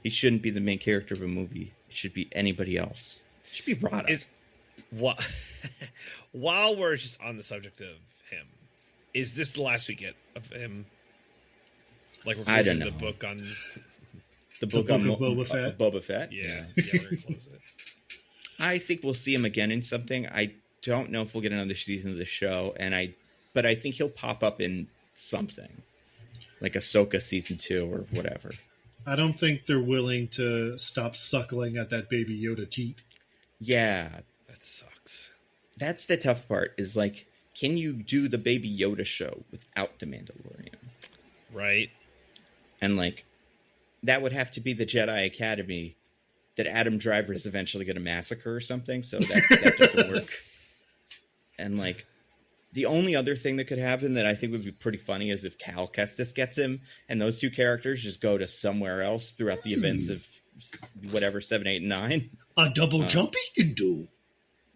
He shouldn't be the main character of a movie. It should be anybody else. It should be Rada. While we're just on the subject of him, is this the last we get of him? Like, we're closing the book on... The book of Boba Fett? Boba Fett? Yeah, we're going to close it. I think we'll see him again in something. I don't know if we'll get another season of the show, but I think he'll pop up in something. Like Ahsoka season 2 or whatever. I don't think they're willing to stop suckling at that baby Yoda teat. Yeah. That sucks. That's the tough part, is like, can you do the baby Yoda show without the Mandalorian? Right. And, like, that would have to be the Jedi Academy that Adam Driver is eventually going to massacre or something, so that doesn't work. And, like, the only other thing that could happen that I think would be pretty funny is if Cal Kestis gets him, and those two characters just go to somewhere else throughout the events of whatever, 7, 8, and 9. A double jump he can do.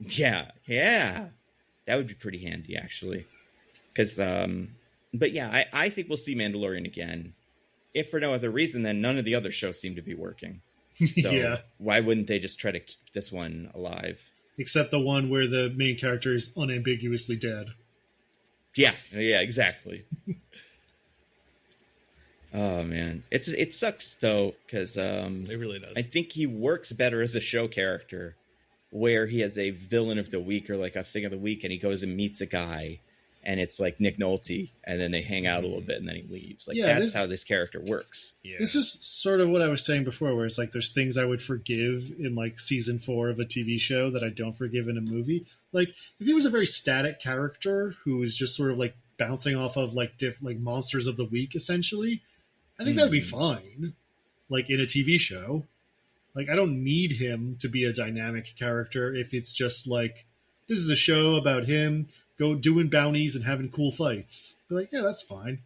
Yeah. That would be pretty handy, actually. Because, but yeah, I think we'll see Mandalorian again. If for no other reason, then none of the other shows seem to be working. So Yeah. Why wouldn't they just try to keep this one alive? Except the one where the main character is unambiguously dead. Yeah, exactly. Oh man, it sucks though, because it really does. I think he works better as a show character, where he has a villain of the week or like a thing of the week, and he goes and meets a guy, and it's like Nick Nolte, and then they hang out a little bit, and then he leaves. Like, that's how this character works. Yeah. This is sort of what I was saying before, where it's like there's things I would forgive in like season 4 of a TV show that I don't forgive in a movie. Like if he was a very static character who was just sort of like bouncing off of like like monsters of the week, essentially, I think that'd be fine. Like in a TV show, like I don't need him to be a dynamic character if it's just like this is a show about him go doing bounties and having cool fights. Be like, yeah, that's fine.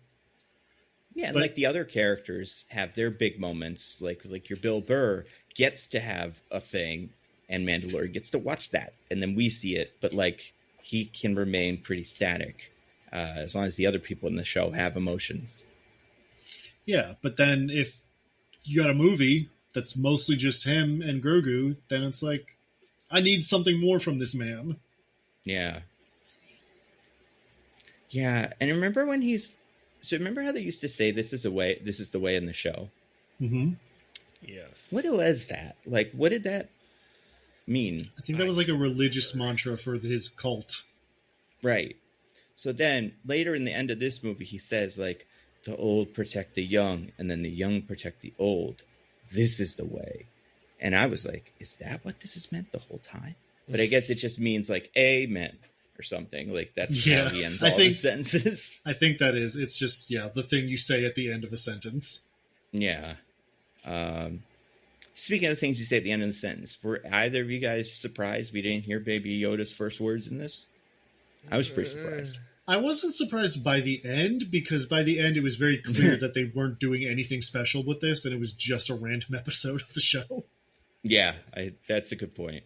Yeah, and like the other characters have their big moments. Like your Bill Burr gets to have a thing, and Mandalorian gets to watch that, and then we see it. But like he can remain pretty static as long as the other people in the show have emotions. Yeah, but then if you got a movie that's mostly just him and Grogu, then it's like, I need something more from this man. Yeah. Yeah, and remember when remember how they used to say this is the way in the show? Mm-hmm. Yes. What was that? Like, what did that mean? I think that was like a religious mantra for his cult. Right. So then later in the end of this movie, he says like, the old protect the young, and then the young protect the old. This is the way. And I was like, is that what this has meant the whole time? But I guess it just means like amen or something. Like that's how he ends all the sentences. I think that is. It's just, the thing you say at the end of a sentence. Yeah. Speaking of things you say at the end of the sentence, were either of you guys surprised we didn't hear Baby Yoda's first words in this? I was pretty surprised. I wasn't surprised by the end, because by the end it was very clear that they weren't doing anything special with this, and it was just a random episode of the show. Yeah, that's a good point.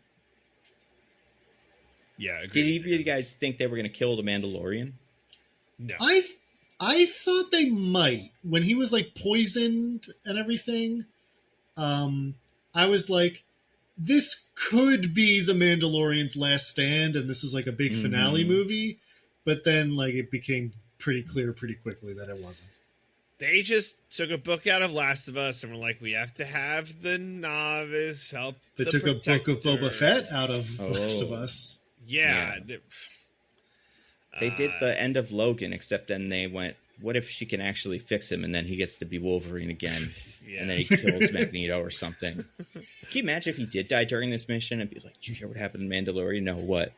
Yeah, did either of you guys think they were going to kill the Mandalorian? No. I thought they might. When he was like poisoned and everything, I was like, this could be the Mandalorian's last stand, and this is like a big finale movie. But then, like, it became pretty clear pretty quickly that it wasn't. They just took a book out of Last of Us and were like, we have to have the novice help. They took a book of Boba Fett out of Last of Us. Yeah. They did the end of Logan, except then they went, what if she can actually fix him, and then he gets to be Wolverine again, and then he kills Magneto or something. Can you imagine if he did die during this mission and be like, did you hear what happened in Mandalorian? No, what?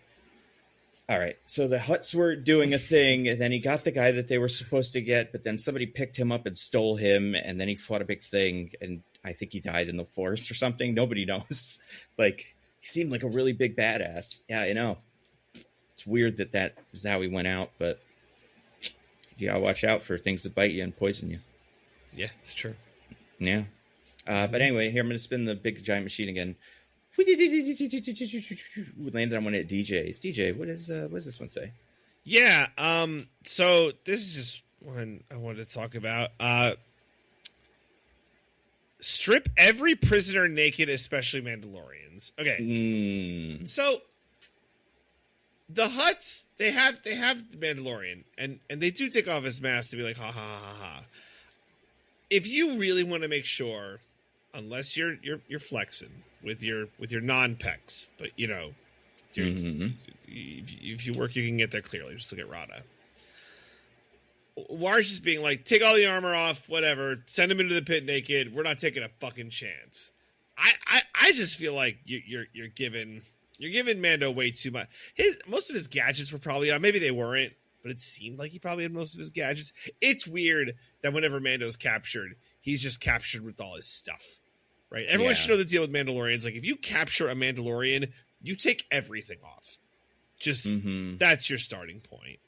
All right, so the Hutts were doing a thing, and then he got the guy that they were supposed to get, but then somebody picked him up and stole him, and then he fought a big thing, and I think he died in the forest or something. Nobody knows. Like, he seemed like a really big badass. Yeah, I know. It's weird that is how he went out, but you gotta watch out for things that bite you and poison you. Yeah, it's true. Yeah. But anyway, here I'm going to spin the big giant machine again. We landed on one of DJ's. DJ, what does this one say? Yeah, so this is just one I wanted to talk about. Strip every prisoner naked, especially Mandalorians. Okay. So the Hutts, they have the Mandalorian, and they do take off his mask to be like, ha ha ha ha. If you really want to make sure, unless you're flexing with your non-pecs, but you know, if you work, you can get there clearly. Just look at Rada. War's just being like, take all the armor off, whatever, send him into the pit naked. We're not taking a fucking chance. I just feel like you're giving Mando way too much. Most of his gadgets were probably on. Maybe they weren't, but it seemed like he probably had most of his gadgets. It's weird that whenever Mando's captured, he's just captured with all his stuff. Right? Everyone should know the deal with Mandalorians. Like, if you capture a Mandalorian, you take everything off. Just that's your starting point.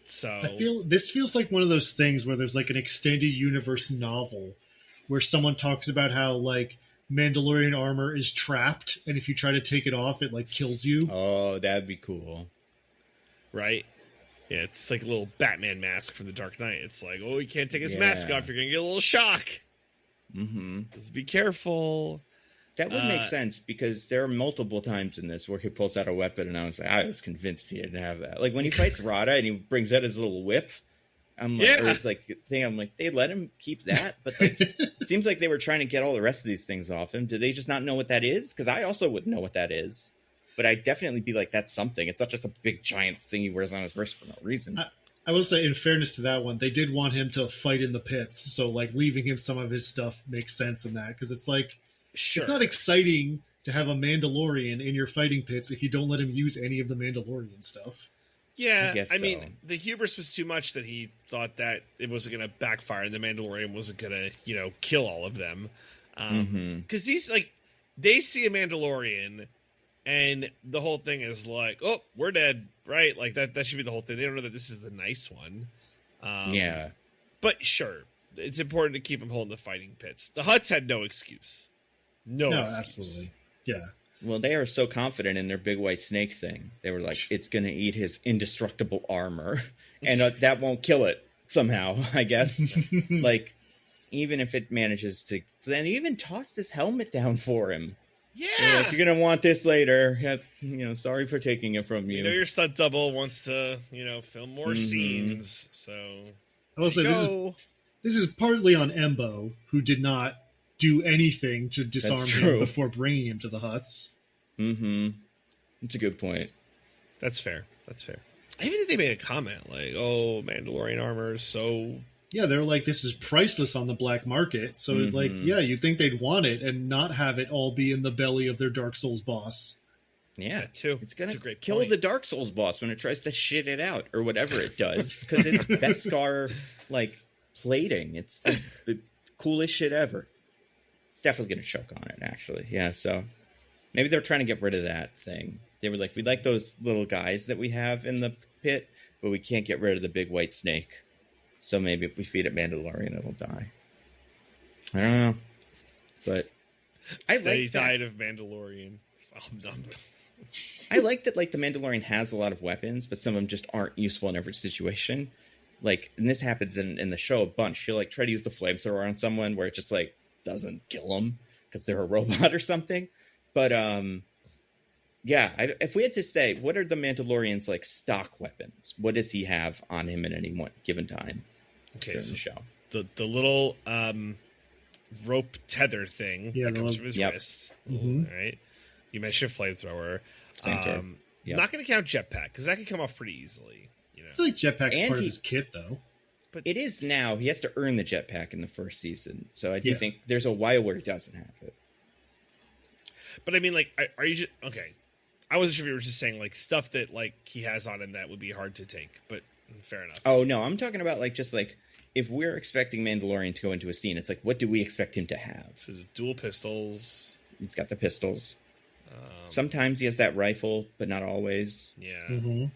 So this feels like one of those things where there's like an extended universe novel where someone talks about how like Mandalorian armor is trapped, and if you try to take it off, it like kills you. Oh, that'd be cool. Right? Yeah, it's like a little Batman mask from the Dark Knight. It's like, oh, you can't take his mask off. You're going to get a little shock. Just be careful. That would make sense, because there are multiple times in this where he pulls out a weapon, and I was convinced he didn't have that. Like when he fights Rada and he brings out his little whip, I'm like, or it's like thing. I'm like, they let him keep that, but like, it seems like they were trying to get all the rest of these things off him. Do they just not know what that is? Because I also wouldn't know what that is. but I'd definitely be like, that's something. It's not just a big giant thing he wears on his wrist for no reason. I will say, in fairness to that one, they did want him to fight in the pits, so like leaving him some of his stuff makes sense in that, because it's like, it's not exciting to have a Mandalorian in your fighting pits if you don't let him use any of the Mandalorian stuff. Yeah, I mean, the hubris was too much that he thought that it wasn't going to backfire and the Mandalorian wasn't going to, kill all of them. Because these, like, they see a Mandalorian and the whole thing is like, oh, we're dead, right? Like, that should be the whole thing. They don't know that this is the nice one. Yeah. But sure, it's important to keep them holding the fighting pits. The Hutts had no excuse. No excuse. Absolutely. Yeah. Well, they are so confident in their big white snake thing. They were like, it's going to eat his indestructible armor. And that won't kill it somehow, I guess. Like, even if it manages to... Then even tossed his helmet down for him. Yeah! Like, you're going to want this later. Sorry for taking it from you. Your stunt double wants to, film more scenes. So, I will say, this is partly on Embo, who did not do anything to disarm him before bringing him to the Hutts. That's a good point. That's fair. I even think they made a comment like, oh, Mandalorian armor is so... Yeah, they're like, this is priceless on the black market. So, you'd think they'd want it and not have it all be in the belly of their Dark Souls boss. Yeah, too. It's going to kill the Dark Souls boss when it tries to shit it out or whatever it does. Because it's Beskar, plating. It's the coolest shit ever. It's definitely going to choke on it, actually. Yeah, so... Maybe they're trying to get rid of that thing. They were like, we like those little guys that we have in the pit, but we can't get rid of the big white snake. So maybe if we feed it Mandalorian, it'll die. I don't know. But I like died of Mandalorian. I like that, the Mandalorian has a lot of weapons, but some of them just aren't useful in every situation. And this happens in the show a bunch. She'll, try to use the flamethrower on someone where it just, doesn't kill them because they're a robot or something. But, if we had to say, what are the Mandalorian's, stock weapons? What does he have on him at any one given time during the show? The little rope tether thing that comes from his wrist. Right? You mentioned flamethrower. Not going to count jetpack, because that can come off pretty easily. I feel like jetpack's part of his kit, though. But it is now. He has to earn the jetpack in the first season. So I do think there's a while where he doesn't have it. But I mean, are you just... Okay. I wasn't sure if you were just saying, stuff that, he has on him that would be hard to take. But fair enough. Oh, no. I'm talking about, if we're expecting Mandalorian to go into a scene, it's what do we expect him to have? So dual pistols. He's got the pistols. Sometimes he has that rifle, but not always. Yeah. I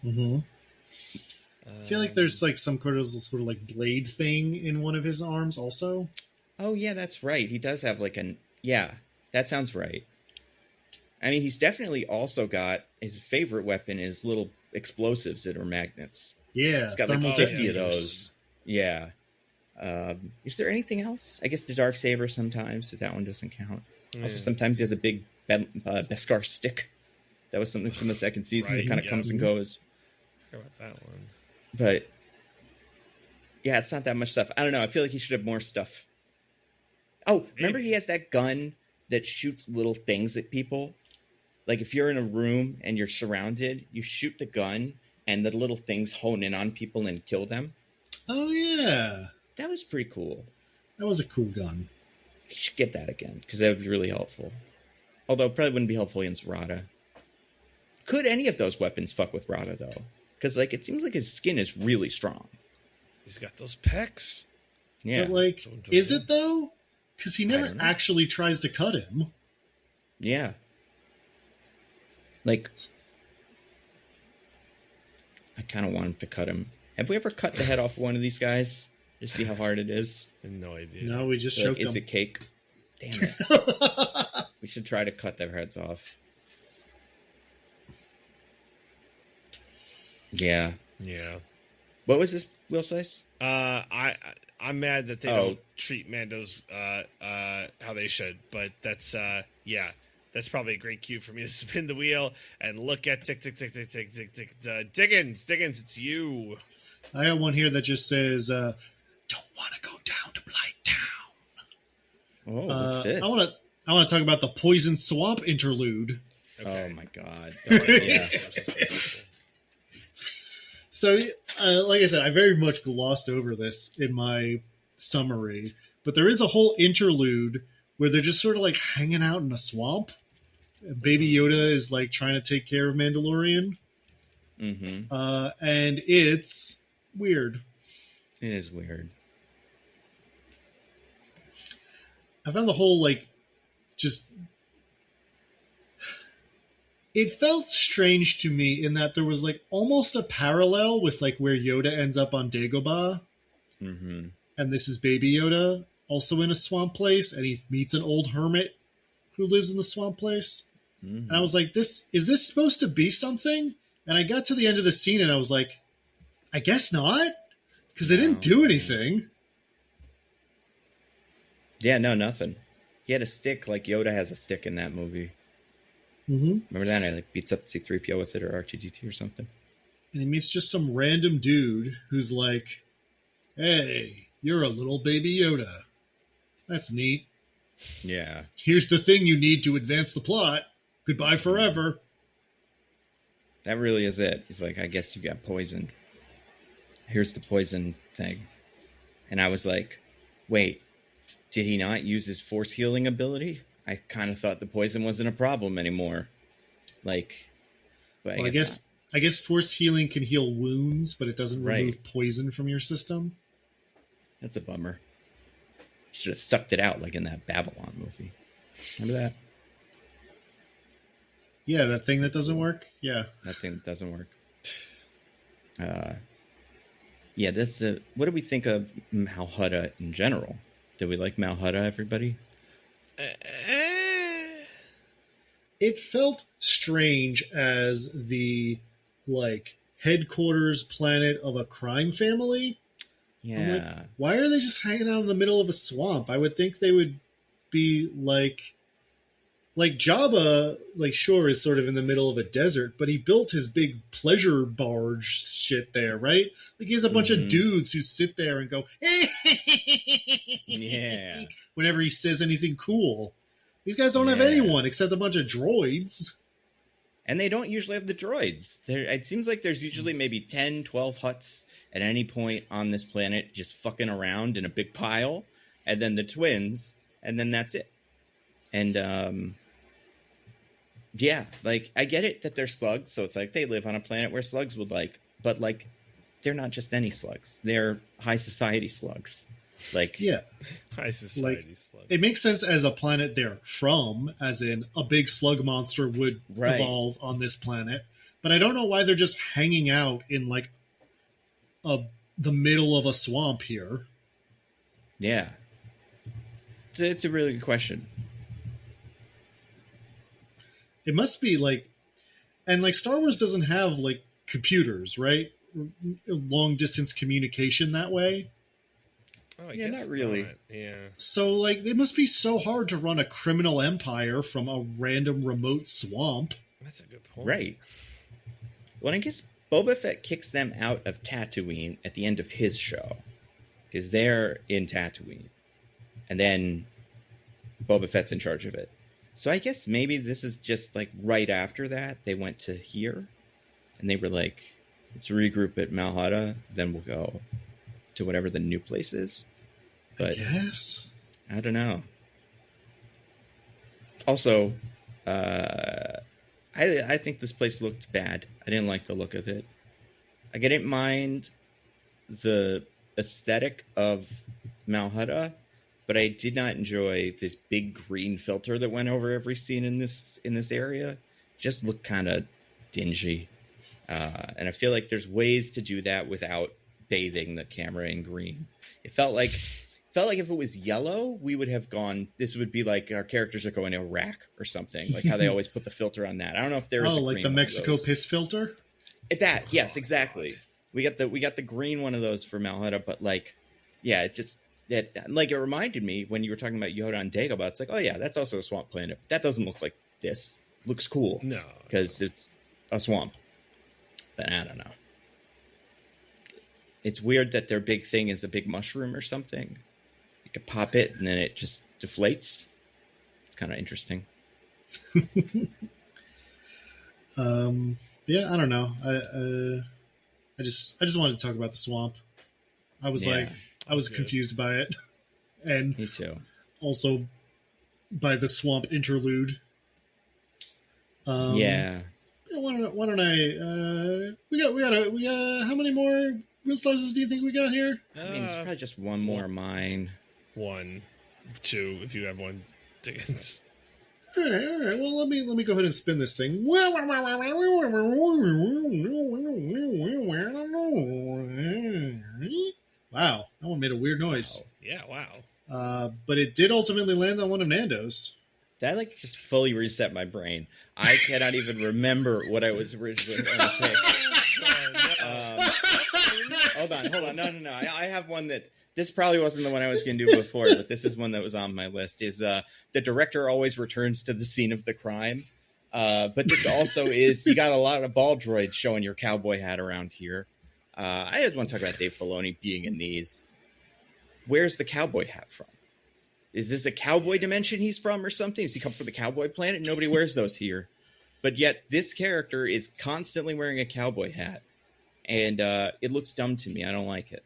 feel like there's, some sort of blade thing in one of his arms also. Oh, yeah, that's right. He does have, Yeah, that sounds right. I mean, he's definitely also got his favorite weapon is little explosives that are magnets. Yeah, he's got 50 of those. Yeah. Is there anything else? I guess the Darksaber sometimes, but that one doesn't count. Also, sometimes he has a big Beskar stick. That was something from the second season that kind of comes and goes. I forgot about that one. But yeah, it's not that much stuff. I don't know. I feel like he should have more stuff. Oh, remember he has that gun that shoots little things at people? If you're in a room and you're surrounded, you shoot the gun and the little things hone in on people and kill them. Oh, yeah. That was pretty cool. That was a cool gun. You should get that again, because that would be really helpful. Although it probably wouldn't be helpful against Rada. Could any of those weapons fuck with Rada, though? Because, it seems like his skin is really strong. He's got those pecs. Yeah. But, is it, though? Because he never actually tries to cut him. Yeah. I kind of want him to cut him. Have we ever cut the head off one of these guys? Just see how hard it is? I have no idea. No, we just choked them. Is it cake? Damn it. We should try to cut their heads off. Yeah. Yeah. What was this wheel size? I'm mad that they don't treat Mandos how they should, but that's that's probably a great cue for me to spin the wheel and look at tick tick tick tick tick tick tick. Diggins, it's you. I got one here that just says, "Don't want to go down to Blight Town." Oh, what's this? I want to talk about the Poison Swamp interlude. Okay. Oh my god. Yeah. So, like I said, I very much glossed over this in my summary, but there is a whole interlude where they're just sort of like hanging out in a swamp. Baby Yoda is like trying to take care of Mandalorian. Mm-hmm. And it's weird. It is weird. I found the whole like just it felt strange to me in that there was like almost a parallel with like where Yoda ends up on Dagobah. Mm-hmm. And this is Baby Yoda also in a swamp place, and he meets an old hermit who lives in the swamp place. Mm-hmm. And I was like, is this supposed to be something? And I got to the end of the scene and I was like, I guess not, because they didn't do anything. Yeah, no, nothing. He had a stick like Yoda has a stick in that movie. Mm-hmm. Remember that? And he like beats up C-3PO with it, or R2-D2 or something. And he meets just some random dude who's like, hey, you're a little Baby Yoda. That's neat. Yeah. Here's the thing you need to advance the plot. Goodbye forever. That really is it. He's like, I guess you got poisoned. Here's the poison thing. And I was like, wait, did he not use his force healing ability? I kind of thought the poison wasn't a problem anymore. Like, but Well, I guess force healing can heal wounds, but it doesn't remove poison from your system. That's a bummer. Should have sucked it out like in that Babylon movie. Remember that? Yeah, that thing that doesn't work. Yeah, that thing that doesn't work. Yeah, that's the. What do we think of Mal Hutta in general? Do we like Mal Hutta, everybody? It felt strange as the like headquarters planet of a crime family. Yeah. I'm like, why are they just hanging out in the middle of a swamp? I would think they would be like Jabba, like sure is sort of in the middle of a desert, but he built his big pleasure barge shit there, right? Like he has a bunch of dudes who sit there and go, yeah, whenever he says anything cool. These guys don't have anyone except a bunch of droids. And they don't usually have the droids. It seems like there's usually maybe 10, 12 huts at any point on this planet just fucking around in a big pile. And then the twins. And then that's it. And, yeah, like, I get it that they're slugs. So it's like they live on a planet where slugs would like. But, like, they're not just any slugs. They're high society slugs. Like, yeah. High society slugs. It makes sense as a planet they're from, as in a big slug monster would evolve on this planet. But I don't know why they're just hanging out in like the middle of a swamp here. Yeah. It's a really good question. It must be like, and like Star Wars doesn't have like computers, right? Long distance communication that way. Oh, I guess not really. Yeah. So, like, it must be so hard to run a criminal empire from a random remote swamp. That's a good point. Right. Well, I guess Boba Fett kicks them out of Tatooine at the end of his show. Because they're in Tatooine. And then Boba Fett's in charge of it. So I guess maybe this is just, like, right after that. They went to here. And they were like, let's regroup at Mal Hutta. Then we'll go to whatever the new place is. But I guess. I don't know. Also, I think this place looked bad. I didn't like the look of it. Like, I didn't mind the aesthetic of Mal Hutta, but I did not enjoy this big green filter that went over every scene in this area. It just looked kind of dingy. And I feel like there's ways to do that without bathing the camera in green. It felt like if it was yellow, we would have gone. This would be like our characters are going to Iraq or something. Like how they always put the filter on that. I don't know if there is. Oh, like the Mexico piss filter. Yes, exactly. We got the green one of those for Mal Hutta, but like, yeah, it reminded me when you were talking about Yoda on Dagobah. It's like, oh yeah, that's also a swamp planet. That doesn't look like this. It looks cool. No, because it's a swamp. But I don't know. It's weird that their big thing is a big mushroom or something. You could pop it and then it just deflates. It's kind of interesting. Yeah, I don't know. I just wanted to talk about the swamp. I was confused by it, and Me too. Also by the swamp interlude. Yeah. Why don't I? We got. How many more real slices do you think we got here? I mean, it's probably just one more of mine. 1, 2, if you have one. Diggins. All right. Well, let me go ahead and spin this thing. Wow, that one made a weird noise. Wow. Yeah, wow. But it did ultimately land on one of Nando's. That just fully reset my brain. I cannot even remember what I was originally going to pick. Hold on. No. I have one that this probably wasn't the one I was going to do before, but this is one that was on my list. Is the director always returns to the scene of the crime, but this also is you got a lot of ball droids showing your cowboy hat around here. I just want to talk about Dave Filoni being in these. Where's the cowboy hat from? Is this a cowboy dimension he's from or something? Does he come from the cowboy planet? Nobody wears those here. But yet this character is constantly wearing a cowboy hat. And it looks dumb to me. I don't like it.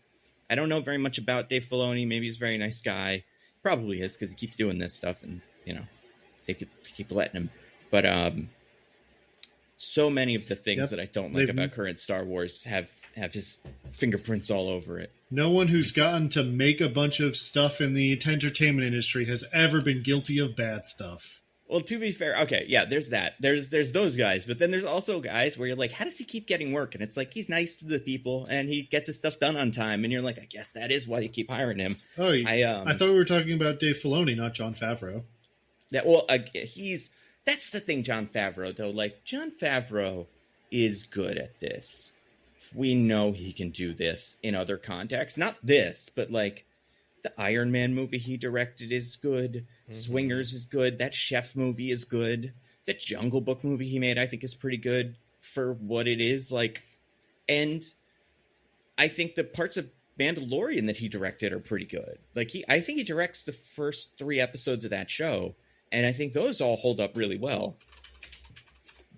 I don't know very much about Dave Filoni. Maybe he's a very nice guy. Probably is because he keeps doing this stuff. And, they could keep letting him. But so many of the things that I don't like about current Star Wars have his fingerprints all over it. No one who's gotten to make a bunch of stuff in the entertainment industry has ever been guilty of bad stuff. Well, to be fair, okay, yeah, there's that. There's those guys, but then there's also guys where you're like, how does he keep getting work? And it's like, he's nice to the people, and he gets his stuff done on time, and you're like, I guess that is why you keep hiring him. Oh, I thought we were talking about Dave Filoni, not Jon Favreau. That's the thing, Jon Favreau, though. Like, Jon Favreau is good at this. We know he can do this in other contexts. Not this, but like the Iron Man movie he directed is good. Mm-hmm. Swingers is good. That Chef movie is good. That Jungle Book movie he made, I think, is pretty good for what it is. Like, and I think the parts of Mandalorian that he directed are pretty good. Like, I think he directs the first 3 episodes of that show, and I think those all hold up really well.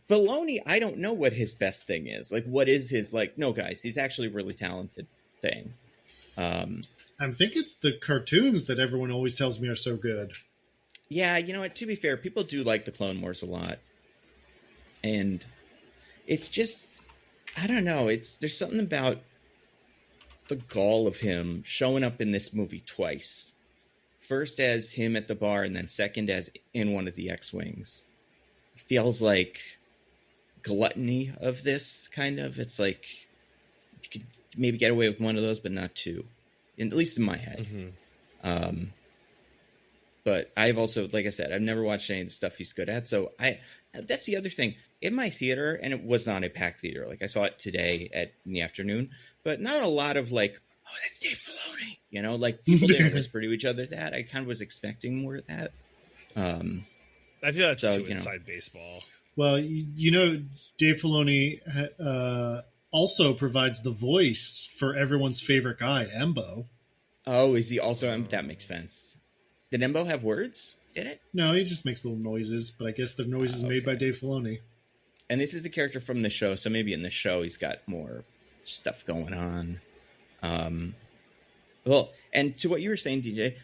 Filoni, I don't know what his best thing is. Like, what is his, like, no, guys, he's actually really talented thing. I think it's the cartoons that everyone always tells me are so good. Yeah, you know what, to be fair, people do like the Clone Wars a lot. And it's just, I don't know, there's something about the gall of him showing up in this movie twice. First as him at the bar, and then second as in one of the X-Wings. Feels like gluttony of this, kind of. It's like you could maybe get away with one of those, but not 2, at least in my head. Mm-hmm. But I've also, like I said, I've never watched any of the stuff he's good at. So that's the other thing. In my theater, and it was not a packed theater. Like, I saw it today in the afternoon, but not a lot of like, oh, that's Dave Filoni. Like, people didn't whisper to each other that. I kind of was expecting more of that. I feel that's too inside baseball. Well, Dave Filoni also provides the voice for everyone's favorite guy, Embo. Oh, is he also? That makes sense. Did Embo have words in it? No, he just makes little noises, but I guess the noise is made by Dave Filoni. And this is a character from the show, so maybe in the show he's got more stuff going on. Well, and to what you were saying, DJ,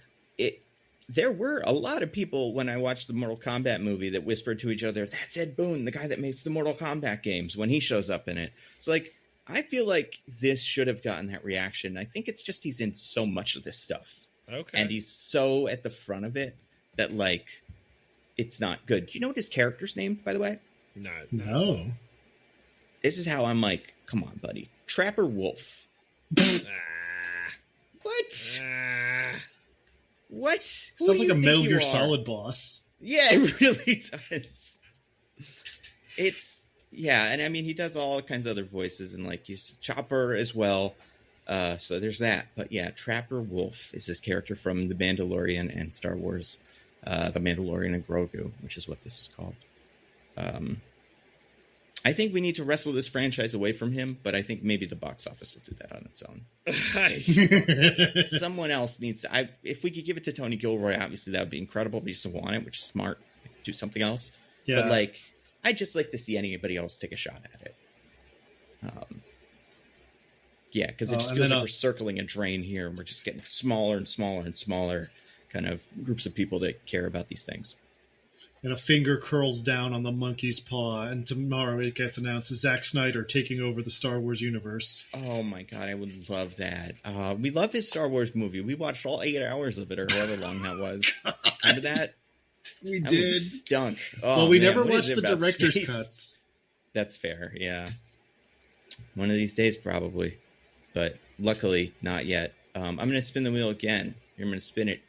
there were a lot of people when I watched the Mortal Kombat movie that whispered to each other, that's Ed Boon, the guy that makes the Mortal Kombat games, when he shows up in it. So, like, I feel like this should have gotten that reaction. I think it's just he's in so much of this stuff. Okay. And he's so at the front of it that, like, it's not good. Do you know what his character's name, by the way? No. This is how I'm like, come on, buddy. Trapper Wolf. What? What? Sounds like a Metal Gear Solid boss. Yeah, it really does. And I mean, he does all kinds of other voices, and like he's Chopper as well. So there's that. But yeah, Trapper Wolf is this character from The Mandalorian and Star Wars, The Mandalorian and Grogu, which is what this is called. I think we need to wrestle this franchise away from him, but I think maybe the box office will do that on its own. Someone else needs to. If we could give it to Tony Gilroy, obviously that would be incredible, but he doesn't want it, which is smart. Do something else. Yeah. But like, I'd just like to see anybody else take a shot at it. Yeah, because it just feels like we're circling a drain here, and we're just getting smaller and smaller and smaller kind of groups of people that care about these things. And a finger curls down on the monkey's paw, and tomorrow it gets announced Zack Snyder taking over the Star Wars universe. Oh my god, I would love that. We love his Star Wars movie. We watched all 8 hours of it, or however long that was. Remember that? We did. Stunk. Oh, well, we never watched the director's cuts. That's fair, yeah. One of these days, probably. But luckily, not yet. I'm going to spin the wheel again. I'm going to spin it.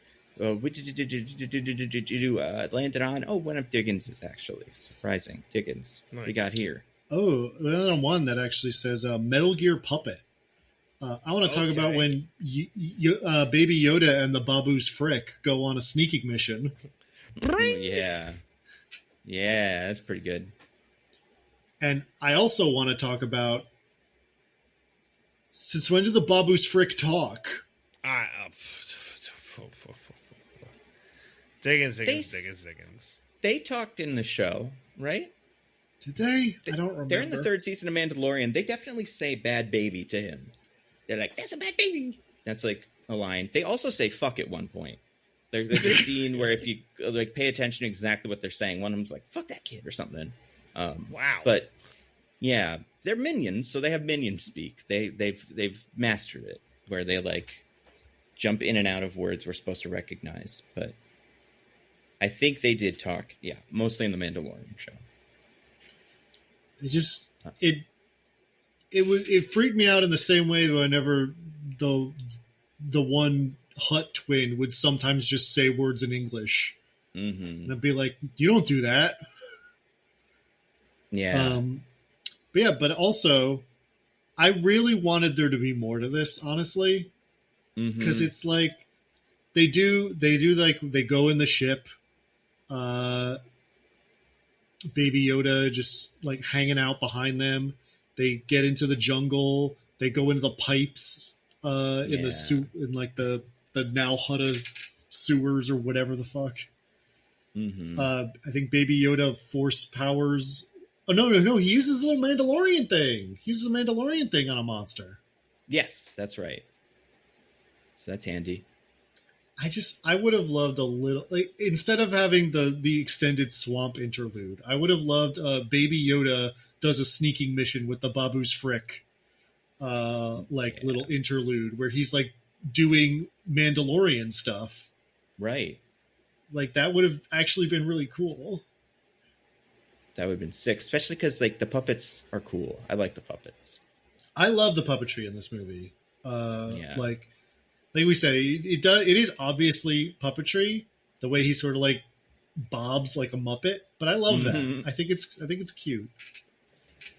Landed on. Oh, one of Diggins is actually surprising. Diggins. Nice. What we got here? Oh, another one that actually says Metal Gear Puppet. I want to talk about when Baby Yoda and the Babu's Frick go on a sneaking mission. Yeah. Yeah, that's pretty good. And I also want to talk about, since when did the Babu's Frick talk? Diggins. They talked in the show, right? Did they? I don't remember. They're in the 3rd season of Mandalorian. They definitely say bad baby to him. They're like, that's a bad baby. That's like a line. They also say fuck at one point. There's a scene where if you like pay attention to exactly what they're saying, one of them's like, fuck that kid or something. Wow. But yeah, they're minions, so they have minion speak. They've mastered it, where they like jump in and out of words we're supposed to recognize. But I think they did talk, yeah, mostly in the Mandalorian show. It freaked me out in the same way whenever the one Hutt twin would sometimes just say words in English. Mm-hmm. And I'd be like, you don't do that. Yeah. But also, I really wanted there to be more to this, honestly. Because it's like, they do like, they go in the ship, Baby Yoda just like hanging out behind them. They get into the jungle. They go into the pipes in the in like the now Hutta sewers or whatever the fuck. I think Baby Yoda force powers. Oh no! He uses a little Mandalorian thing. He uses a Mandalorian thing on a monster. Yes, that's right. So that's handy. I would have loved a little, like, instead of having the extended swamp interlude, I would have loved Baby Yoda does a sneaking mission with the Babu's Frick, little interlude where he's like doing Mandalorian stuff. Right. Like that would have actually been really cool. That would have been sick, especially because like the puppets are cool. I like the puppets. I love the puppetry in this movie. Like we said, it is obviously puppetry, the way he sort of like bobs like a Muppet, but I love that. I think it's cute.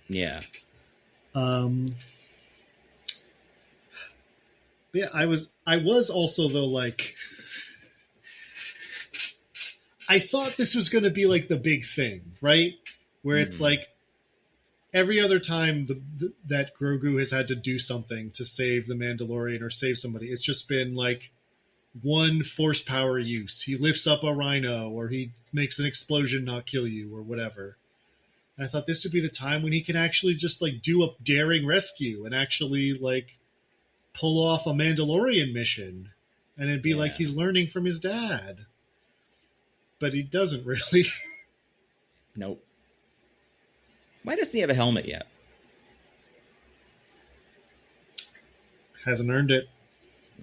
Yeah. Yeah, I was also though, like, I thought this was going to be like the big thing, right? Where it's like every other time that Grogu has had to do something to save the Mandalorian or save somebody, it's just been like one force power use. He lifts up a rhino, or he makes an explosion not kill you, or whatever. And I thought this would be the time when he can actually just like do a daring rescue and actually like pull off a Mandalorian mission, and it'd be like he's learning from his dad. But he doesn't really. Nope. Why doesn't he have a helmet yet? Hasn't earned it.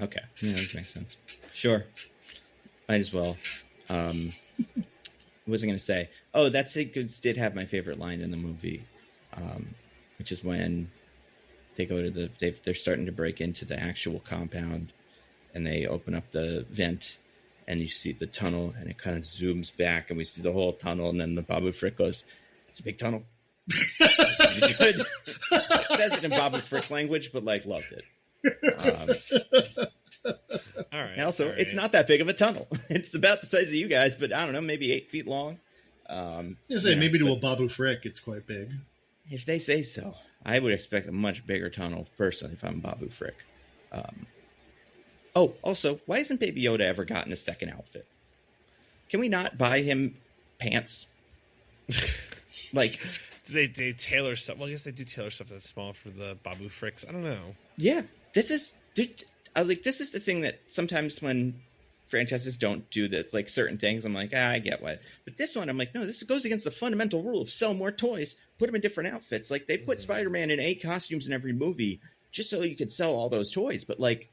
Okay. Yeah, that makes sense. Sure. Might as well. What was I going to say? Oh, that sequence did have my favorite line in the movie, which is when they go to they're starting to break into the actual compound, and they open up the vent, and you see the tunnel, and it kind of zooms back, and we see the whole tunnel, and then the Babu Frick goes, "It's a big tunnel." Good. Says it in Babu Frick language, but like loved it. All right. And also, it's not that big of a tunnel. It's about the size of you guys, but I don't know, maybe 8 feet long. Maybe to a Babu Frick, it's quite big. If they say so, I would expect a much bigger tunnel personally if I'm Babu Frick. Also, why hasn't Baby Yoda ever gotten a second outfit? Can we not buy him pants? Like, they tailor stuff. Well, I guess they do tailor stuff that's small for the Babu Frakes. I don't know. yeah, this is the thing that sometimes when franchises don't do this, like certain things, I'm like, I get what. But this one, I'm like, no, this goes against the fundamental rule of sell more toys, put them in different outfits. Like, they put Spider-Man in 8 costumes in every movie just so you could sell all those toys. But, like,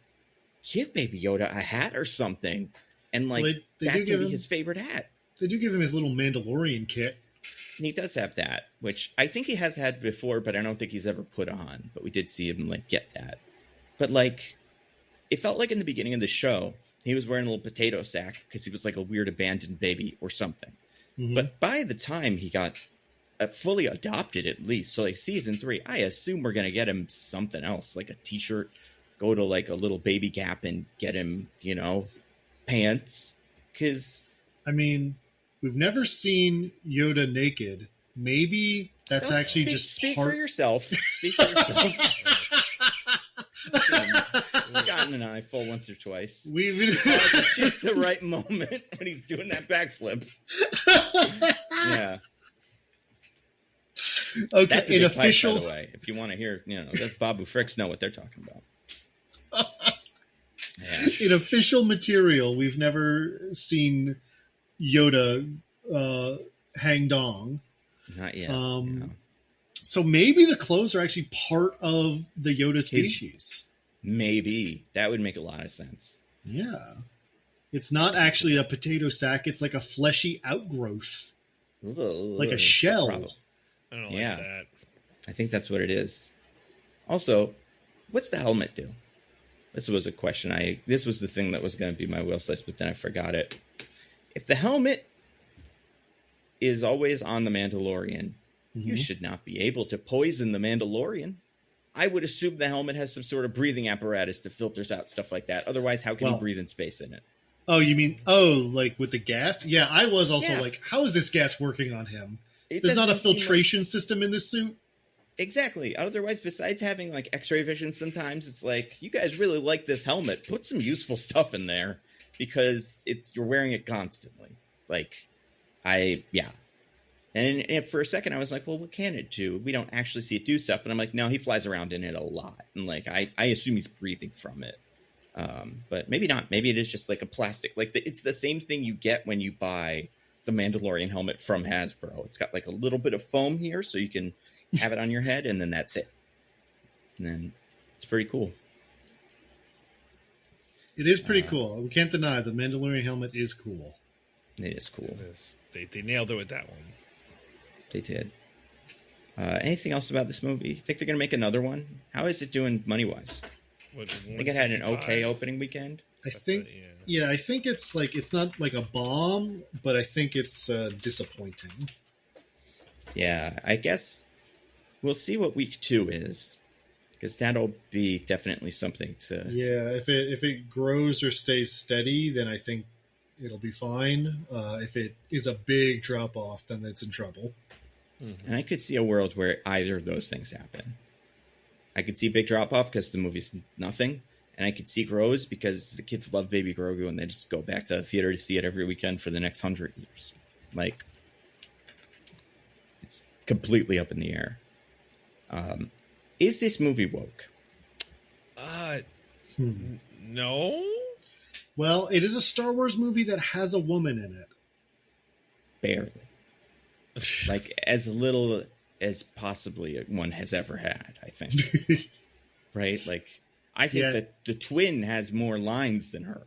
give Baby Yoda a hat or something. And, like, that can be his favorite hat. They do give him his little Mandalorian kit. And he does have that, which I think he has had before, but I don't think he's ever put on. But we did see him, like, get that. But, like, it felt like in the beginning of the show, he was wearing a little potato sack because he was like a weird abandoned baby or something. Mm-hmm. But by the time he got fully adopted, at least, so like season 3, I assume we're going to get him something else, like a t-shirt, go to like a little Baby Gap and get him, you know, pants. Because, I mean, we've never seen Yoda naked. Maybe that's actually just speak for yourself. Speak for yourself. Gotten an eyeful once or twice. Just the right moment when he's doing that backflip. Yeah. Okay. That's a official pipe, by the way. If you want to hear, you know, that's Babu Frakes know what they're talking about. Yeah. In official material, we've never seen Yoda hang dong. Not yet. So maybe the clothes are actually part of the Yoda species. Maybe. That would make a lot of sense. Yeah. It's not actually a potato sack. It's like a fleshy outgrowth. Like a shell. I don't like that. I think that's what it is. Also, what's the helmet do? This was a question. This was the thing that was going to be my wheel slice, but then I forgot it. If the helmet is always on the Mandalorian, you should not be able to poison the Mandalorian. I would assume the helmet has some sort of breathing apparatus that filters out stuff like that. Otherwise, how can he breathe in space in it? Oh, you mean, like with the gas? Yeah, I was also like, how is this gas working on him? There's not a filtration system in this suit? Exactly. Otherwise, besides having like X-ray vision sometimes, it's like, you guys really like this helmet. Put some useful stuff in there because you're wearing it constantly. Like, And for a second, I was like, well, what can it do? We don't actually see it do stuff. But I'm like, no, he flies around in it a lot. And like, I assume he's breathing from it. But maybe not. Maybe it is just like a plastic. Like it's the same thing you get when you buy the Mandalorian helmet from Hasbro. It's got like a little bit of foam here so you can have it on your head. And then that's it. And then it's pretty cool. It is pretty cool. We can't deny the Mandalorian helmet is cool. It is cool. They nailed it with that one. They did. Anything else about this movie? Think they're going to make another one? How is it doing money-wise? I think it had an okay opening weekend. I think it's like, it's not like a bomb, but I think it's disappointing. Yeah, I guess we'll see what week 2 is, because that'll be definitely something to... Yeah, if it grows or stays steady, then I think it'll be fine. If it is a big drop-off, then it's in trouble. And I could see a world where either of those things happen. I could see big drop-off because the movie's nothing, and I could see grows because the kids love Baby Grogu and they just go back to the theater to see it every weekend for the next 100 years. Like, it's completely up in the air. Is this movie woke? No. Well, it is a Star Wars movie that has a woman in it. Barely. Like, as little as possibly one has ever had, I think. Right? Like, I think that the twin has more lines than her,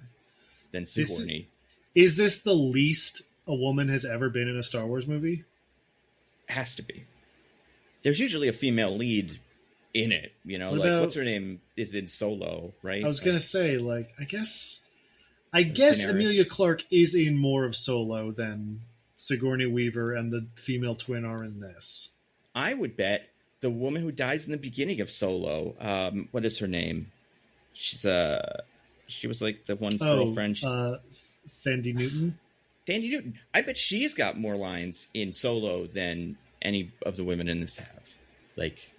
than Sigourney. Is this the least a woman has ever been in a Star Wars movie? Has to be. There's usually a female lead in it, you know? Like, what's her name is in Solo, right? I was going to say, like, I guess Emilia Clarke is in more of Solo than Sigourney Weaver and the female twin are in this. I would bet the woman who dies in the beginning of Solo, what is her name? She was like the one's girlfriend. Sandy Newton. Sandy Newton. I bet she's got more lines in Solo than any of the women in this have. Like,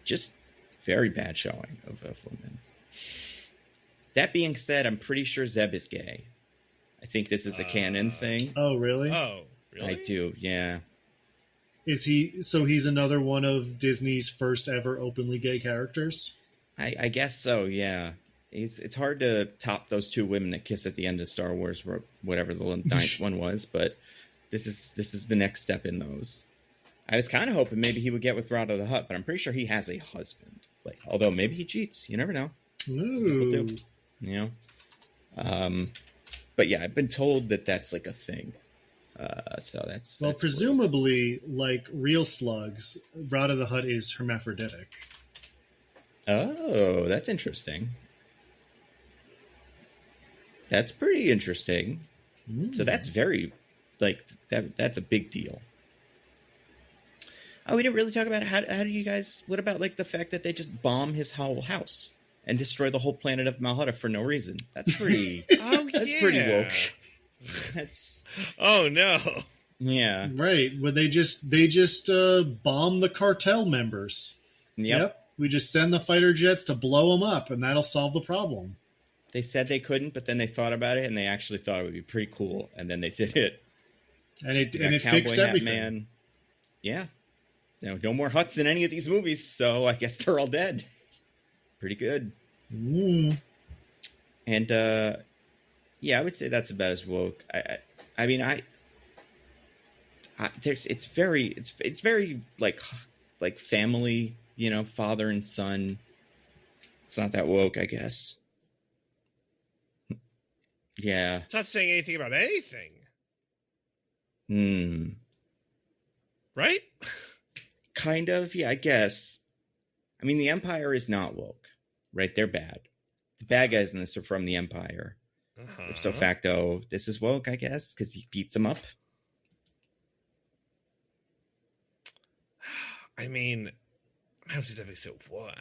just very bad showing of women. That being said, I'm pretty sure Zeb is gay. I think this is a canon thing. Oh, really? Oh, really? I do, yeah. Is he? So he's another one of Disney's first ever openly gay characters. I guess so. Yeah, it's hard to top those two women that kiss at the end of Star Wars, or whatever the ninth one was. But this is the next step in those. I was kind of hoping maybe he would get with Rada the Hutt, but I'm pretty sure he has a husband. Like, although maybe he cheats. You never know. Ooh. You know. But yeah, I've been told that that's like a thing. So that's presumably, cool. Like real slugs, Rada the Hutt is hermaphroditic. Oh, that's interesting. That's pretty interesting. So that's very, like, that's a big deal. Oh, we didn't really talk about it. How do you guys, what about, like, the fact that they just bomb his whole house and destroy the whole planet of Malhutta for no reason? That's pretty, that's pretty woke. That's... Oh, no. Yeah. Right. Well, they just bomb the cartel members. Yep. We just send the fighter jets to blow them up, and that'll solve the problem. They said they couldn't, but then they thought about it, and they actually thought it would be pretty cool, and then they did it. And it fixed everything. Man. Yeah. No more Hutts in any of these movies, so I guess they're all dead. Pretty good. And yeah, I would say that's about as woke. I mean, it's very like family, you know, father and son. It's not that woke, I guess. Yeah. It's not saying anything about anything. Right? Kind of, yeah, I guess. I mean, the Empire is not woke, right? They're bad. The bad guys in this are from the Empire. So facto, this is woke, I guess, because he beats them up. I mean, how did they say woke?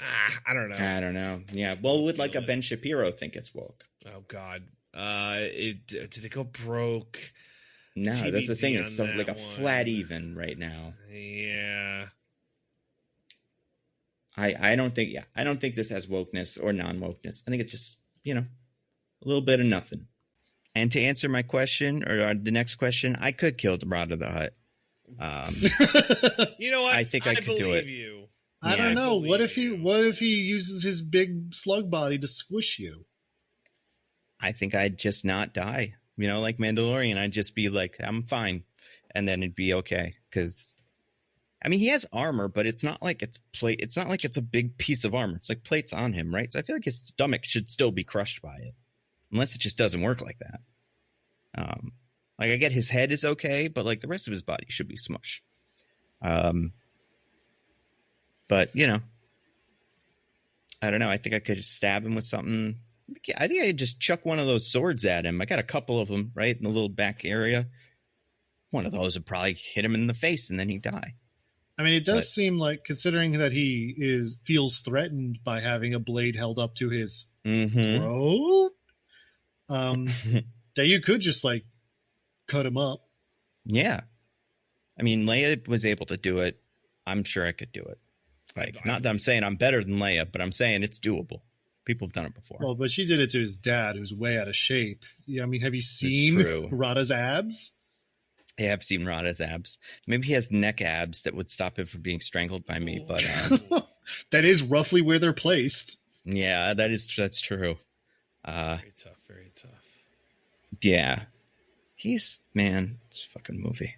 I don't know. Yeah, well, would like a Ben Shapiro think it's woke? Oh God, did it go broke? No, TBD that's the thing. It's like a one. flat even right now. Yeah. I don't think this has wokeness or non-wokeness. I think it's just, you know, a little bit of nothing. And to answer my question, or the next question, I could kill the Rada the Hutt. You know what? I think I could do it. You. I don't know. What if he uses his big slug body to squish you? I think I'd just not die. You know, like Mandalorian, I'd just be like, I'm fine. And then it'd be okay. Because, I mean, he has armor, but it's not like it's plate. It's not like it's a big piece of armor. It's like plates on him, right? So I feel like his stomach should still be crushed by it. Unless it just doesn't work like that. Like, I get his head is okay, but, like, the rest of his body should be smush. But, you know, I don't know. I think I could just stab him with something. I think I could just chuck one of those swords at him. I got a couple of them, right, in the little back area. One of those would probably hit him in the face, and then he'd die. I mean, it does seem like, considering that he feels threatened by having a blade held up to his throat, that you could just, like, cut him up. Yeah. I mean, Leia was able to do it. I'm sure I could do it. Like, not that I'm saying I'm better than Leia, but I'm saying it's doable. People have done it before. Well, but she did it to his dad, who's way out of shape. Yeah, I mean, have you seen Rada's abs? I have seen Rada's abs. Maybe he has neck abs that would stop him from being strangled by me, but that is roughly where they're placed. Yeah, that's true. Very tough. Yeah. It's a fucking movie.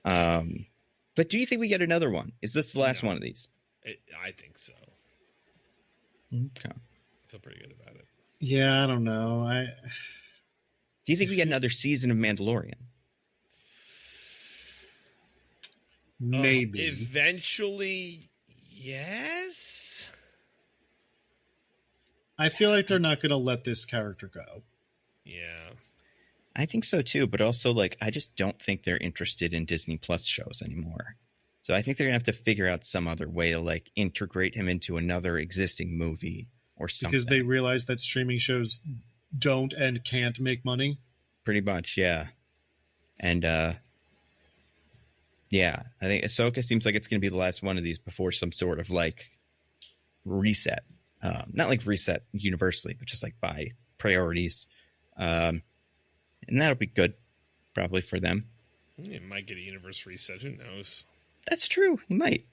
But do you think we get another one? Is this the last one of these? I think so. Okay. I feel pretty good about it. Yeah, I don't know. Do you think we get another season of Mandalorian? Maybe. Eventually, yes. I feel like they're not going to let this character go. Yeah. I think so too, but also, like, I just don't think they're interested in Disney Plus shows anymore. So I think they're going to have to figure out some other way to, like, integrate him into another existing movie or something. Because they realize that streaming shows don't and can't make money? Pretty much, yeah. And, yeah, I think Ahsoka seems like it's going to be the last one of these before some sort of, like, reset. Not, like, reset universally, but just, like, by priorities. And that'll be good, probably, for them. It might get a universe reset. Who knows? That's true. He might.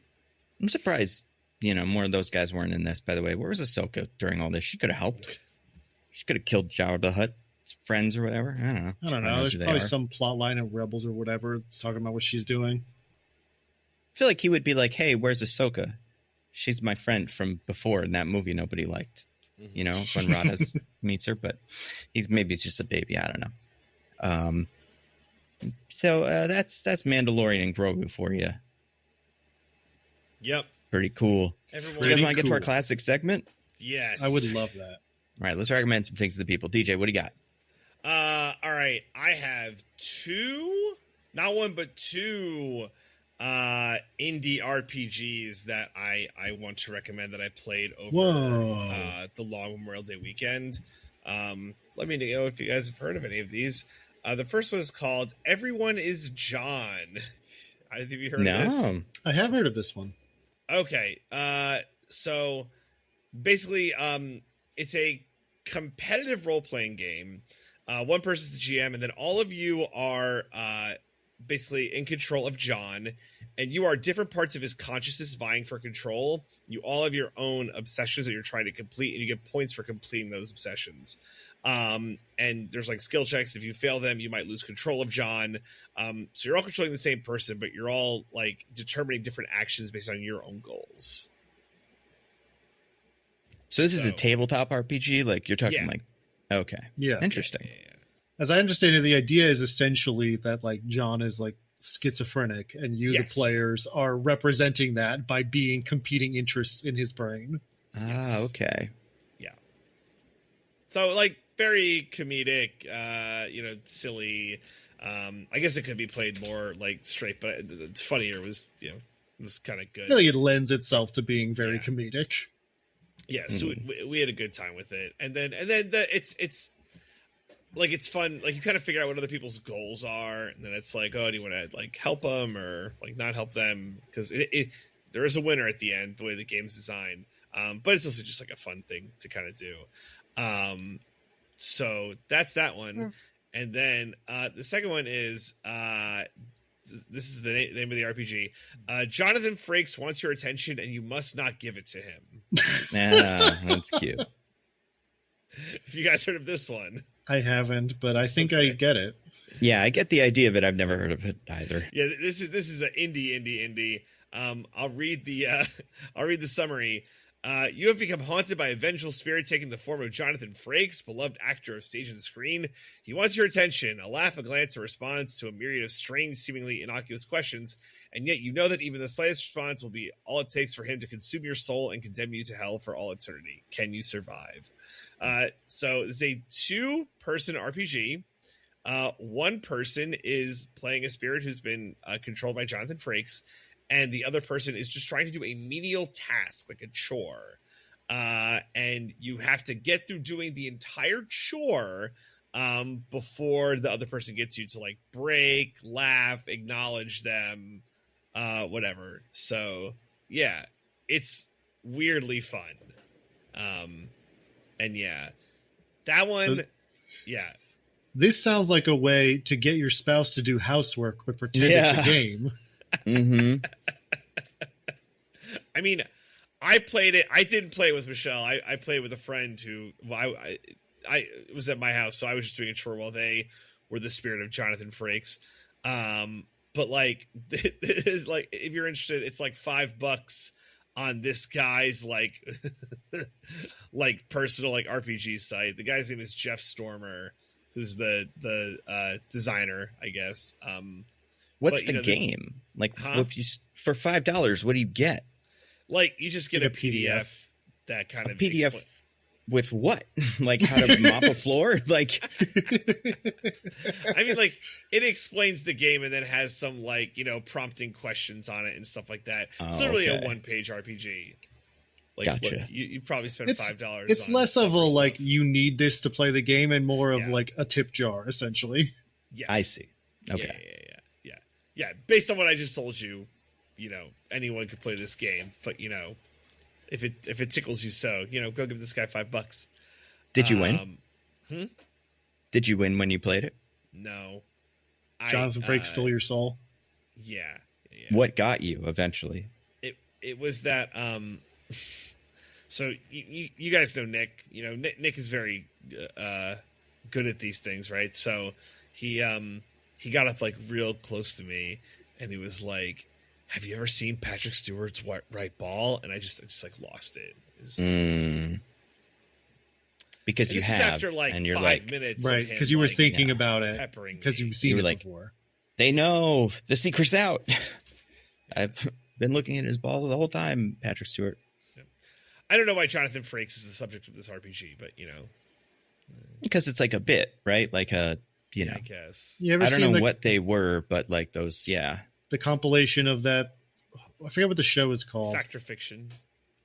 I'm surprised, more of those guys weren't in this, by the way. Where was Ahsoka during all this? She could have helped. She could have killed Jabba the Hutt's friends or whatever. I don't know. I don't know. There's probably some plot line in Rebels or whatever. It's talking about what she's doing. I feel like he would be like, hey, where's Ahsoka? She's my friend from before in that movie nobody liked. When Radas meets her, but maybe he's just a baby. I don't know. So that's Mandalorian and Grogu for you. Yep. Pretty cool. Everyone, you guys want to get to our classic segment? Yes. I would love that. All right, let's recommend some things to the people. DJ, what do you got? All right. I have not one, but two indie RPGs that I want to recommend that I played over the long Memorial Day weekend. Let me know if you guys have heard of any of these. The first one is called Everyone is John. Have you heard of this? I have heard of this one. Okay. So basically, it's a competitive role-playing game. One person's the GM, and then all of you are basically in control of John, and you are different parts of his consciousness vying for control. You all have your own obsessions that you're trying to complete, and you get points for completing those obsessions. And there's like skill checks. If you fail them, you might lose control of John. So you're all controlling the same person, but you're all like determining different actions based on your own goals. So this is a tabletop RPG? Like you're talking okay. Yeah. Interesting. Yeah. As I understand it, the idea is essentially that like John is like schizophrenic and you, the players, are representing that by being competing interests in his brain. Okay. Yeah. So like very comedic, silly. I guess it could be played more like straight, but it's funnier. It was kind of good. I think it lends itself to being very comedic. Yeah, so we had a good time with it, and then it's like it's fun. Like you kind of figure out what other people's goals are, and then it's like, oh, do you want to like help them or like not help them? Because there is a winner at the end, the way the game's designed. But it's also just like a fun thing to kind of do. So that's that one, and then the second one is this is the name of the RPG. Jonathan Frakes wants your attention, and you must not give it to him. That's cute. Have you guys heard of this one? I haven't, but I think I get it. Yeah, I get the idea of it. I've never heard of it either. Yeah, this is an indie. I'll read the summary. You have become haunted by a vengeful spirit taking the form of Jonathan Frakes, beloved actor of stage and screen. He wants your attention, a laugh, a glance, a response to a myriad of strange, seemingly innocuous questions, and yet you know that even the slightest response will be all it takes for him to consume your soul and condemn you to hell for all eternity. Can you survive? So it's a 2-person RPG. One person is playing a spirit who's been controlled by Jonathan Frakes, and the other person is just trying to do a menial task, like a chore. And you have to get through doing the entire chore before the other person gets you to like break, laugh, acknowledge them, whatever. So yeah, it's weirdly fun. And yeah, that one, This sounds like a way to get your spouse to do housework, but pretend it's a game. Mm-hmm. I mean, I played it. I didn't play it with Michelle. I played with a friend who I was at my house, so I was just doing a chore while they were the spirit of Jonathan Frakes. But like, like if you're interested, it's like $5 on this guy's like like personal like RPG site. The guy's name is Jeff Stormer, who's the designer, I guess. What's the game? Like, if you for $5, what do you get? Like, you just get a PDF that kind of PDF with what? Like how to mop a floor? Like, I mean, like it explains the game and then has some like prompting questions on it and stuff like that. It's literally a 1-page RPG. Like, gotcha. Look, you probably spend $5. It's less of a like you need this to play the game and more of like a tip jar, essentially. Yes, I see. Okay. Yeah. Based on what I just told you, anyone could play this game, but if it tickles you so, go give this guy $5. Did you win? Did you win when you played it? No. Jonathan Frakes stole your soul. Yeah. What got you eventually? It was that. So you guys know Nick. You know Nick is very good at these things, right? So he got up like real close to me, and he was like, "Have you ever seen Patrick Stewart's right ball?" And I just like lost it. It was, because you have, after like and you're 5 minutes, right? Because you were thinking about it, because you've seen it before. They know the secret's out. I've been looking at his balls the whole time, Patrick Stewart. Yeah. I don't know why Jonathan Frakes is the subject of this RPG, but because it's like a bit, right? Like I guess. I don't know what they were, but like those, the compilation of that. I forget what the show is called. Fact or Fiction.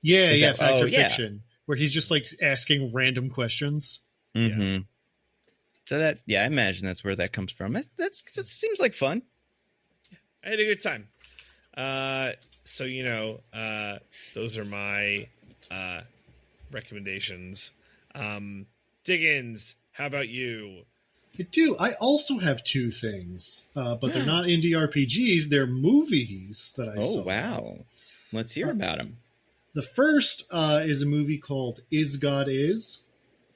Yeah, Fact or Fiction, where he's just like asking random questions. Mm-hmm. Yeah. So that, I imagine that's where that comes from. That seems like fun. I had a good time. So those are my recommendations. Diggins, how about you? I do. I also have two things, but they're not indie RPGs. They're movies that I saw. Oh, wow. Let's hear about them. The first is a movie called Is God Is?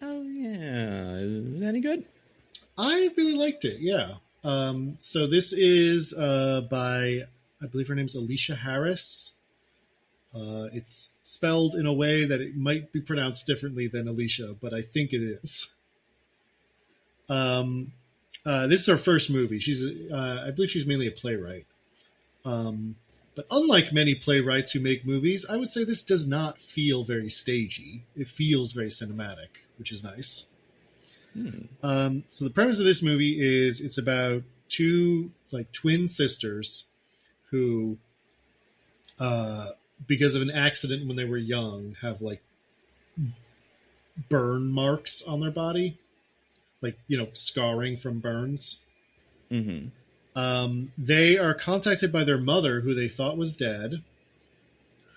Oh, yeah. Is that any good? I really liked it, yeah. So this is by, I believe her name's Alicia Harris. It's spelled in a way that it might be pronounced differently than Alicia, but I think it is. This is her first movie. I believe she's mainly a playwright. But unlike many playwrights who make movies, I would say this does not feel very stagey. It feels very cinematic, which is nice. So the premise of this movie is it's about two like twin sisters who, because of an accident when they were young, have like burn marks on their body. Like, scarring from burns. Mm-hmm. They are contacted by their mother, who they thought was dead,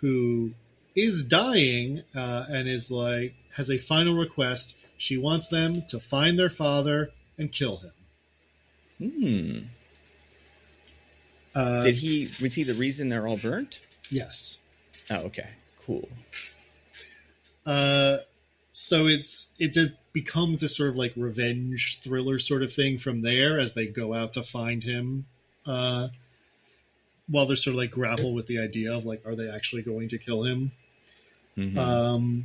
who is dying and is like, has a final request. She wants them to find their father and kill him. Was he the reason they're all burnt? Yes. Oh, okay. Cool. So it just becomes this sort of like revenge thriller sort of thing from there as they go out to find him. While they're sort of like grapple with the idea of like, are they actually going to kill him? Mm-hmm.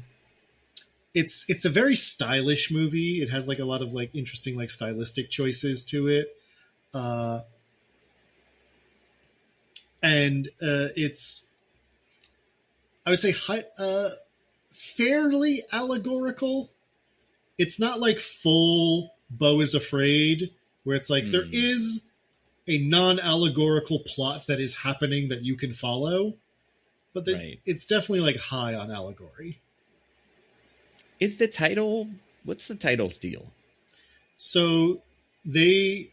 It's a very stylish movie. It has like a lot of like interesting like stylistic choices to it. And it's, I would say, fairly allegorical. It's not like full Beau is Afraid, where it's like there is a non-allegorical plot that is happening that you can follow, but it's definitely like high on allegory. What's the title's deal? So they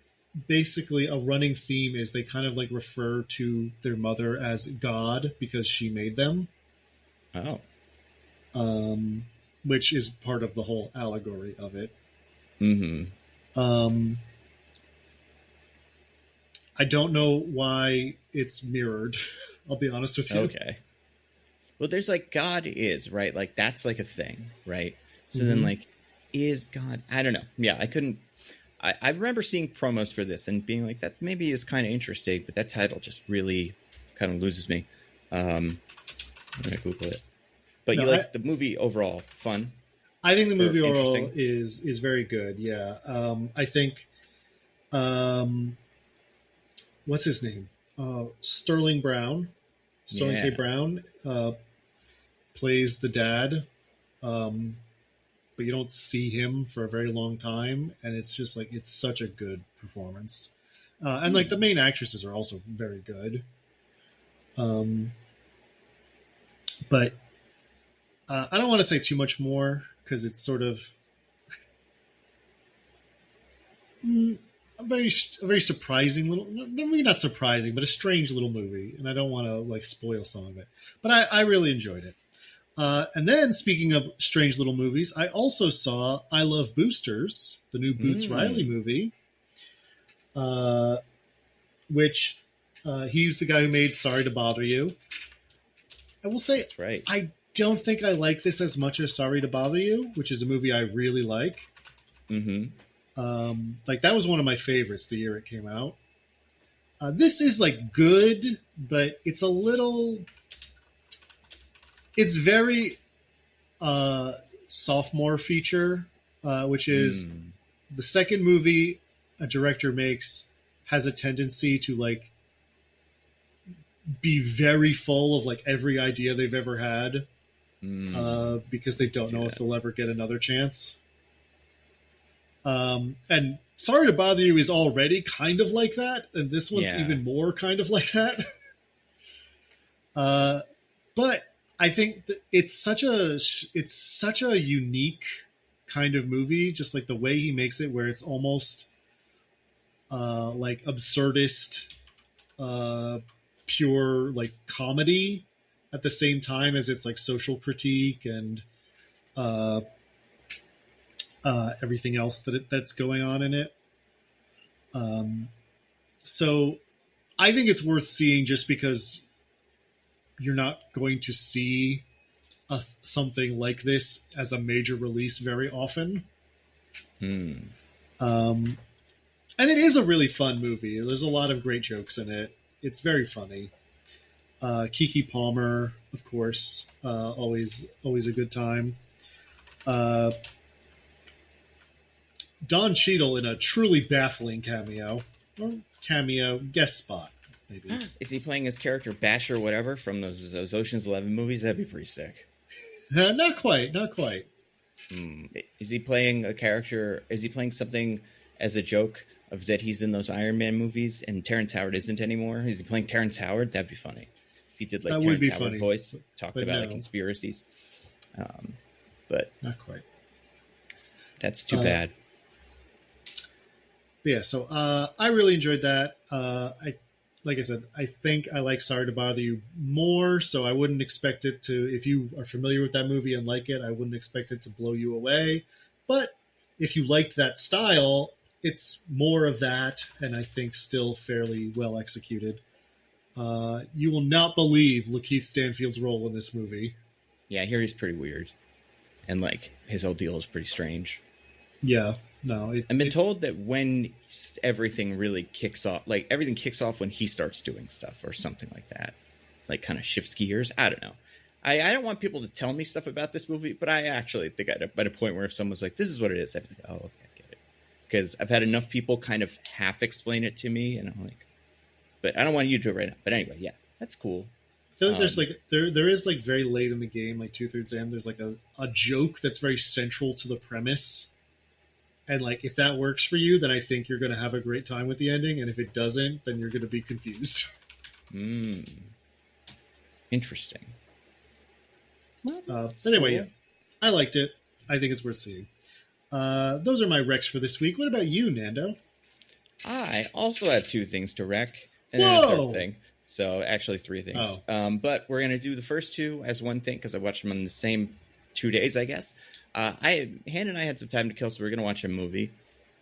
basically, a running theme is they kind of like refer to their mother as God because she made them. Oh. Which is part of the whole allegory of it. Mm-hmm. I don't know why it's mirrored. I'll be honest with you. Okay. Well, there's like God is, right? Like that's like a thing, right? So then like, is God? I don't know. Yeah, I remember seeing promos for this and being like, that maybe is kind of interesting, but that title just really kind of loses me. I'm going to Google it. But you like the movie overall, fun? I think the movie overall is very good, yeah. I think, what's his name? Sterling K. Brown plays the dad, but you don't see him for a very long time, and it's just like, it's such a good performance. And like the main actresses are also very good. But I don't want to say too much more because it's sort of a very surprising little, maybe not surprising, but a strange little movie. And I don't want to like spoil some of it, but I really enjoyed it. And then speaking of strange little movies, I also saw I Love Boosters, the new Boots Riley movie, which He's the guy who made Sorry to Bother You. I will say, That's right. I don't think I like this as much as Sorry to Bother You, which is a movie I really like. Mm-hmm. Like, that was one of my favorites the year it came out. This is, like, good, but it's a little... It's very sophomore feature, which is the second movie a director makes has a tendency to, like, be very full of, like, every idea they've ever had because they don't know if they'll ever get another chance. And Sorry to Bother You is already kind of like that, and this one's even more kind of like that. But I think that it's such a unique kind of movie, just like the way he makes it, where it's almost like absurdist, pure like comedy at the same time as it's like social critique and everything else that's going on in it. So I think it's worth seeing just because you're not going to see something like this as a major release very often. And it is a really fun movie. There's a lot of great jokes in it. It's very funny. Keke Palmer, of course, always a good time. Don Cheadle in a truly baffling cameo. Or cameo guest spot, maybe. Is he playing his character Bash or whatever from those Ocean's 11 movies? That'd be pretty sick. Not quite. Is he playing a character? Is he playing something as a joke of that he's in those Iron Man movies and Terrence Howard isn't anymore? Is he playing Terrence Howard? That'd be funny. If he did like that Terrence Howard voice, talked about like conspiracies. But not quite. That's too bad. Yeah, so I really enjoyed that. Like I said, I think I like Sorry to Bother You more, so I wouldn't expect it to, if you are familiar with that movie and like it, I wouldn't expect it to blow you away. But if you liked that style, it's more of that, and I think still fairly well executed. You will not believe Lakeith Stanfield's role in this movie. Yeah, I hear he's pretty weird. And like his whole deal is pretty strange. Yeah. No, I've been told that when everything really kicks off, like everything kicks off when he starts doing stuff or something like that, like kind of shifts gears. I don't know. I don't want people to tell me stuff about this movie, but I actually think I'm at a point where if someone's like, this is what it is, I'd be like, oh, okay, I get it. Because I've had enough people kind of half explain it to me, and I'm like, but I don't want you to do it right now. But anyway, yeah, that's cool. I feel like there's like, there is like very late in the game, like 2/3 in, there's like a joke that's very central to the premise. And, like, if that works for you, then I think you're going to have a great time with the ending. And if it doesn't, then you're going to be confused. Interesting. Well, but anyway, cool. Yeah. I liked it. I think it's worth seeing. Those are my recs for this week. What about you, Nando? I also have 2 things to rec. And then a third thing. So, actually 3 things. Oh. But we're going to do the first 2 as one thing because I watched them on the same 2 days, I guess. Han and I had some time to kill, so we were going to watch a movie.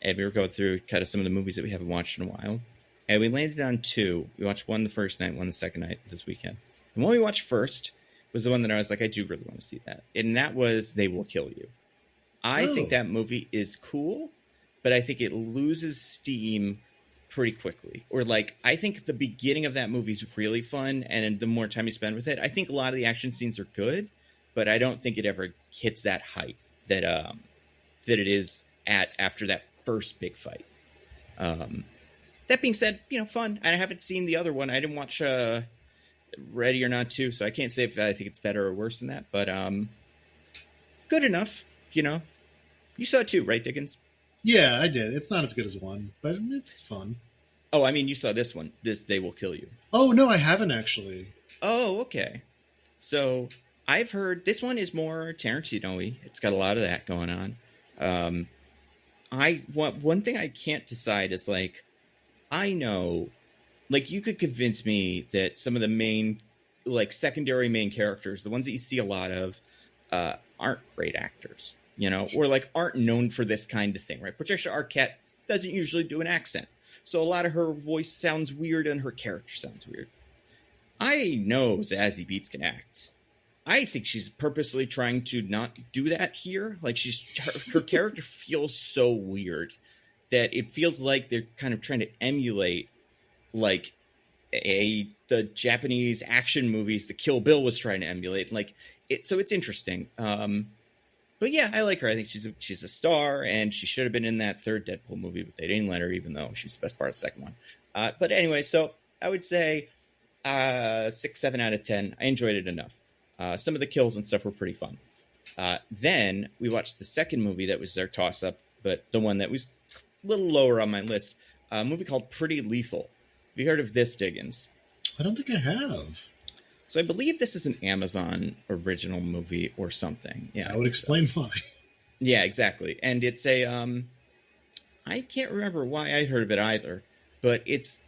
And we were going through kind of some of the movies that we haven't watched in a while. And we landed on 2. We watched one the first night, one the second night this weekend. The one we watched first was the one that I was like, I do really want to see that. And that was They Will Kill You. I think that movie is cool, but I think it loses steam pretty quickly. Or like, I think the beginning of that movie is really fun, and the more time you spend with it, I think a lot of the action scenes are good, but I don't think it ever hits that height that it is at after that first big fight. That being said, fun. I haven't seen the other one. I didn't watch Ready or Not 2, so I can't say if I think it's better or worse than that. But good enough, You saw it too, right, Diggins? Yeah, I did. It's not as good as 1, but it's fun. Oh, I mean, you saw this one. This They Will Kill You. Oh, no, I haven't actually. Oh, okay. So I've heard this one is more Tarantino-y. It's got a lot of that going on. One thing I can't decide is like, I know, like you could convince me that some of the main, like secondary main characters, the ones that you see a lot of, aren't great actors, or like aren't known for this kind of thing, right? Patricia Arquette doesn't usually do an accent. So a lot of her voice sounds weird and her character sounds weird. I know Zazie Beetz can act. I think she's purposely trying to not do that here. Like her character feels so weird that it feels like they're kind of trying to emulate like the Japanese action movies that Kill Bill was trying to emulate. Like it, so it's interesting. But yeah, I like her. I think she's a star, and she should have been in that third Deadpool movie, but they didn't let her, even though she's the best part of the second one. But anyway, so I would say 6, 7 out of 10. I enjoyed it enough. Some of the kills and stuff were pretty fun. Then we watched the second movie that was their toss-up, but the one that was a little lower on my list, a movie called Pretty Lethal. Have you heard of this, Diggins? I don't think I have. So I believe this is an Amazon original movie or something. Yeah, that would explain why. Yeah, exactly. And it's a, I can't remember why I heard of it either, but it's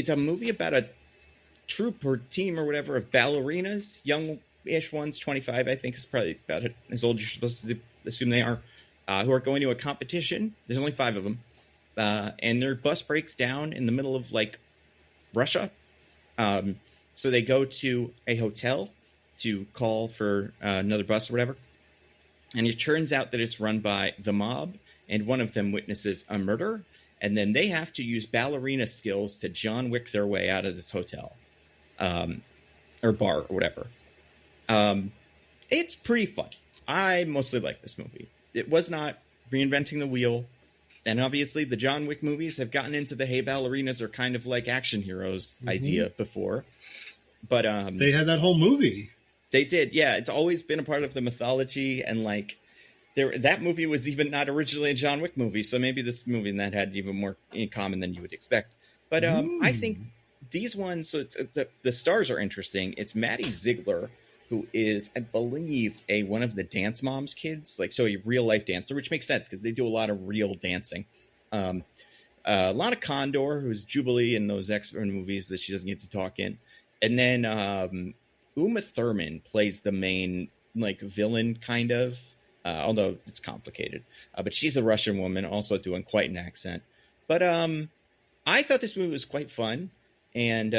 a movie about a troop or team or whatever of ballerinas, young-ish ones, 25, I think is probably about as old as you're supposed to assume they are, who are going to a competition. There's only 5 of them. And their bus breaks down in the middle of, like, Russia. So they go to a hotel to call for another bus or whatever. And it turns out that it's run by the mob, and one of them witnesses a murder. And then they have to use ballerina skills to John Wick their way out of this hotel. Or bar or whatever. It's pretty fun. I mostly like this movie. It was not reinventing the wheel. And obviously the John Wick movies have gotten into the hey, ballerinas are kind of like action heroes idea before. But they had that whole movie. They did, yeah. It's always been a part of the mythology, and like that movie was even not originally a John Wick movie, so maybe this movie and that had even more in common than you would expect. But I think these ones, so it's the stars are interesting. It's Maddie Ziegler, who is, I believe, one of the Dance Moms kids, like so a real life dancer, which makes sense because they do a lot of real dancing. A lot of Condor, who's Jubilee in those X-Men movies that she doesn't get to talk in, and then Uma Thurman plays the main like villain kind of, although it's complicated. But she's a Russian woman, also doing quite an accent. But I thought this movie was quite fun, and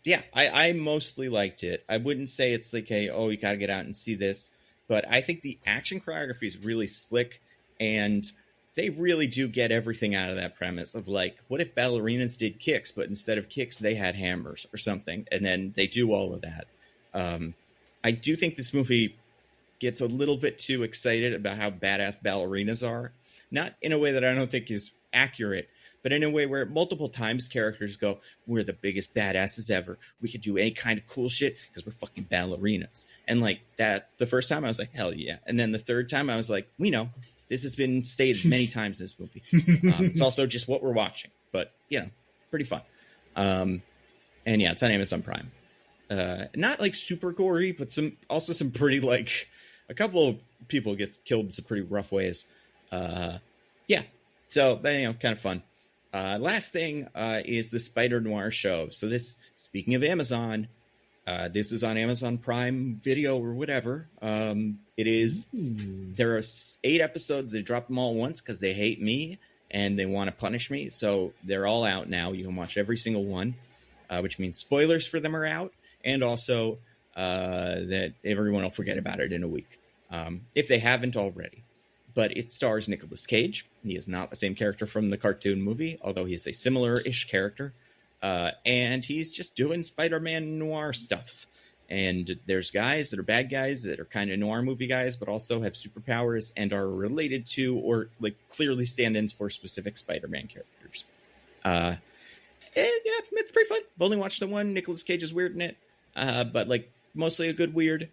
yeah, I mostly liked it. I wouldn't say it's like you gotta get out and see this, but I think the action choreography is really slick, and they really do get everything out of that premise of like, what if ballerinas did kicks, but instead of kicks, they had hammers or something, and then they do all of that. I do think this movie gets a little bit too excited about how badass ballerinas are, not in a way that I don't think is accurate, but in a way where multiple times characters go, we're the biggest badasses ever. We could do any kind of cool shit because we're fucking ballerinas. And like that, the first time I was like, hell yeah. And then the third time I was like, we know. This has been stated many times in this movie. It's also just what we're watching, but pretty fun. And yeah, it's on Amazon Prime. Not like super gory, but some pretty like a couple of people get killed in some pretty rough ways. Yeah, so kind of fun. Last thing is the Spider-Noir show. So this, speaking of Amazon, this is on Amazon Prime Video or whatever. It is. There are 8 episodes. They drop them all once because they hate me and they want to punish me. So they're all out now. You can watch every single one, which means spoilers for them are out, and also that everyone will forget about it in a week if they haven't already. But it stars Nicolas Cage. He is not the same character from the cartoon movie, although he is a similar-ish character. And he's just doing Spider-Man noir stuff. And there's guys that are bad guys that are kind of noir movie guys, but also have superpowers and are related to or like clearly stand-ins for specific Spider-Man characters. And yeah, it's pretty fun. I've only watched the one. Nicolas Cage is weird in it, but like mostly a good weird.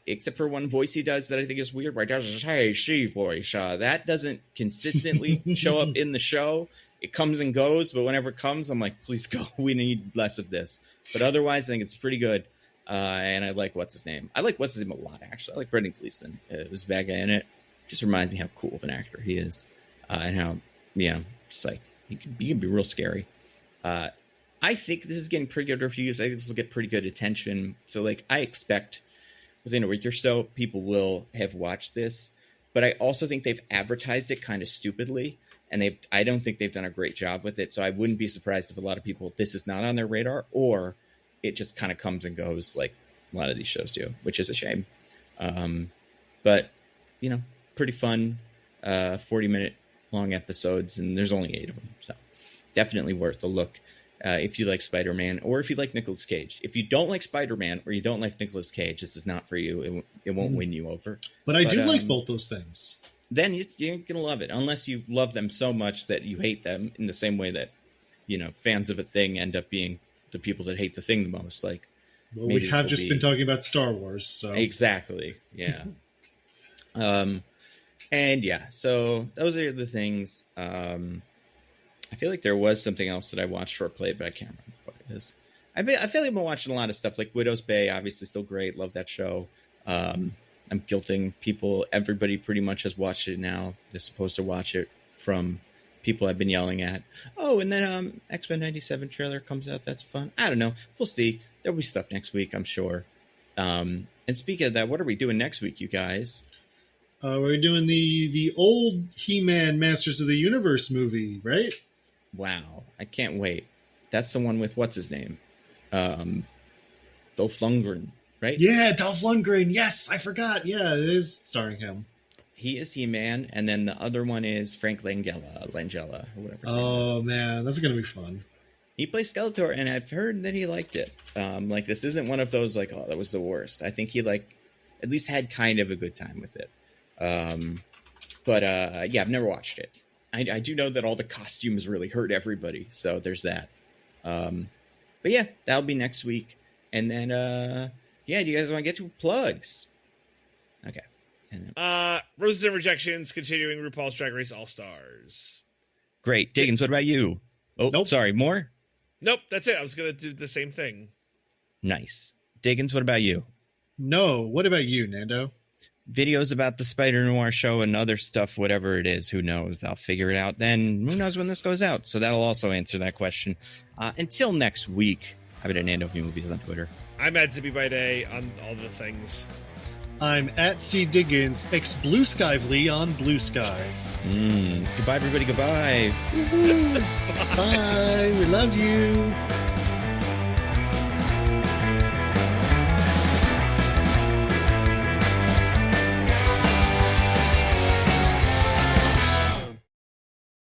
Except for one voice he does that I think is weird, where he does hey she voice. That doesn't consistently show up in the show. It comes and goes, but whenever it comes, I'm like, please go. We need less of this. But otherwise, I think it's pretty good. And I like what's his name. I like what's his name a lot, actually. I like Brendan Gleeson. Who's a bad guy in it. Just reminds me how cool of an actor he is, and how just like he can be real scary. I think this is getting pretty good reviews. I think this will get pretty good attention. So like, I expect within a week or so, people will have watched this. But I also think they've advertised it kind of stupidly. and I don't think they've done a great job with it. So I wouldn't be surprised if a lot of people, this is not on their radar, or it just kind of comes and goes like a lot of these shows do, which is a shame. But, you know, pretty fun, 40-minute long episodes, and there's only 8 of them. So definitely worth a look if you like Spider-Man, or if you like Nicolas Cage. If you don't like Spider-Man or you don't like Nicolas Cage, this is not for you. It won't win you over. But I do like both those things. Then you're going to love it, unless you love them so much that you hate them, in the same way that, you know, fans of a thing end up being the people that hate the thing the most. Like, well, we have just been talking about Star Wars, so exactly, yeah. And yeah, so those are the things. I feel like there was something else that I watched or played, but I can't remember what it is. I feel like I've been watching a lot of stuff, like Widow's Bay, obviously still great. Love that show. I'm guilting people. Everybody pretty much has watched it now. They're supposed to watch it, from people I've been yelling at. Oh, and then X-Men 97 trailer comes out. That's fun. I don't know. We'll see. There'll be stuff next week, I'm sure. And speaking of that, what are we doing next week, you guys? We're doing the old He-Man Masters of the Universe movie, right? Wow. I can't wait. That's the one with what's his name? Dolph Lundgren, right? Yeah, Dolph Lundgren. Yes, I forgot. Yeah, it is starring him. He is He-Man, and then the other one is Frank Langella, or whatever his name is. Oh, man, that's going to be fun. He plays Skeletor, and I've heard that he liked it. Like, this isn't one of those, like, oh, that was the worst. I think he, like, at least had kind of a good time with it. But yeah, I've never watched it. I do know that all the costumes really hurt everybody, so there's that. But yeah, that'll be next week. And then, yeah, do you guys want to get to plugs? Okay. Roses and Rejections, continuing RuPaul's Drag Race All-Stars. Great. Diggins, what about you? Oh, nope. Sorry, more? Nope, that's it. I was going to do the same thing. Nice. Diggins, what about you? No, what about you, Nando? Videos about the Spider-Noir show and other stuff, whatever it is, who knows? I'll figure it out then. Who knows when this goes out? So that'll also answer that question. Until next week, I've been at Nando Movies on Twitter. I'm at Zippy by Day on all the things. I'm at C Diggins, Blueskyvely on Bluesky. Goodbye, everybody. Goodbye. Bye. We love you.